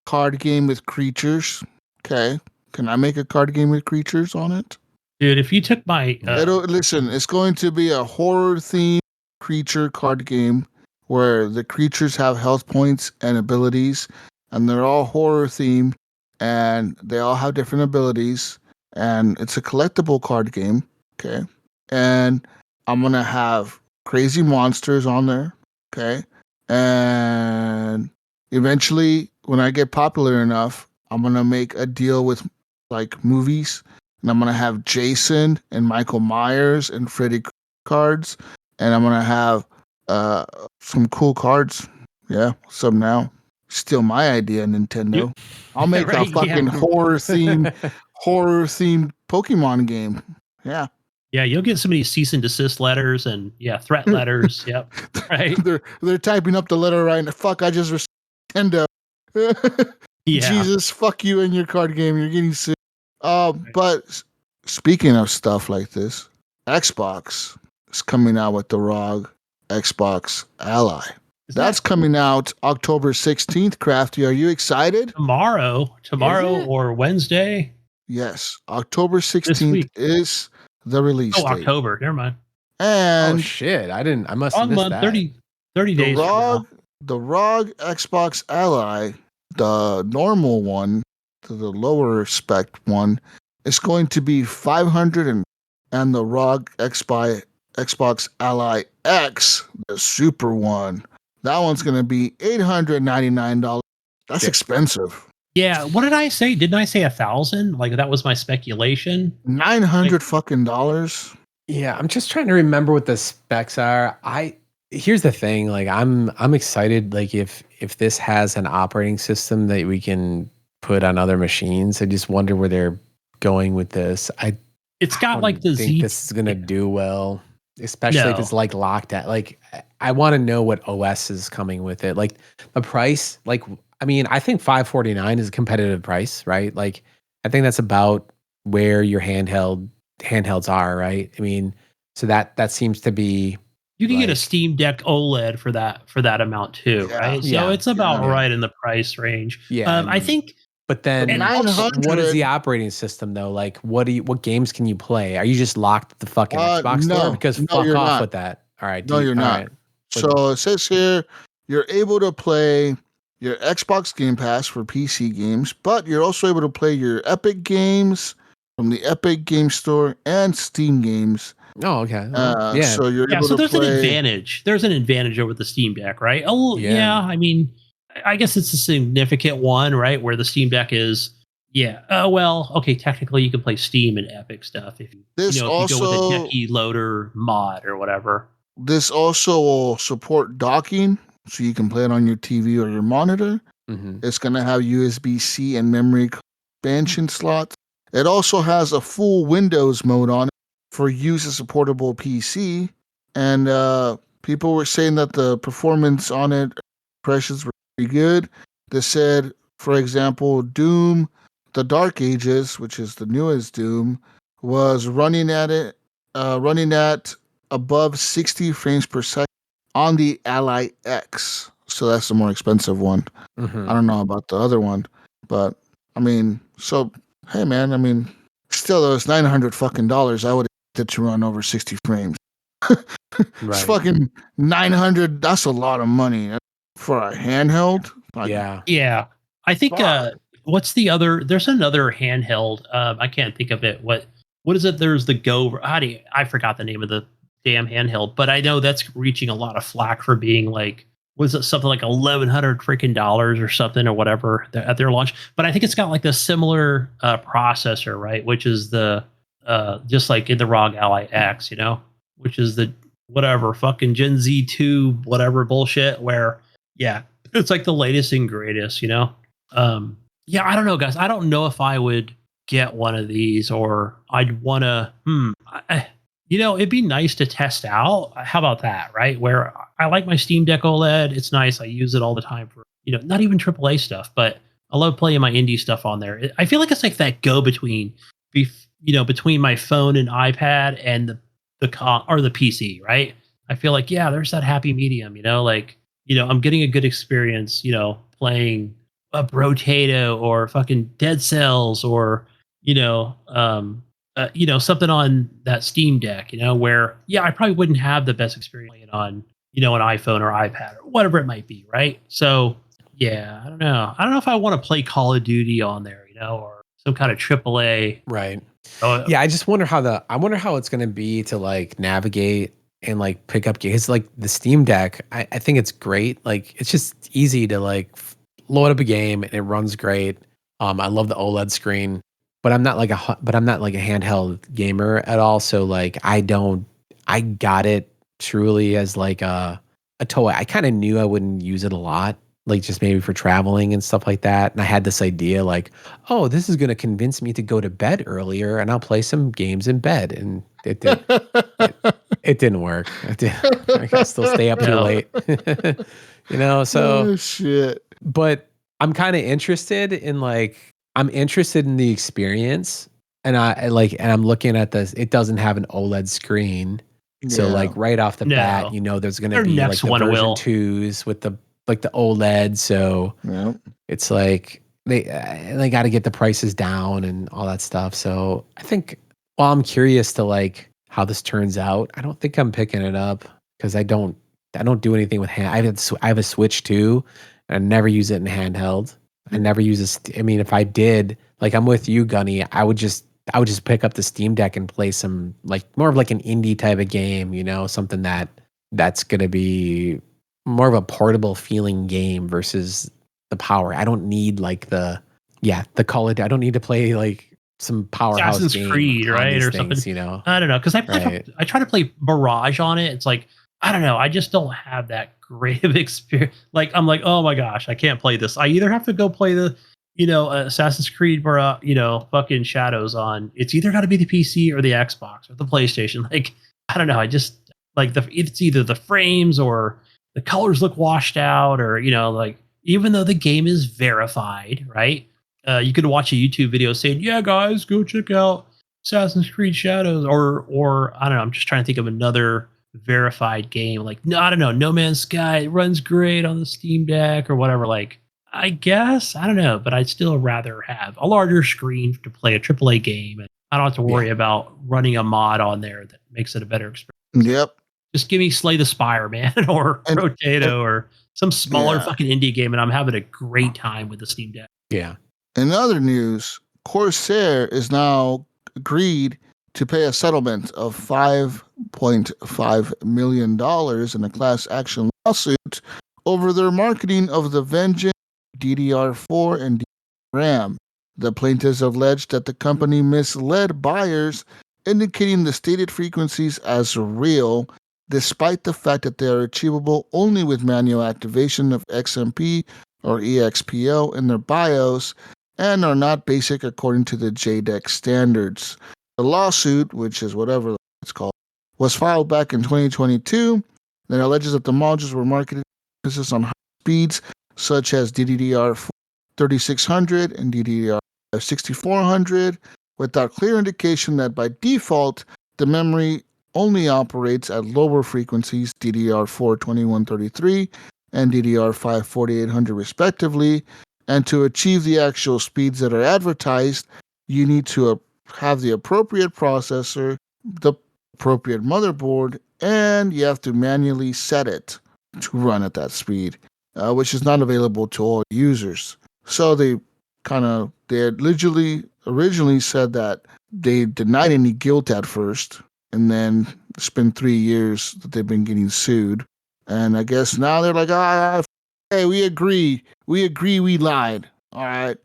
card game with creatures. Okay, can I make a card game with creatures on it? Dude, if you took my listen, it's going to be a horror themed creature card game where the creatures have health points and abilities, and they're all horror themed, and they all have different abilities, and it's a collectible card game. Okay, and I'm gonna have crazy monsters on there. Okay, and eventually, when I get popular enough, I'm gonna make a deal with like movies. And I'm going to have Jason and Michael Myers and Freddy cards. And I'm going to have some cool cards. Yeah, some now. Still my idea, Nintendo. I'll make a fucking horror-themed Pokemon game. Yeah. Yeah, you'll get so many cease and desist letters and threat letters. Yep. Right. They're typing up the letter right now. Fuck, I just received Nintendo. Jesus, fuck you and your card game. You're getting sick. But speaking of stuff like this, Xbox is coming out with the ROG Xbox Ally. That's coming out October 16th. Krafty, are you excited? Tomorrow or Wednesday? Yes, October 16th is the release date. October. Never mind. And shit, I must have missed that. 30 days. The ROG Xbox Ally, the normal one, to the lower spec one, is going to be $500, and the ROG Xbox Ally X, the super one, that one's going to be $899. That's expensive. Yeah, what did I say? Didn't I say 1,000? Like that was my speculation. $900 fucking dollars. Yeah, I'm just trying to remember what the specs are. Here's the thing, like I'm excited. Like if this has an operating system that we can put on other machines. I just wonder where they're going with this. It's got like the Z. This is gonna do well, especially if it's like locked at. Like I want to know what OS is coming with it. Like the price. Like I mean, I think $549 is a competitive price, right? Like I think that's about where your handhelds are, right? I mean, so that seems to be. You can get a Steam Deck OLED for that amount too, right? So it's about right in the price range. Yeah, I think. But then, what is the operating system though? Like, what games can you play? Are you just locked at the fucking Xbox store? Because fuck off with that. All right. No, you're not. Right. So it says here you're able to play your Xbox Game Pass for PC games, but you're also able to play your Epic games from the Epic Game Store and Steam games. Oh, okay. So you're able to there's play. An advantage. There's an advantage over the Steam Deck, right? Oh, yeah. I mean, I guess it's a significant one, right? Where the Steam Deck is, okay, technically you can play Steam and Epic stuff if you go with a Decky loader mod or whatever. This also will support docking, so you can play it on your TV or your monitor. Mm-hmm. It's going to have USB-C and memory expansion slots. It also has a full Windows mode on it for use as a portable PC. And people were saying that the performance on it, impressions were pretty good. They said, for example, Doom, The Dark Ages, which is the newest Doom, was running at above 60 frames per second on the Ally X. So that's the more expensive one. Mm-hmm. I don't know about the other one, but I mean, so hey man, I mean, still those $900 fucking dollars, I would have to run over 60 frames. It's fucking $900. That's a lot of money for a handheld. Like, yeah. I think what's the other? There's another handheld. I can't think of it. What is it? There's the Go. I forgot the name of the damn handheld, but I know that's reaching a lot of flack for being like, was it something like $1,100 freaking dollars or something or whatever at their launch? But I think it's got like the similar processor, right? Which is the just like in the ROG Ally X, which is the whatever fucking Gen Z 2 whatever bullshit. Where it's like the latest and greatest, Yeah, I don't know, guys. I don't know if I would get one of these, or I'd want to. It'd be nice to test out. How about that, right? Where I like my Steam Deck OLED. It's nice. I use it all the time for, not even AAA stuff, but I love playing my indie stuff on there. I feel like it's like that go between, between my phone and iPad and the PC, right? I feel like, yeah, there's that happy medium, I'm getting a good experience, playing a Brotato or fucking Dead Cells or, something on that Steam Deck, where, yeah, I probably wouldn't have the best experience playing on, an iPhone or iPad or whatever it might be, right? So, yeah, I don't know. I don't know if I want to play Call of Duty on there, or some kind of AAA. Right. Yeah, I just wonder how it's going to be to like navigate and like pick up games. Like the Steam Deck, I think it's great. Like it's just easy to like load up a game and it runs great. I love the OLED screen, but I'm not like a handheld gamer at all. So like I got it truly as like a toy. I kind of knew I wouldn't use it a lot, like just maybe for traveling and stuff like that. And I had this idea like, oh, this is going to convince me to go to bed earlier and I'll play some games in bed. And it didn't work. I can still stay up too late, so oh, shit. But I'm kind of interested in the experience, and I'm looking at this. It doesn't have an OLED screen. So like right off the bat, there's going to be like the version 2s with the OLED. So it's like they got to get the prices down and all that stuff. So I think, I'm curious to like how this turns out. I don't think I'm picking it up because I don't do anything with hand. I have a Switch too, and I never use it in handheld. I never use if I did, like I'm with you, Gunny, I would just pick up the Steam Deck and play some like more of like an indie type of game, something that's going to be more of a portable feeling game versus the power. I don't need like the Call of Duty. I don't need to play like some powerhouse Assassin's game Creed, right? Or things, something. I don't know. Cause I try to play Barrage on it. It's like, I don't know. I just don't have that great of experience. Like, I'm like, oh my gosh, I can't play this. I either have to go play the, Assassin's Creed, fucking Shadows on. It's either got to be the PC or the Xbox or the PlayStation. Like, I don't know. I just like it's either the frames or the colors look washed out, or like even though the game is verified, right? You could watch a YouTube video saying, "Yeah, guys, go check out Assassin's Creed Shadows," or I don't know. I'm just trying to think of another verified game. Like, no, I don't know. No Man's Sky, it runs great on the Steam Deck or whatever. Like, I guess I don't know, but I'd still rather have a larger screen to play a AAA game, and I don't have to worry about running a mod on there that makes it a better experience. Yep. Just give me Slay the Spire, man, or Rotato, or some smaller fucking indie game, and I'm having a great time with the Steam Deck. Yeah. In other news, Corsair is now agreed to pay a settlement of $5.5 million in a class action lawsuit over their marketing of the Vengeance DDR4 and RAM. The plaintiffs alleged that the company misled buyers, indicating the stated frequencies as real, despite the fact that they are achievable only with manual activation of XMP or EXPO in their BIOS, and are not basic according to the JDEC standards. The lawsuit, which is whatever it's called, was filed back in 2022 and alleges that the modules were marketed with emphasis on high speeds such as DDR4 3600 and DDR 6400, without clear indication that by default the memory only operates at lower frequencies, DDR4 2133 and DDR5 4800 respectively. And to achieve the actual speeds that are advertised, you need to have the appropriate processor, the appropriate motherboard, and you have to manually set it to run at that speed, which is not available to all users. So they originally said that they denied any guilt at first, and then it's been 3 years that they've been getting sued. And I guess now they're like, hey, we agree, we lied. All right.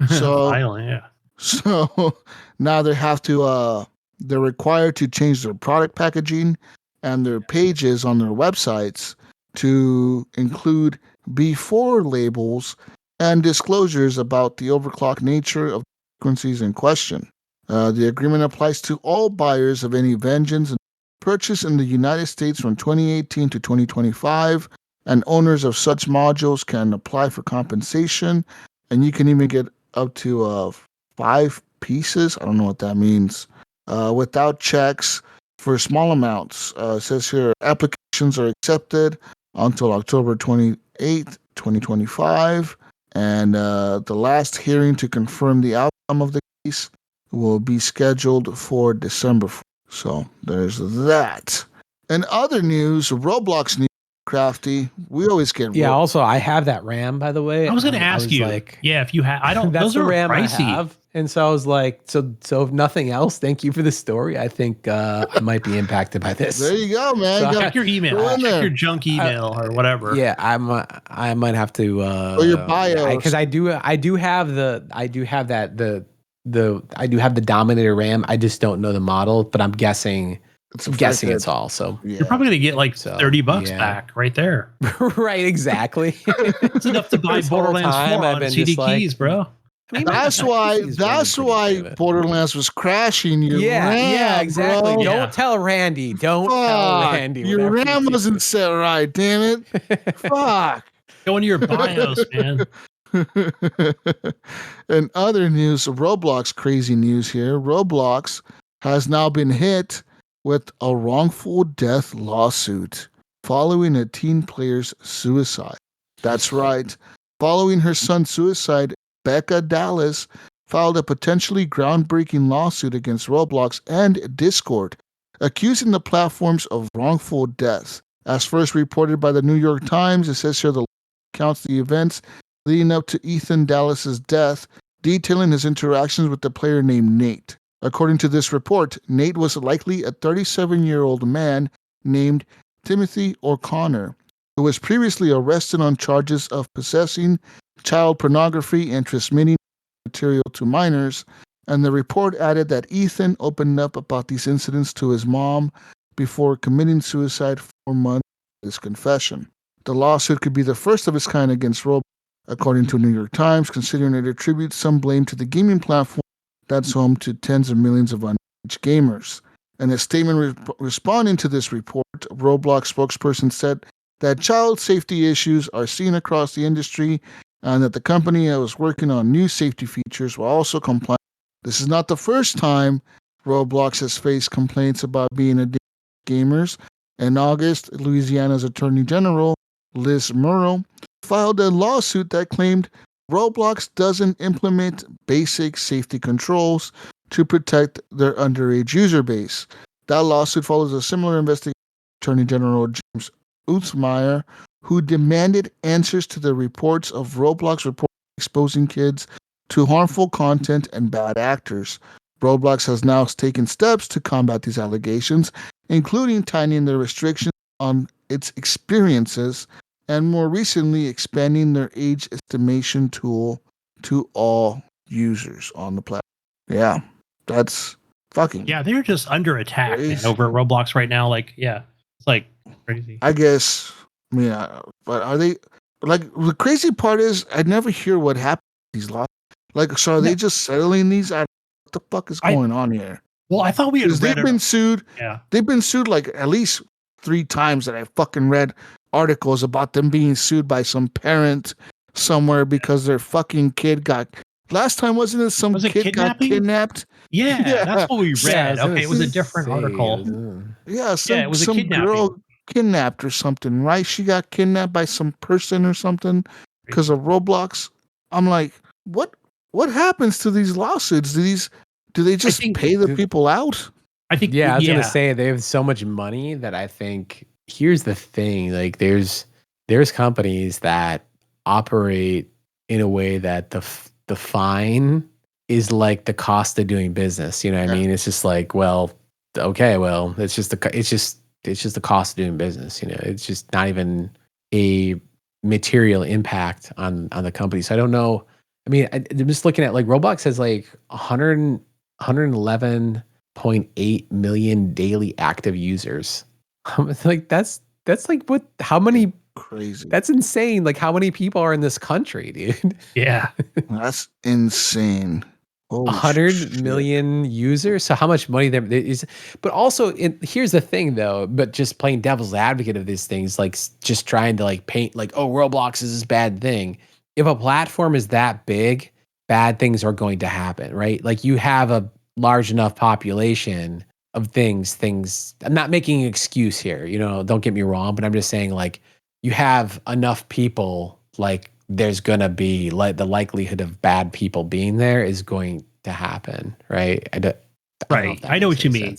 So, Finally, yeah. So now they have to, they're required to change their product packaging and their pages on their websites to include before labels and disclosures about the overclock nature of frequencies in question. The agreement applies to all buyers of any Vengeance purchase in the United States from 2018 to 2025, and owners of such modules can apply for compensation, and you can even get up to 5 pieces. I don't know what that means. Without checks for small amounts. It says here applications are accepted until October 28th, 2025, and the last hearing to confirm the outcome of the case will be scheduled for December 4th. So there's that. In other news, Roblox news, Krafty. We always get Also, I have that RAM, by the way. I was going to ask you. If you have, I don't. That's those the are RAM pricey. I have, and so I was like, so if nothing else, thank you for the story. I think I might be impacted by this. There you go, man. So check your email. Check your junk email or whatever. Yeah, I might have to. Or your BIOS, because I do have the Dominator RAM. I just don't know the model, but I'm guessing it's all. So you're probably gonna get like $30 back right there. Right, exactly. It's enough to buy Borderlands 4 on CD keys, bro. That's why Borderlands was crashing. Your RAM, exactly. Bro. Don't tell Randy. Tell Randy. Your RAM wasn't set right, damn it. Fuck. Go into your BIOS, man. In other news, Roblox crazy news here. Roblox has now been hit with a wrongful death lawsuit following a teen player's suicide. That's right. Following her son's suicide, Becca Dallas filed a potentially groundbreaking lawsuit against Roblox and Discord, accusing the platforms of wrongful death. As first reported by the New York Times, it says here the counts the events leading up to Ethan Dallas's death, detailing his interactions with the player named Nate. According to this report, Nate was likely a 37-year-old man named Timothy O'Connor, who was previously arrested on charges of possessing child pornography and transmitting material to minors, and the report added that Ethan opened up about these incidents to his mom before committing suicide 4 months after his confession. The lawsuit could be the first of its kind against Roblox, according to New York Times, considering it attributes some blame to the gaming platform that's home to tens of millions of underage gamers. In a statement responding to this report, a Roblox spokesperson said that child safety issues are seen across the industry and that the company was working on new safety features while also complying. This is not the first time Roblox has faced complaints about being a danger to gamers. In August, Louisiana's Attorney General, Liz Murrow, filed a lawsuit that claimed Roblox doesn't implement basic safety controls to protect their underage user base. That lawsuit follows a similar investigation by Attorney General James Utzmeyer, who demanded answers to the reports of Roblox exposing kids to harmful content and bad actors. Roblox has now taken steps to combat these allegations, including tightening the restrictions on its experiences and more recently expanding their age estimation tool to all users on the platform. Yeah, that's fucking... Yeah, they're just under attack over at Roblox right now. Like, yeah, it's like crazy. I guess, but are they... Like, the crazy part is I never hear what happened to these laws. Like, so are they just settling these? What the fuck is going on here? Well, I thought we had they've been sued. Yeah. They've been sued like at least 3 times that I fucking read articles about them being sued by some parent somewhere because their fucking kid got... Last time, wasn't it some kid got kidnapped? Yeah, that's what we read. Okay, it was a different article. Yeah, it was some girl kidnapped or something, right? She got kidnapped by some person or something because of Roblox. I'm like, what happens to these lawsuits? Do they just pay the people out? I think I was gonna say they have so much money that I think... Here's the thing, like there's companies that operate in a way that the fine is like the cost of doing business. You know what I mean? It's just like, well, okay, well, it's just the cost of doing business. You know, it's just not even a material impact on the company. So I don't know. I mean, I'm just looking at like Roblox has like 111.8 million daily active users. Like that's like what? How many crazy. That's insane. Like, how many people are in this country, dude? Yeah. That's insane. 100 million users. So how much money there is? But also, here's the thing, though. But just playing devil's advocate of these things, like just trying to like paint, like, oh, Roblox is this bad thing. If a platform is that big, bad things are going to happen, right? Like, you have a large enough population of things. I'm not making an excuse here, don't get me wrong, but I'm just saying, like, you have enough people, like, there's going to be, like, the likelihood of bad people being there is going to happen, right? I know what you mean.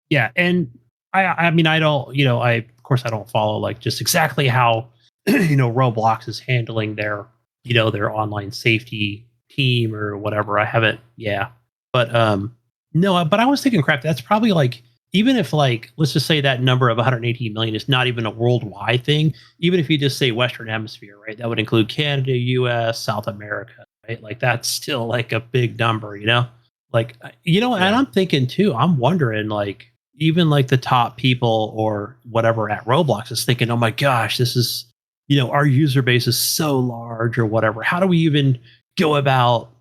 Yeah. And I mean, I don't, of course I don't follow like just exactly how, Roblox is handling their online safety team or whatever. I haven't. Yeah. But, no, but I was thinking, Krafty, that's probably like, even if, like, let's just say that number of 118 million is not even a worldwide thing, even if you just say Western Hemisphere, right? That would include Canada, US, South America, right? Like, that's still like a big number, Like, and I'm thinking too, I'm wondering, like, even like the top people or whatever at Roblox is thinking, oh my gosh, this is, our user base is so large or whatever. How do we even go about,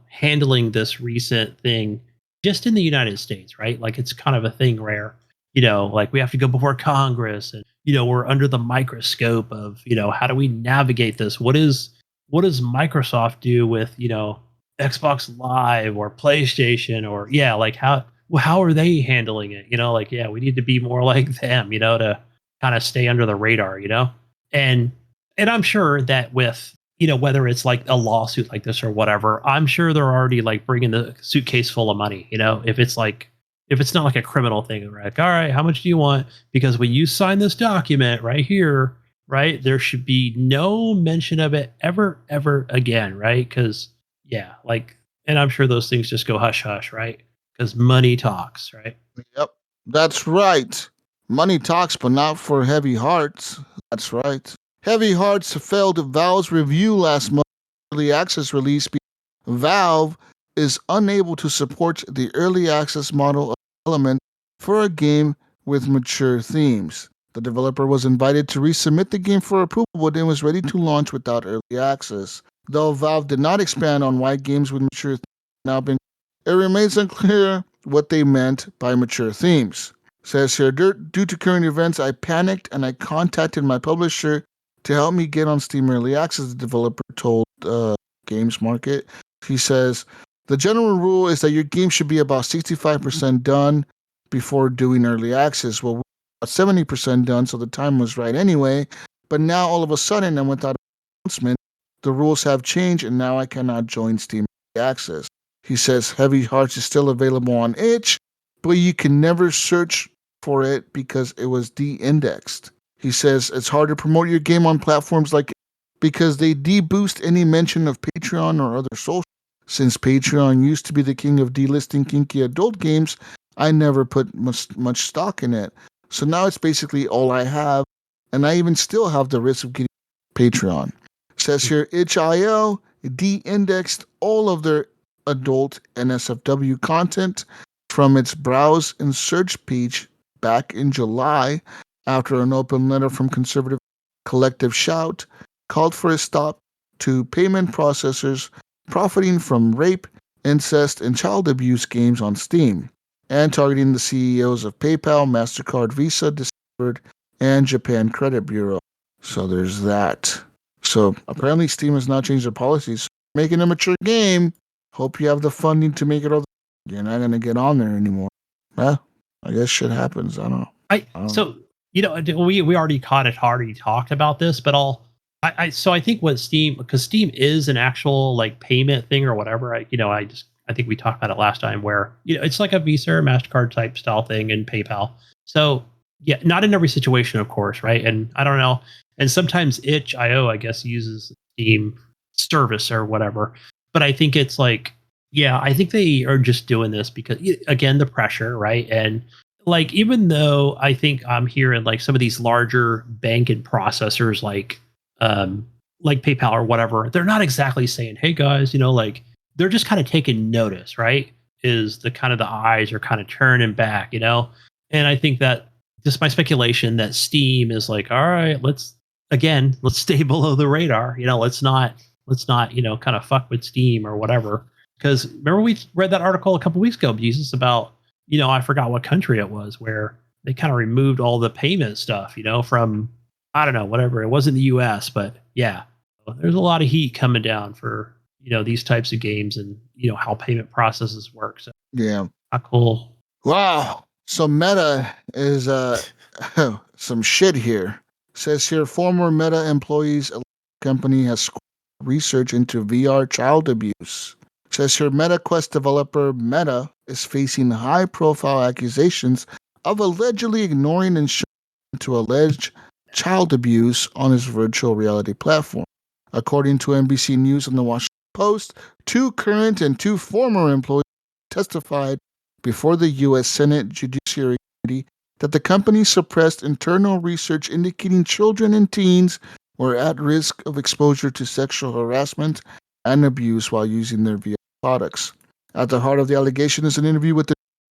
handling this recent thing? Just in the United States, right? Like, it's kind of a thing where, like, we have to go before Congress and, we're under the microscope of, how do we navigate this? What does Microsoft do with, Xbox Live or PlayStation or, like, how are they handling it? Like, we need to be more like them, to kind of stay under the radar, and I'm sure that with, whether it's like a lawsuit like this or whatever, I'm sure they're already like bringing the suitcase full of money. If it's not like a criminal thing, right? Like, all right, how much do you want? Because when you sign this document right here, right, there should be no mention of it ever again, right? Because and I'm sure those things just go hush hush, right? Because money talks, right? Yep, that's right. Money talks, but not for heavy hearts. That's right. Heavy Hearts failed Valve's review last month. Early access release. Valve is unable to support the early access model of development for a game with mature themes. The developer was invited to resubmit the game for approval, but then was ready to launch without early access. Though Valve did not expand on why games with mature themes have now been, it remains unclear what they meant by mature themes. Says here, due to current events, I panicked and I contacted my publisher to help me get on Steam Early Access, the developer told Games Market. He says, the general rule is that your game should be about 65% done before doing Early Access. Well, we're about 70% done, so the time was right anyway. But now, all of a sudden, and without announcement, the rules have changed, and now I cannot join Steam Early Access. He says Heavy Hearts is still available on itch, but you can never search for it because it was de-indexed. He says it's hard to promote your game on platforms like because they deboost any mention of Patreon or other social. Since Patreon used to be the king of delisting kinky adult games, I never put much stock in it. So now it's basically all I have, and I even still have the risk of getting Patreon. Says here, itch.io de-indexed all of their adult NSFW content from its browse and search page back in July, after an open letter from conservative Collective Shout called for a stop to payment processors profiting from rape, incest, and child abuse games on Steam, and targeting the CEOs of PayPal, MasterCard, Visa, Discovered, and Japan Credit Bureau. So there's that. So apparently Steam has now changed their policies. Making a mature game, hope you have the funding to make it all. You're not going to get on there anymore. Well, I guess shit happens. I don't know. So, we already talked about this, but I think what Steam, because Steam is an actual like payment thing or whatever. I think we talked about it last time where, it's like a Visa or MasterCard type style thing and PayPal. So yeah, not in every situation, of course. Right. And I don't know. And sometimes itch.io, I guess, uses Steam service or whatever. But I think it's like, I think they are just doing this because, again, the pressure, right? And like, even though I think I'm hearing like some of these larger bank and processors like PayPal or whatever, they're not exactly saying, hey guys, like they're just kind of taking notice, right? Is the kind of the eyes are kind of turning back, And I think that just my speculation that Steam is like, all right, let's again, let's stay below the radar. Let's not kind of fuck with Steam or whatever. Because remember we read that article a couple weeks ago, Jesus, about I forgot what country it was where they kind of removed all the payment stuff, from I don't know, whatever. It wasn't the U.S., but yeah, there's a lot of heat coming down for these types of games and how payment processes work. So yeah, cool. Wow. So Meta is some shit here. Says here, former Meta employees company has research into VR child abuse. Says here, Meta Quest developer Meta is facing high-profile accusations of allegedly ignoring and showing to alleged child abuse on its virtual reality platform. According to NBC News and the Washington Post, 2 current and 2 former employees testified before the U.S. Senate Judiciary Committee that the company suppressed internal research indicating children and teens were at risk of exposure to sexual harassment and abuse while using their VR products. At the heart of the allegation is an interview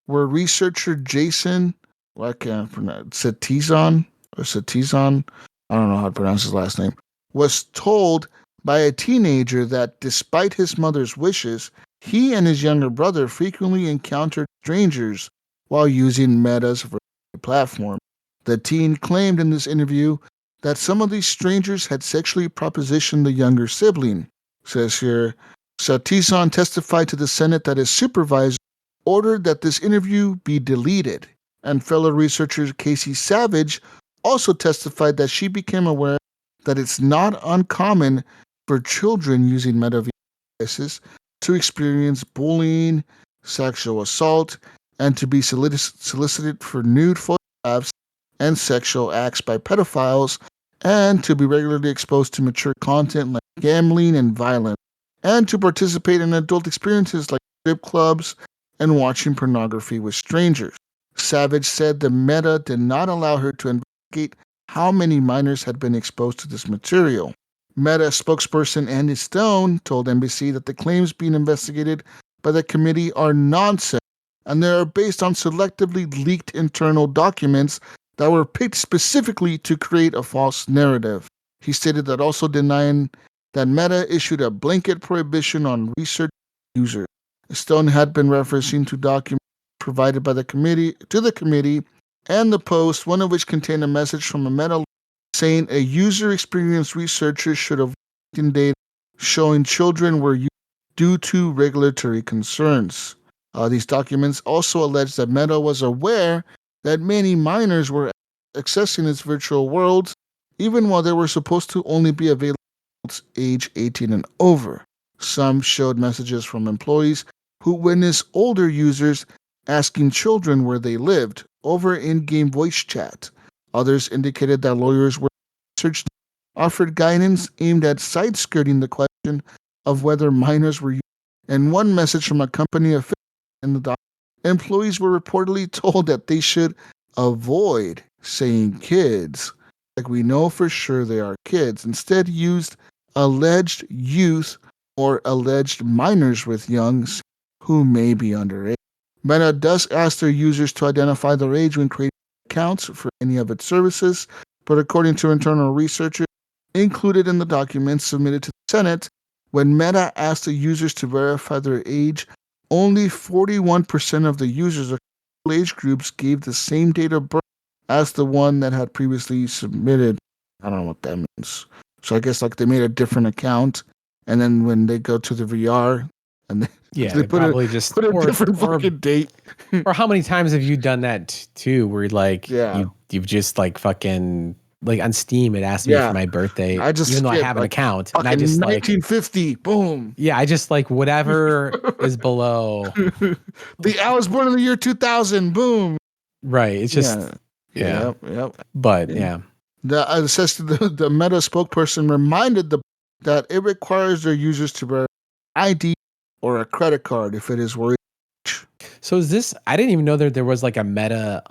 where researcher Jason, I can't pronounce, Satizon, I don't know how to pronounce his last name, was told by a teenager that despite his mother's wishes, he and his younger brother frequently encountered strangers while using Meta's virtual platform. The teen claimed in this interview that some of these strangers had sexually propositioned the younger sibling. Says here, Satizon testified to the Senate that his supervisor ordered that this interview be deleted, and fellow researcher Casey Savage also testified that she became aware that it's not uncommon for children using Meta devices to experience bullying, sexual assault, and to be solicited for nude photographs and sexual acts by pedophiles, and to be regularly exposed to mature content like gambling and violence, and to participate in adult experiences like strip clubs and watching pornography with strangers. Savage said the Meta did not allow her to investigate how many minors had been exposed to this material. Meta spokesperson Andy Stone told NBC that the claims being investigated by the committee are nonsense, and they are based on selectively leaked internal documents that were picked specifically to create a false narrative. He stated that also denying that Meta issued a blanket prohibition on research users. Stone had been referencing to documents provided by the committee and the Post, one of which contained a message from a Meta saying a user-experienced researcher should avoid data showing children were used due to regulatory concerns. These documents also allege that Meta was aware that many minors were accessing its virtual worlds, even while they were supposed to only be available to age 18 and over. Some showed messages from employees who witnessed older users asking children where they lived over in-game voice chat. Others indicated that lawyers were researched, offered guidance aimed at side-skirting the question of whether minors were used. And one message from a company official in the document, employees were reportedly told that they should avoid saying kids, like we know for sure they are kids. Instead, used alleged youth or alleged minors with youngs who may be underage. Meta does ask their users to identify their age when creating accounts for any of its services, but according to internal researchers included in the documents submitted to the Senate, when Meta asked the users to verify their age, only 41% of the users of age groups gave the same date of birth as the one that had previously submitted. I don't know what that means. So I guess like they made a different account, and then when they go to the VR, and they put a different fucking date. Or how many times have you done that too? Where like you've just like fucking like on Steam it asked me for my birthday, even though I have an account, and I just 1950, like, boom. Yeah, I just like whatever is below. I was born in the year 2000, boom. Right. It's just Yep. But yeah. The Meta spokesperson reminded that it requires their users to wear ID or a credit card if it is worried. So is this? I didn't even know that there was like a Meta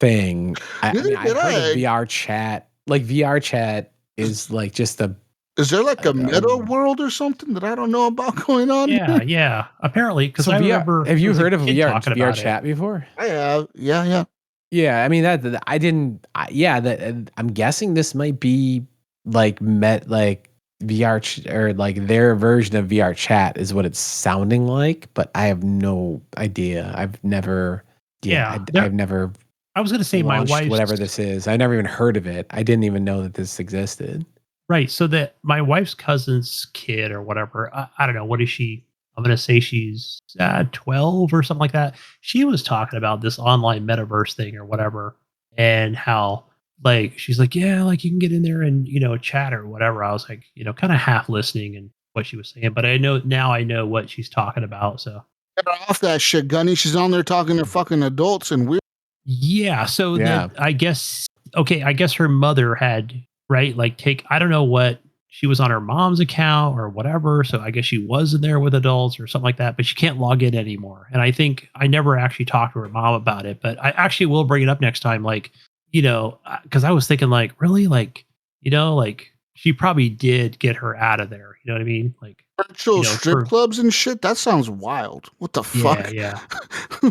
thing. I heard of VR chat. Like VR chat is like just a. Is there like a Meta world or something that I don't know about going on? Yeah. Apparently, because I remember. Have you heard of VR chat before? I have. Yeah. Yeah, I mean that I didn't. I'm guessing this might be like VR or like their version of VR chat is what it's sounding like, but I have no idea. I've never. Yeah, I've never. I was going to say my wife's whatever this is. I never even heard of it. I didn't even know that this existed. Right. So that my wife's cousin's kid or whatever, I don't know. What is she? I'm going to say she's 12 or something like that. She was talking about this online metaverse thing or whatever, and how like she's like, yeah, like you can get in there and chat or whatever. I was like, kind of half listening and what she was saying, but I know what she's talking about. So get her off that shit, Gunny. She's on there talking to fucking adults and weird. Yeah. So that I guess her mother had right like I don't know what she was on her mom's account or whatever. So I guess she was in there with adults or something like that, but she can't log in anymore. And I think I never actually talked to her mom about it, but I actually will bring it up next time. Like, because I was thinking like, really, like, like she probably did get her out of there. You know what I mean? Like virtual strip clubs and shit. That sounds wild. What the fuck? Yeah.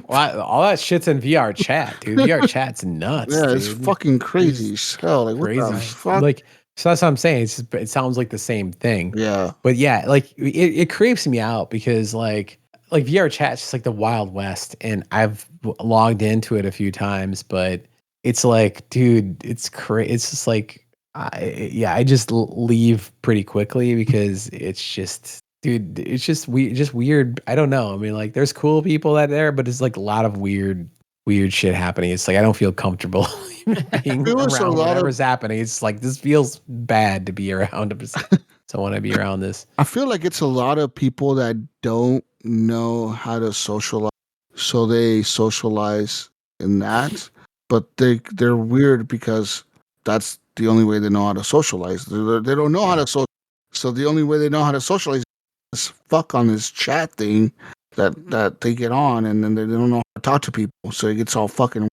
Well, all that shit's in VR chat, dude. VR chat's nuts. Yeah, dude. it's fucking crazy as hell. Like crazy. What the fuck? Like, so that's what I'm saying. It sounds like the same thing. Yeah. But yeah, like it creeps me out because like VR chat's just like the Wild West, and I've logged into it a few times, but it's like, dude, it's crazy. It's just like, I just leave pretty quickly because it's just, dude, it's just weird. I don't know. I mean, like, there's cool people out there, but it's like a lot of weird shit happening. It's like I don't feel comfortable being around whatever's happening. It's like this feels bad to be around. So I want to be around this. I feel like it's a lot of people that don't know how to socialize, so they socialize in that. But they're weird because that's the only way they know how to socialize. They don't know how to socialize, so the only way they know how to socialize is fuck on this chat thing that they get on, and then they don't know how to talk to people, so it gets all fucking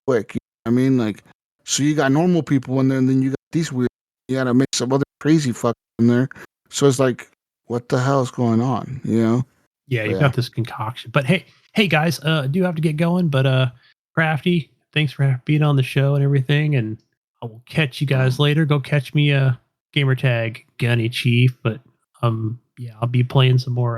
quick. You know what I mean? Like, so you got normal people in there, and then you got these weird. You got to make some other crazy fuck in there. So it's like, what the hell is going on? You know? Yeah, you got this concoction. But hey guys, I do have to get going. But Krafty, thanks for being on the show and everything, and I will catch you guys later. Go catch me gamer tag Gunny Chief. But yeah, I'll be playing some more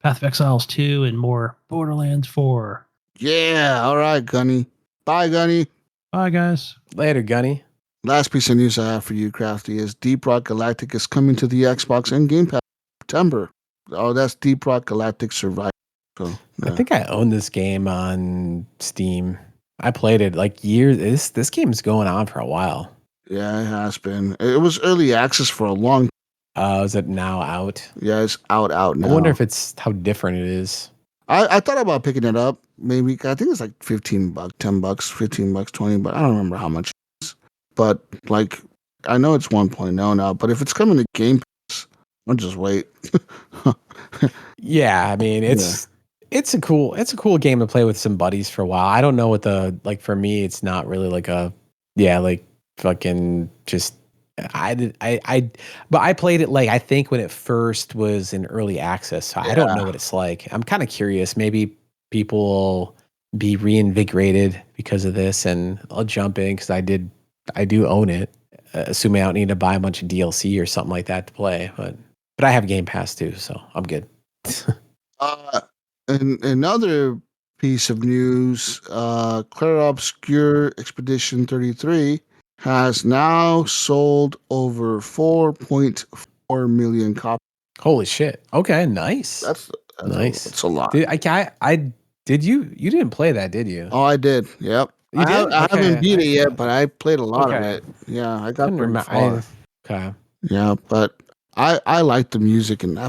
Path of Exiles 2 and more Borderlands 4. Yeah, all right, Gunny. Bye, Gunny. Bye, guys. Later, Gunny. Last piece of news I have for you, Krafty, is Deep Rock Galactic is coming to the Xbox and Game Pass in September. Oh, that's Deep Rock Galactic Survival. So, yeah. I think I own this game on Steam. I played it like years. This game's going on for a while. Yeah, it has been. It was early access for a long time. Is it now out? Yeah, it's out now. I wonder if it's how different it is. I thought about picking it up. Maybe I think it's like $15, $10, $15, 20, but I don't remember how much it is. But like, I know it's 1.0 now. But if it's coming to Game Pass, I'll just wait. Yeah, I mean it's a cool game to play with some buddies for a while. I don't know what for me, it's not really like fucking just. But I played it like I think when it first was in early access. So I don't know what it's like. I'm kind of curious. Maybe people will be reinvigorated because of this, and I'll jump in because I do own it. Assuming I don't need to buy a bunch of DLC or something like that to play, but I have Game Pass too, so I'm good. And another piece of news: Clair Obscure Expedition 33. Has now sold over 4.4 million copies. Holy shit! Okay, nice. That's nice. That's a lot. Did you didn't play that, did you? Oh, I did. Yep. You did? I haven't beat it yet, but I played a lot of it. Yeah, I got pretty far. Okay. Yeah, but I like the music and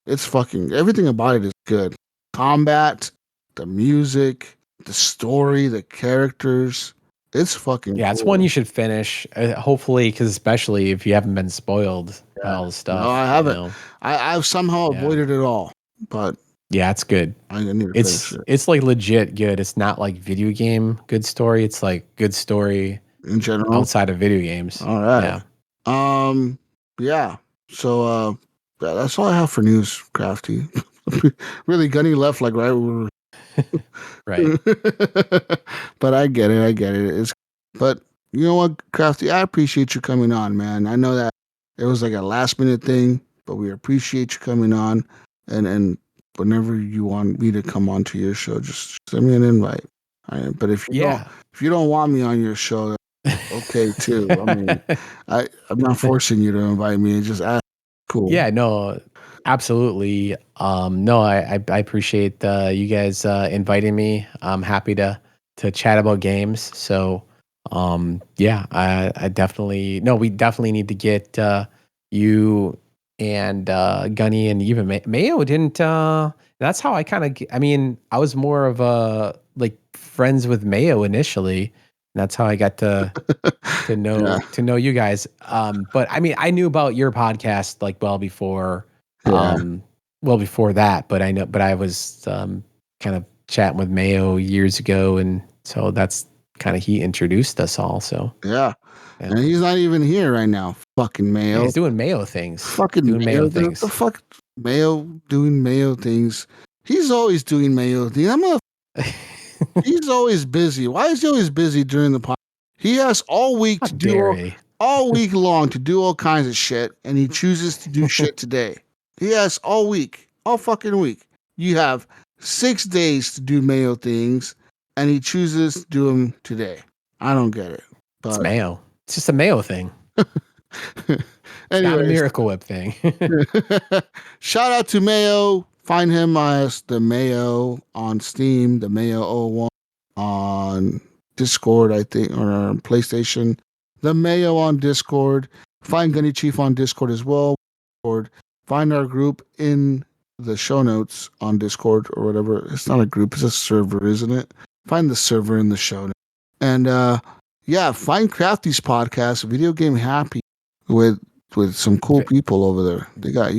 it's fucking everything about it is good. Combat, the music, the story, the characters. It's fucking cool. It's one you should finish. Hopefully, because especially if you haven't been spoiled by all the stuff. No, I haven't. I've somehow avoided it all. But yeah, it's good. I need to finish it. It's like legit good. It's not like video game good story. It's like good story in general outside of video games. All right. Yeah. Yeah. So that's all I have for news, Krafty. Really, Gunny left like right when we were. Right. But I get it. But you know what, Krafty, I appreciate you coming on, man. I know that it was like a last minute thing, but we appreciate you coming on. And whenever you want me to come on to your show, just send me an invite. But if you don't want me on your show, okay too. I mean, I'm not forcing you to invite me. Just ask. Cool. Yeah, no, absolutely. No, I appreciate you guys inviting me. I'm happy to chat about games. So, yeah, I definitely we definitely need to get you and Gunny and even Mayo didn't. That's how I kind of. I mean, I was more of a like friends with Mayo initially. That's how I got to know you guys. But I mean, I knew about your podcast like well before that. But I was kind of chatting with Mayo years ago, and so that's kind of he introduced us all. So yeah. And he's not even here right now. Fucking Mayo. Yeah, he's doing Mayo things. Fucking doing Mayo things. The fuck Mayo doing Mayo things. He's always doing Mayo things. He's always busy. Why is he always busy during the podcast? He has all week to do all week long to do all kinds of shit, and he chooses to do shit today. He has all week, all fucking week. You have 6 days to do Mayo things, and he chooses to do them today. I don't get it. But it's Mayo. It's just a Mayo thing. It's not a Miracle Whip thing. Shout out to Mayo. Find him as the Mayo on Steam, the Mayo 01 on Discord, I think, or on PlayStation. The Mayo on Discord. Find Gunny Chief on Discord as well. Find our group in the show notes on Discord or whatever. It's not a group, it's a server, isn't it? Find the server in the show notes. And find Krafty's podcast, Video Game Happy, with some cool people over there. You got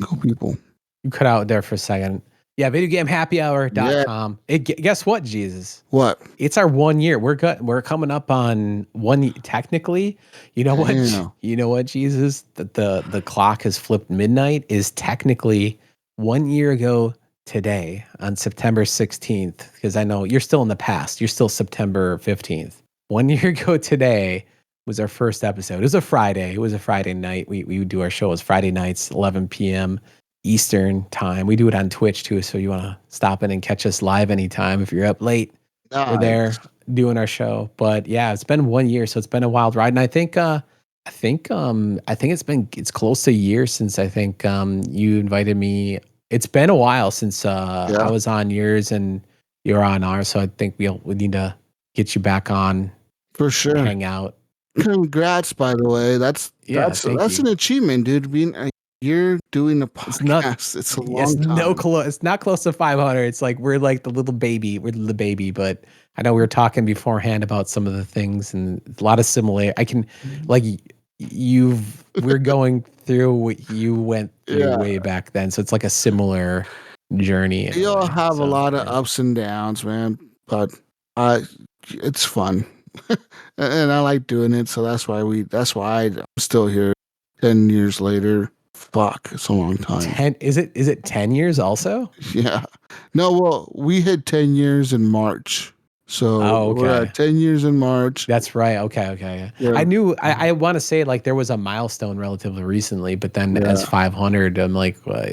cool people. You cut out there for a second. Yeah, videogamehappyhour.com. Guess what, Jesus? What? It's our 1 year. We're coming up on 1 year. Technically, you know what? You know what, Jesus? The clock has flipped midnight is technically 1 year ago today on September 16th. Because I know you're still in the past. You're still September 15th. 1 year ago today was our first episode. It was a Friday. It was a Friday night. We would do our show. It was Friday nights, 11 p.m. Eastern time. We do it on Twitch too, so you want to stop in and catch us live anytime. If you're up late, we're there doing our show. But yeah, it's been 1 year, so it's been a wild ride. And I think it's close to a year since I think you invited me. It's been a while since I was on yours and you're on ours. So I think we need to get you back on for sure. Hang out. Congrats, by the way. That's an achievement, dude. Being you're doing a podcast. It's a long time. It's not close to 500. It's like we're like the little baby. We're the baby, but I know we were talking beforehand about some of the things and a lot of similar. I can like we're going through what you went through way back then, so it's like a similar journey. We all have a lot of ups and downs, man, but it's fun, and I like doing it. So that's why I'm still here 10 years later. Fuck, it's a long time. Is it 10 years also? Yeah. No, well, we hit 10 years in March. So we're at 10 years in March. That's right. Okay. Yeah. I knew I want to say like there was a milestone relatively recently, but then as 500, I'm like, well,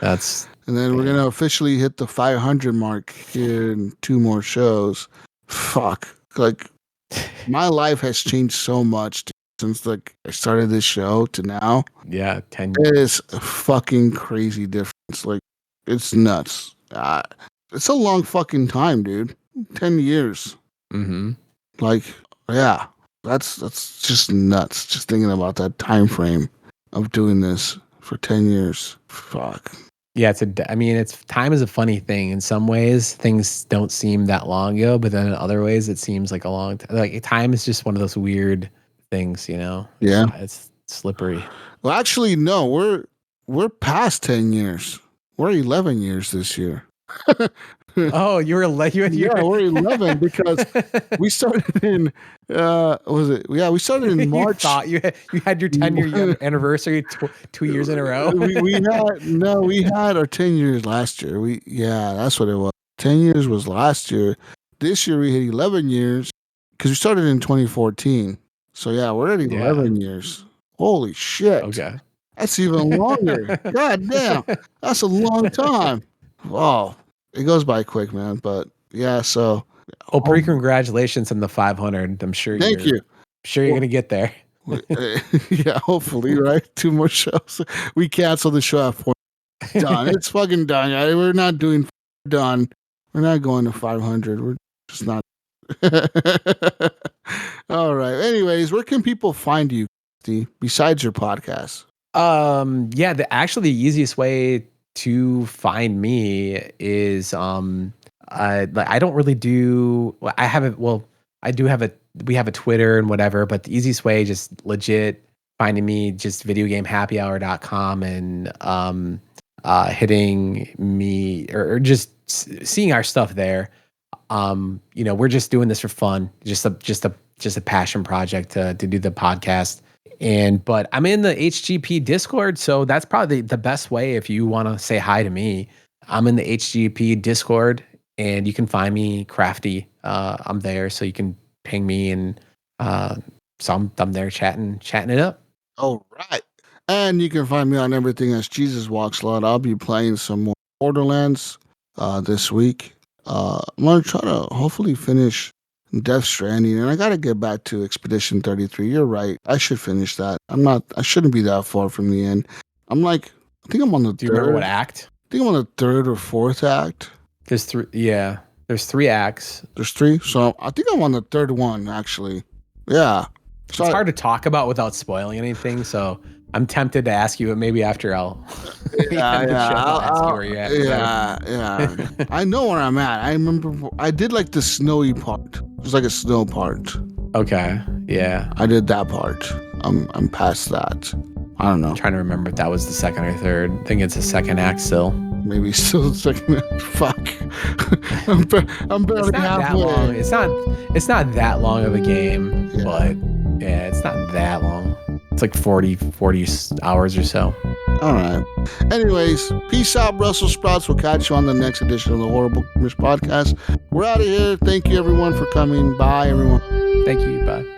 that's. And then we're gonna officially hit the 500 mark here in 2 more shows. Fuck, like my life has changed so much since like I started this show to now. Yeah, 10 years. It is a fucking crazy difference. Like it's nuts. It's a long fucking time, dude. 10 years. Mm-hmm. Like, yeah, that's just nuts. Just thinking about that time frame of doing this for 10 years. Fuck. Yeah, time is a funny thing. In some ways, things don't seem that long ago, but then in other ways, it seems like a long time. Like time is just one of those weird things, you know? Yeah. It's slippery. Well, actually, no, we're past 10 years. We're 11 years this year. Oh, you were 11. Yeah, we're 11 because we started in we started in March. You thought you had your 10-year anniversary 2 years in a row. we had our 10 years last year. That's what it was. 10 years was last year. This year we hit 11 years because we started in 2014. So yeah, we're at 11 years. Holy shit. Okay. That's even longer. God damn. That's a long time. Wow. It goes by quick, man. But yeah, so. Well, congratulations on the 500. I'm sure Thank you. Sure you're going to get there. Yeah, hopefully, right? 2 more shows. We cancel the show at 4. Done. It's fucking done. We're not doing done. We're not going to 500. We're just not. All right. Anyways, where can people find you, Steve, besides your podcast? Yeah, the easiest way to find me is I don't really do. We have a Twitter and whatever, but the easiest way, just legit finding me, just videogamehappyhour.com and hitting me or just seeing our stuff there. We're just doing this for fun, just a passion project to do the podcast. But I'm in the HGP Discord, so that's probably the best way if you want to say hi to me. I'm in the HGP Discord, and you can find me, Krafty. I'm there, so you can ping me, and so I'm there chatting it up. All right. And you can find me on everything as Jesus Walks Lot. I'll be playing some more Borderlands this week. I'm going to try to hopefully finish Death Stranding, and I got to get back to Expedition 33. You're right. I should finish that. I shouldn't be that far from the end. I think I'm on the third. Do you remember what act? I think I'm on the 3rd or 4th act. There's 3. Yeah. There's 3 acts. There's 3. So I think I'm on the 3rd one, actually. Yeah. So it's hard to talk about without spoiling anything. So I'm tempted to ask you, but maybe after I'll ask you where you're at. Yeah. I know where I'm at. I remember I did like the snowy part. There's like a snow part. Okay. Yeah. I did that part. I'm past that. I don't know. I'm trying to remember if that was the 2nd or 3rd. I think it's the 2nd act still. Maybe still the 2nd. Fuck. I'm barely halfway. It's not that long of a game, but yeah, it's not that long. It's like 40 hours or so. All right. Anyways, peace out, Brussels sprouts. We'll catch you on the next edition of the Horrible Gamers Podcast. We're out of here. Thank you, everyone, for coming. Bye, everyone. Thank you. Bye.